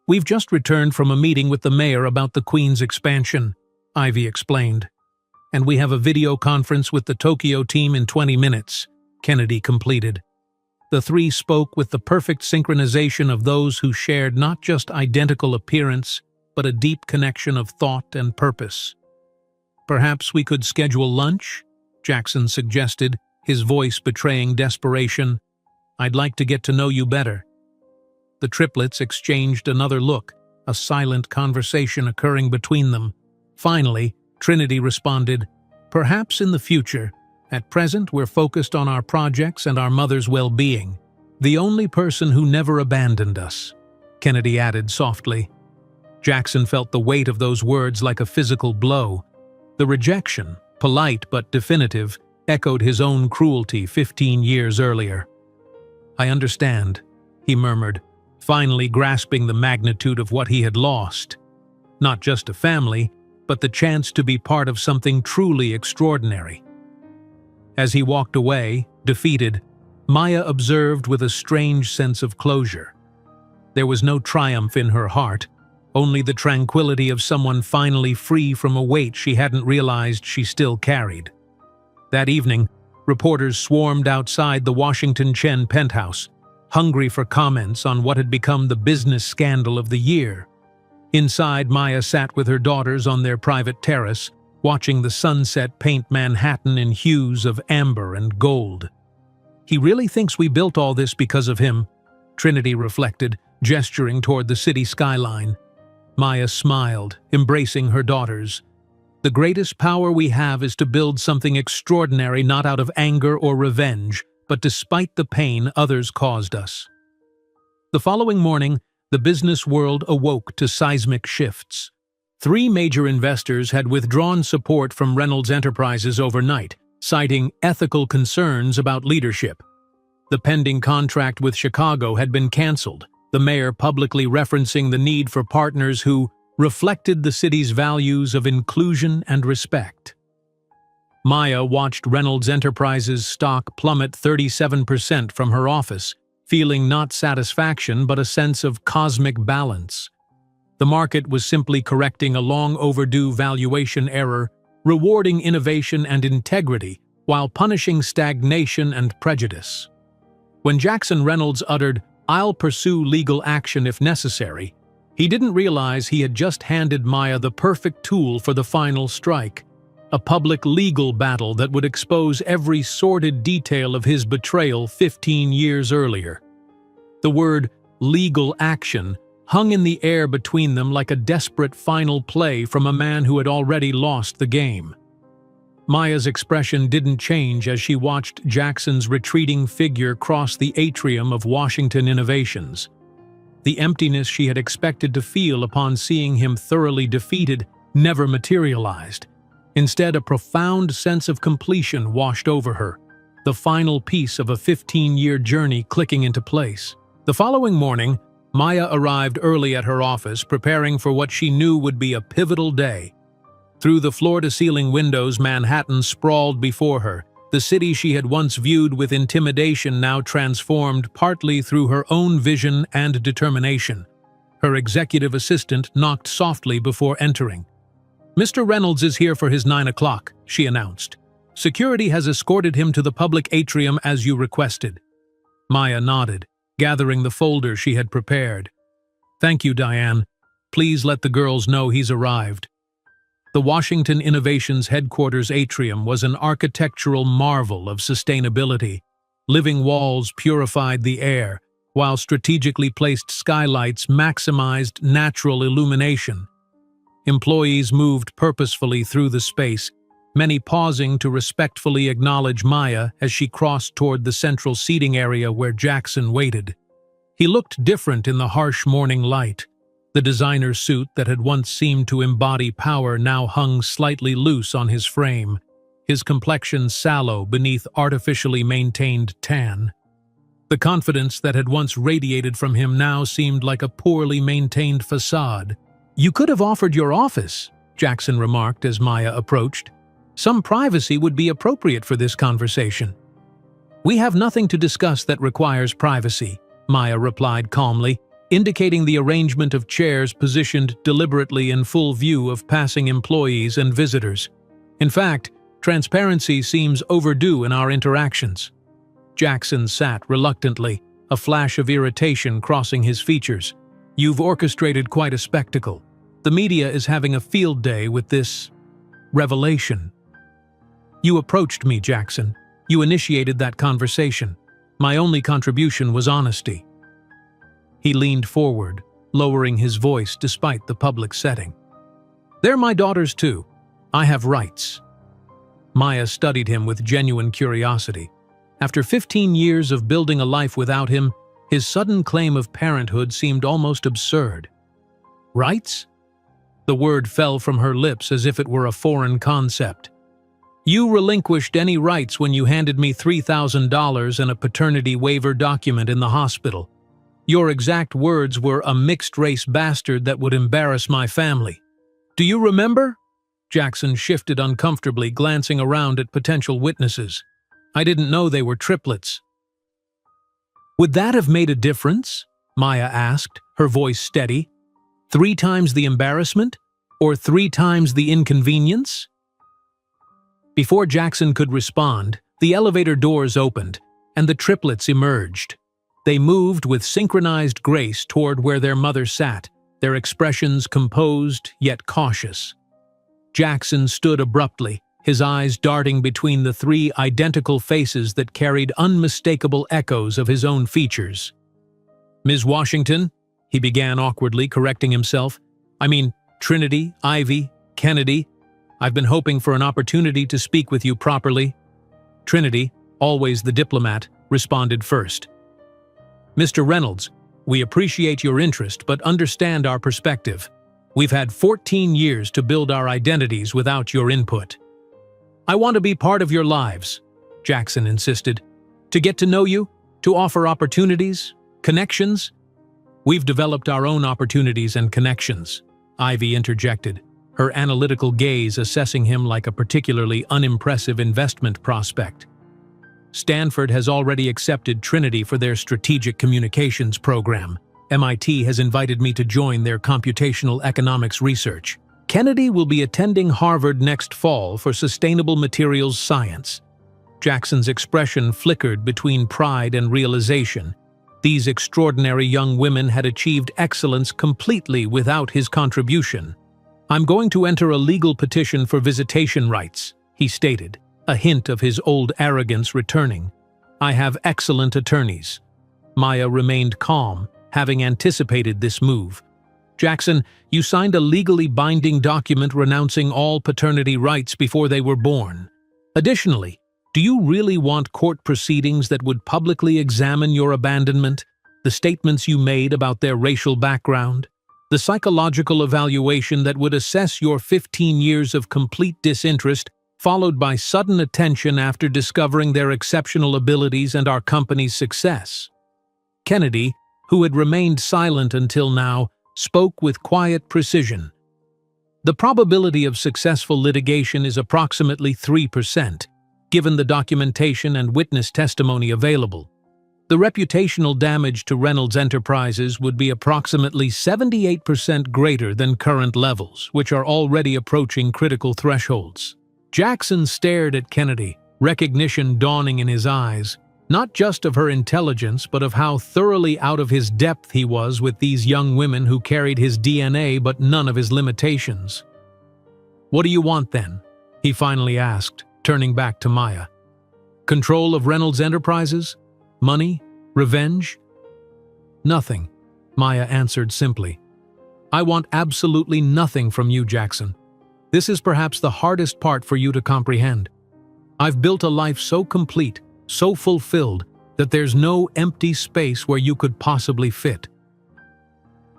We've just returned from a meeting with the mayor about the Queen's expansion," Ivy explained. "And we have a video conference with the Tokyo team in 20 minutes, Kennedy completed. The three spoke with the perfect synchronization of those who shared not just identical appearance, but a deep connection of thought and purpose. "Perhaps we could schedule lunch?" Jackson suggested, his voice betraying desperation. "I'd like to get to know you better." The triplets exchanged another look, a silent conversation occurring between them. Finally, Trinity responded, "Perhaps in the future. At present, we're focused on our projects and our mother's well-being. The only person who never abandoned us," Kennedy added softly. Jackson felt the weight of those words like a physical blow. The rejection, polite but definitive, echoed his own cruelty 15 years earlier. "I understand," he murmured, finally grasping the magnitude of what he had lost. Not just a family, but the chance to be part of something truly extraordinary. As he walked away, defeated, Maya observed with a strange sense of closure. There was no triumph in her heart, only the tranquility of someone finally free from a weight she hadn't realized she still carried. That evening, reporters swarmed outside the Washington Chen penthouse, hungry for comments on what had become the business scandal of the year. Inside, Maya sat with her daughters on their private terrace, watching the sunset paint Manhattan in hues of amber and gold. "He really thinks we built all this because of him," Trinity reflected, gesturing toward the city skyline. Maya smiled, embracing her daughters. "The greatest power we have is to build something extraordinary not out of anger or revenge, but despite the pain others caused us." The following morning, the business world awoke to seismic shifts. 3 major investors had withdrawn support from Reynolds Enterprises overnight, citing ethical concerns about leadership. The pending contract with Chicago had been canceled, the mayor publicly referencing the need for partners who reflected the city's values of inclusion and respect. Maya watched Reynolds Enterprises' stock plummet 37% from her office, feeling not satisfaction but a sense of cosmic balance. The market was simply correcting a long-overdue valuation error, rewarding innovation and integrity while punishing stagnation and prejudice. When Jackson Reynolds uttered, "I'll pursue legal action if necessary," he didn't realize he had just handed Maya the perfect tool for the final strike, a public legal battle that would expose every sordid detail of his betrayal 15 years earlier. The word legal action hung in the air between them like a desperate final play from a man who had already lost the game. Maya's expression didn't change as she watched Jackson's retreating figure cross the atrium of Washington Innovations. The emptiness she had expected to feel upon seeing him thoroughly defeated never materialized. Instead, a profound sense of completion washed over her, the final piece of a 15-year journey clicking into place. The following morning, Maya arrived early at her office, preparing for what she knew would be a pivotal day. Through the floor-to-ceiling windows, Manhattan sprawled before her, the city she had once viewed with intimidation now transformed partly through her own vision and determination. Her executive assistant knocked softly before entering. "Mr. Reynolds is here for his 9 o'clock, she announced. "Security has escorted him to the public atrium as you requested." Maya nodded, gathering the folder she had prepared. "Thank you, Diane. Please let the girls know he's arrived." The Washington Innovations headquarters atrium was an architectural marvel of sustainability. Living walls purified the air, while strategically placed skylights maximized natural illumination. Employees moved purposefully through the space, many pausing to respectfully acknowledge Maya as she crossed toward the central seating area where Jackson waited. He looked different in the harsh morning light. The designer suit that had once seemed to embody power now hung slightly loose on his frame, his complexion sallow beneath artificially maintained tan. The confidence that had once radiated from him now seemed like a poorly maintained facade. "You could have offered your office," Jackson remarked as Maya approached. "Some privacy would be appropriate for this conversation." "We have nothing to discuss that requires privacy," Maya replied calmly, indicating the arrangement of chairs positioned deliberately in full view of passing employees and visitors. "In fact, transparency seems overdue in our interactions." Jackson sat reluctantly, a flash of irritation crossing his features. "You've orchestrated quite a spectacle. The media is having a field day with this revelation." "You approached me, Jackson. You initiated that conversation. My only contribution was honesty." He leaned forward, lowering his voice despite the public setting. "They're my daughters too. I have rights." Maya studied him with genuine curiosity. After 15 years of building a life without him, his sudden claim of parenthood seemed almost absurd. "Rights?" The word fell from her lips as if it were a foreign concept. You relinquished any rights when you handed me $3,000 and a paternity waiver document in the hospital. Your exact words were a mixed-race bastard that would embarrass my family. Do you remember? Jackson shifted uncomfortably, glancing around at potential witnesses. I didn't know they were triplets. Would that have made a difference? Maya asked, her voice steady. 3 times the embarrassment? Or 3 times the inconvenience? Before Jackson could respond, the elevator doors opened, and the triplets emerged. They moved with synchronized grace toward where their mother sat, their expressions composed yet cautious. Jackson stood abruptly, his eyes darting between the 3 identical faces that carried unmistakable echoes of his own features. Ms. Washington, he began awkwardly, correcting himself. I mean, Trinity, Ivy, Kennedy. I've been hoping for an opportunity to speak with you properly. Trinity, always the diplomat, responded first. Mr. Reynolds, we appreciate your interest but understand our perspective. We've had 14 years to build our identities without your input. I want to be part of your lives, Jackson insisted. To get to know you, to offer opportunities, connections. We've developed our own opportunities and connections, Ivy interjected, her analytical gaze assessing him like a particularly unimpressive investment prospect. Stanford has already accepted Trinity for their strategic communications program. MIT has invited me to join their computational economics research. Kennedy will be attending Harvard next fall for sustainable materials science. Jackson's expression flickered between pride and realization. These extraordinary young women had achieved excellence completely without his contribution. I'm going to enter a legal petition for visitation rights, he stated, a hint of his old arrogance returning. I have excellent attorneys. Maya remained calm, having anticipated this move. Jackson, you signed a legally binding document renouncing all paternity rights before they were born. Additionally, do you really want court proceedings that would publicly examine your abandonment, the statements you made about their racial background, the psychological evaluation that would assess your 15 years of complete disinterest, followed by sudden attention after discovering their exceptional abilities and our company's success? Kennedy, who had remained silent until now, spoke with quiet precision. The probability of successful litigation is approximately 3%, given the documentation and witness testimony available. The reputational damage to Reynolds Enterprises would be approximately 78% greater than current levels, which are already approaching critical thresholds. Jackson stared at Kennedy, recognition dawning in his eyes, not just of her intelligence but of how thoroughly out of his depth he was with these young women who carried his DNA but none of his limitations. What do you want then? He finally asked, turning back to Maya. Control of Reynolds Enterprises? Money? Revenge? Nothing, Maya answered simply. I want absolutely nothing from you, Jackson. This is perhaps the hardest part for you to comprehend. I've built a life so complete, so fulfilled, that there's no empty space where you could possibly fit.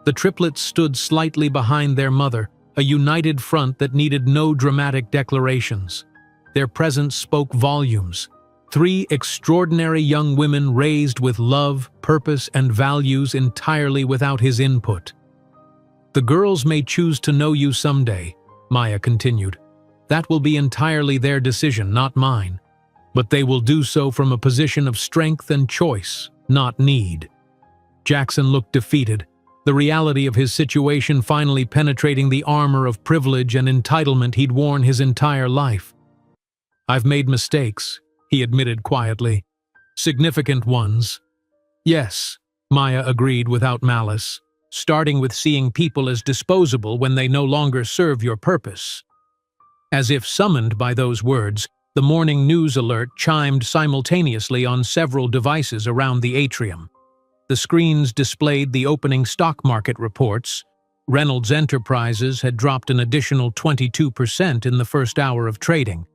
The triplets stood slightly behind their mother, a united front that needed no dramatic declarations. Their presence spoke volumes. 3 extraordinary young women raised with love, purpose, and values entirely without his input. The girls may choose to know you someday, Maya continued. That will be entirely their decision, not mine. But they will do so from a position of strength and choice, not need. Jackson looked defeated, the reality of his situation finally penetrating the armor of privilege and entitlement he'd worn his entire life. I've made mistakes, he admitted quietly. Significant ones. Yes, Maya agreed without malice, starting with seeing people as disposable when they no longer serve your purpose. As if summoned by those words, the morning news alert chimed simultaneously on several devices around the atrium. The screens displayed the opening stock market reports. Reynolds Enterprises had dropped an additional 22% in the first hour of trading.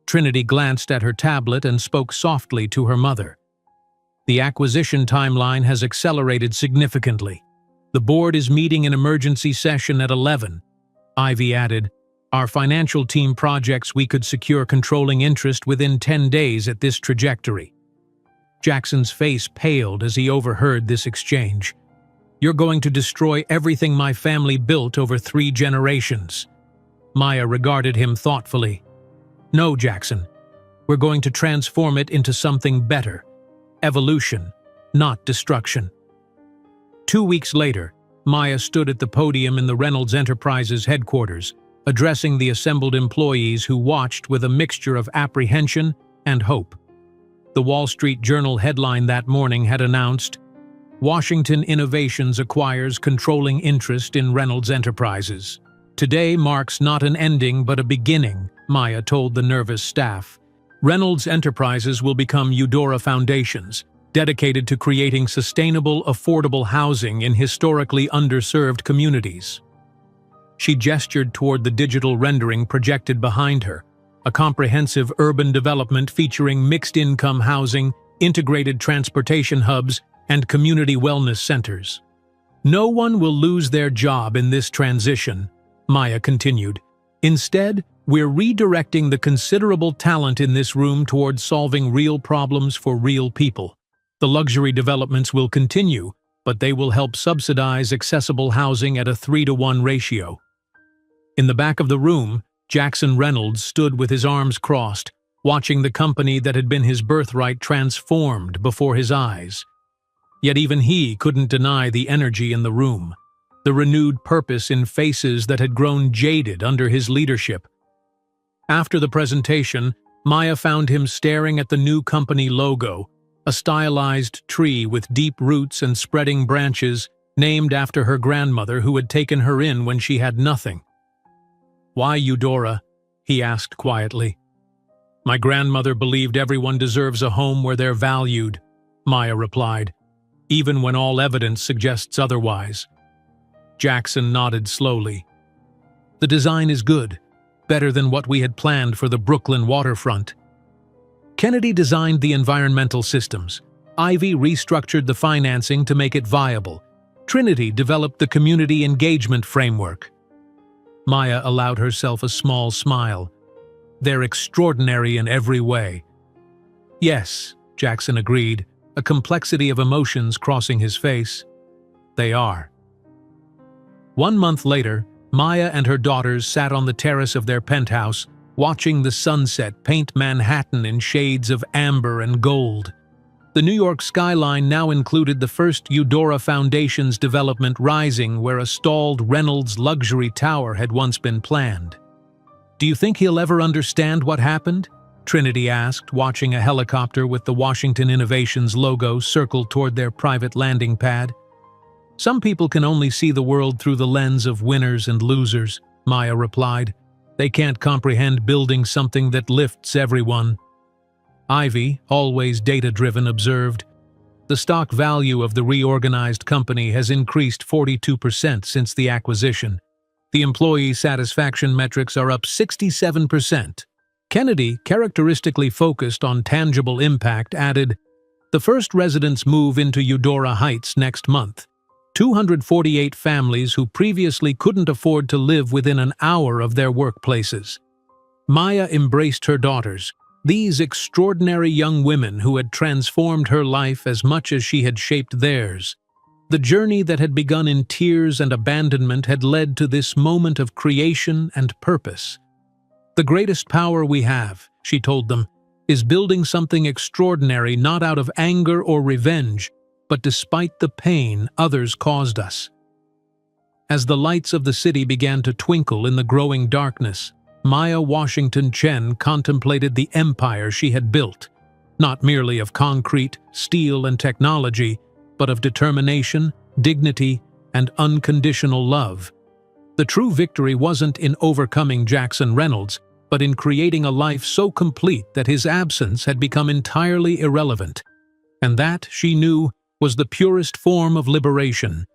Trinity glanced at her tablet and spoke softly to her mother. The acquisition timeline has accelerated significantly. The board is meeting an emergency session at 11. Ivy added, "Our financial team projects we could secure controlling interest within 10 days at this trajectory." Jackson's face paled as he overheard this exchange. "You're going to destroy everything my family built over 3 generations." Maya regarded him thoughtfully. "No, Jackson. We're going to transform it into something better. Evolution, not destruction." 2 weeks later, Maya stood at the podium in the Reynolds Enterprises headquarters, addressing the assembled employees who watched with a mixture of apprehension and hope. The Wall Street Journal headline that morning had announced, "Washington Innovations acquires controlling interest in Reynolds Enterprises. Today marks not an ending but a beginning," Maya told the nervous staff. "Reynolds Enterprises will become Eudora Foundations, dedicated to creating sustainable, affordable housing in historically underserved communities." She gestured toward the digital rendering projected behind her, a comprehensive urban development featuring mixed-income housing, integrated transportation hubs, and community wellness centers. "No one will lose their job in this transition," Maya continued. "Instead, we're redirecting the considerable talent in this room towards solving real problems for real people. The luxury developments will continue, but they will help subsidize accessible housing at a 3-to-1 ratio." In the back of the room, Jackson Reynolds stood with his arms crossed, watching the company that had been his birthright transformed before his eyes. Yet even he couldn't deny the energy in the room, the renewed purpose in faces that had grown jaded under his leadership. After the presentation, Maya found him staring at the new company logo, a stylized tree with deep roots and spreading branches, named after her grandmother who had taken her in when she had nothing. "Why Eudora?" he asked quietly. "My grandmother believed everyone deserves a home where they're valued," Maya replied, "even when all evidence suggests otherwise." Jackson nodded slowly. "The design is good, better than what we had planned for the Brooklyn waterfront." Kennedy designed the environmental systems. Ivy restructured the financing to make it viable. Trinity developed the community engagement framework. Maya allowed herself a small smile. "They're extraordinary in every way." "Yes," Jackson agreed, a complexity of emotions crossing his face. "They are." 1 month later, Maya and her daughters sat on the terrace of their penthouse, watching the sunset paint Manhattan in shades of amber and gold. The New York skyline now included the first Eudora Foundations development rising where a stalled Reynolds luxury tower had once been planned. "Do you think he'll ever understand what happened?" Trinity asked, watching a helicopter with the Washington Innovations logo circled toward their private landing pad. "Some people can only see the world through the lens of winners and losers," Maya replied. "They can't comprehend building something that lifts everyone." Ivy, always data-driven, observed, "The stock value of the reorganized company has increased 42% since the acquisition. The employee satisfaction metrics are up 67%. Kennedy, characteristically focused on tangible impact, added, "The first residents move into Eudora Heights next month. 248 families who previously couldn't afford to live within an hour of their workplaces." Maya embraced her daughters, these extraordinary young women who had transformed her life as much as she had shaped theirs. The journey that had begun in tears and abandonment had led to this moment of creation and purpose. "The greatest power we have," she told them, "is building something extraordinary not out of anger or revenge, but despite the pain others caused us." As the lights of the city began to twinkle in the growing darkness, Maya Washington Chen contemplated the empire she had built, not merely of concrete, steel, and technology, but of determination, dignity, and unconditional love. The true victory wasn't in overcoming Jackson Reynolds, but in creating a life so complete that his absence had become entirely irrelevant. And that, she knew, was the purest form of liberation.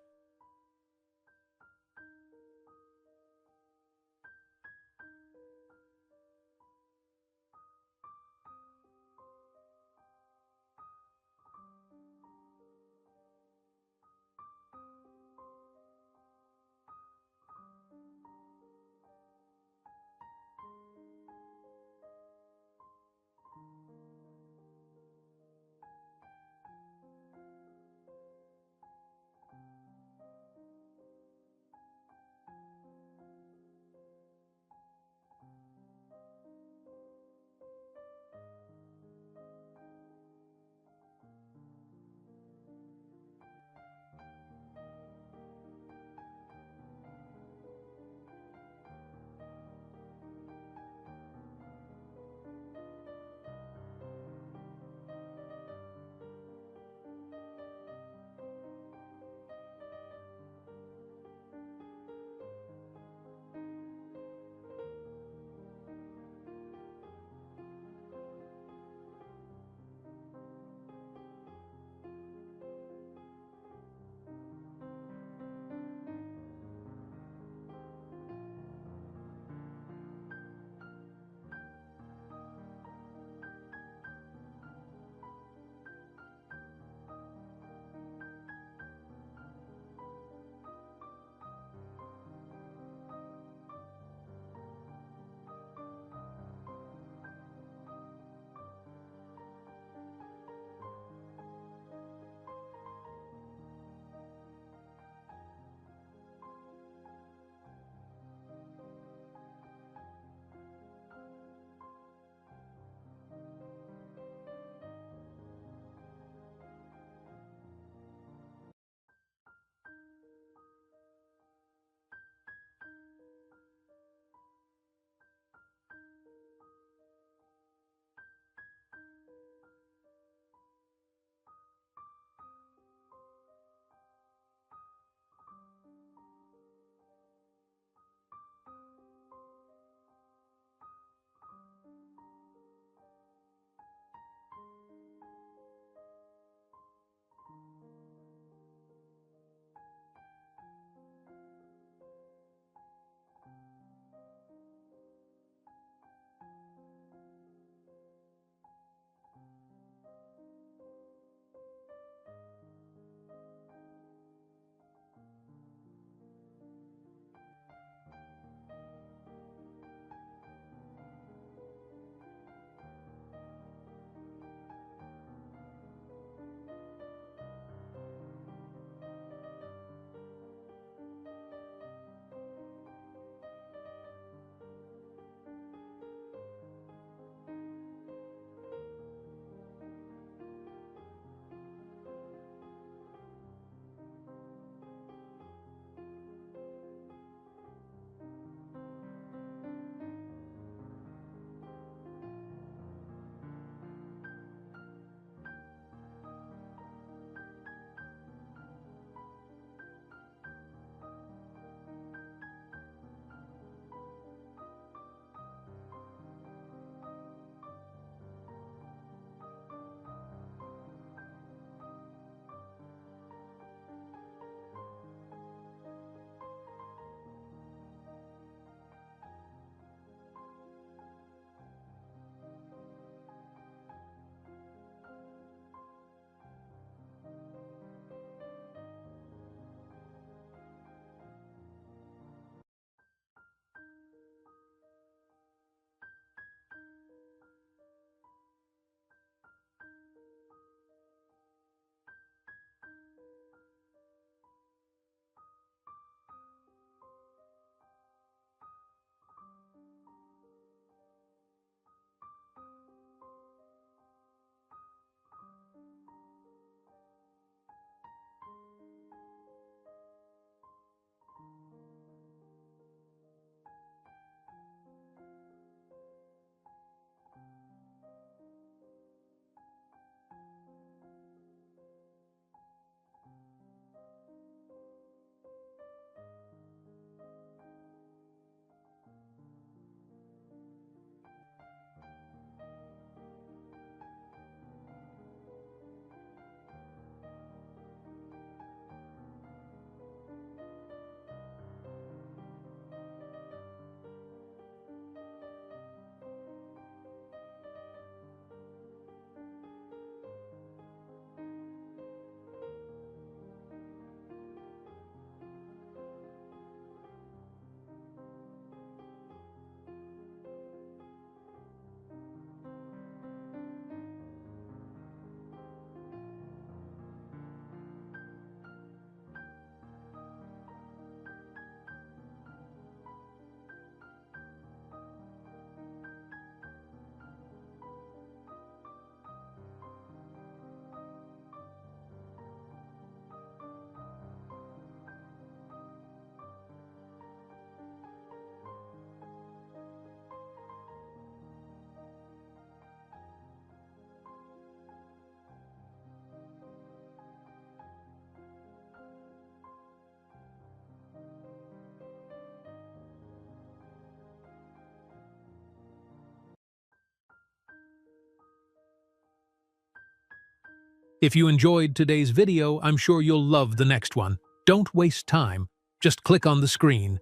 If you enjoyed today's video, I'm sure you'll love the next one. Don't waste time. Just click on the screen.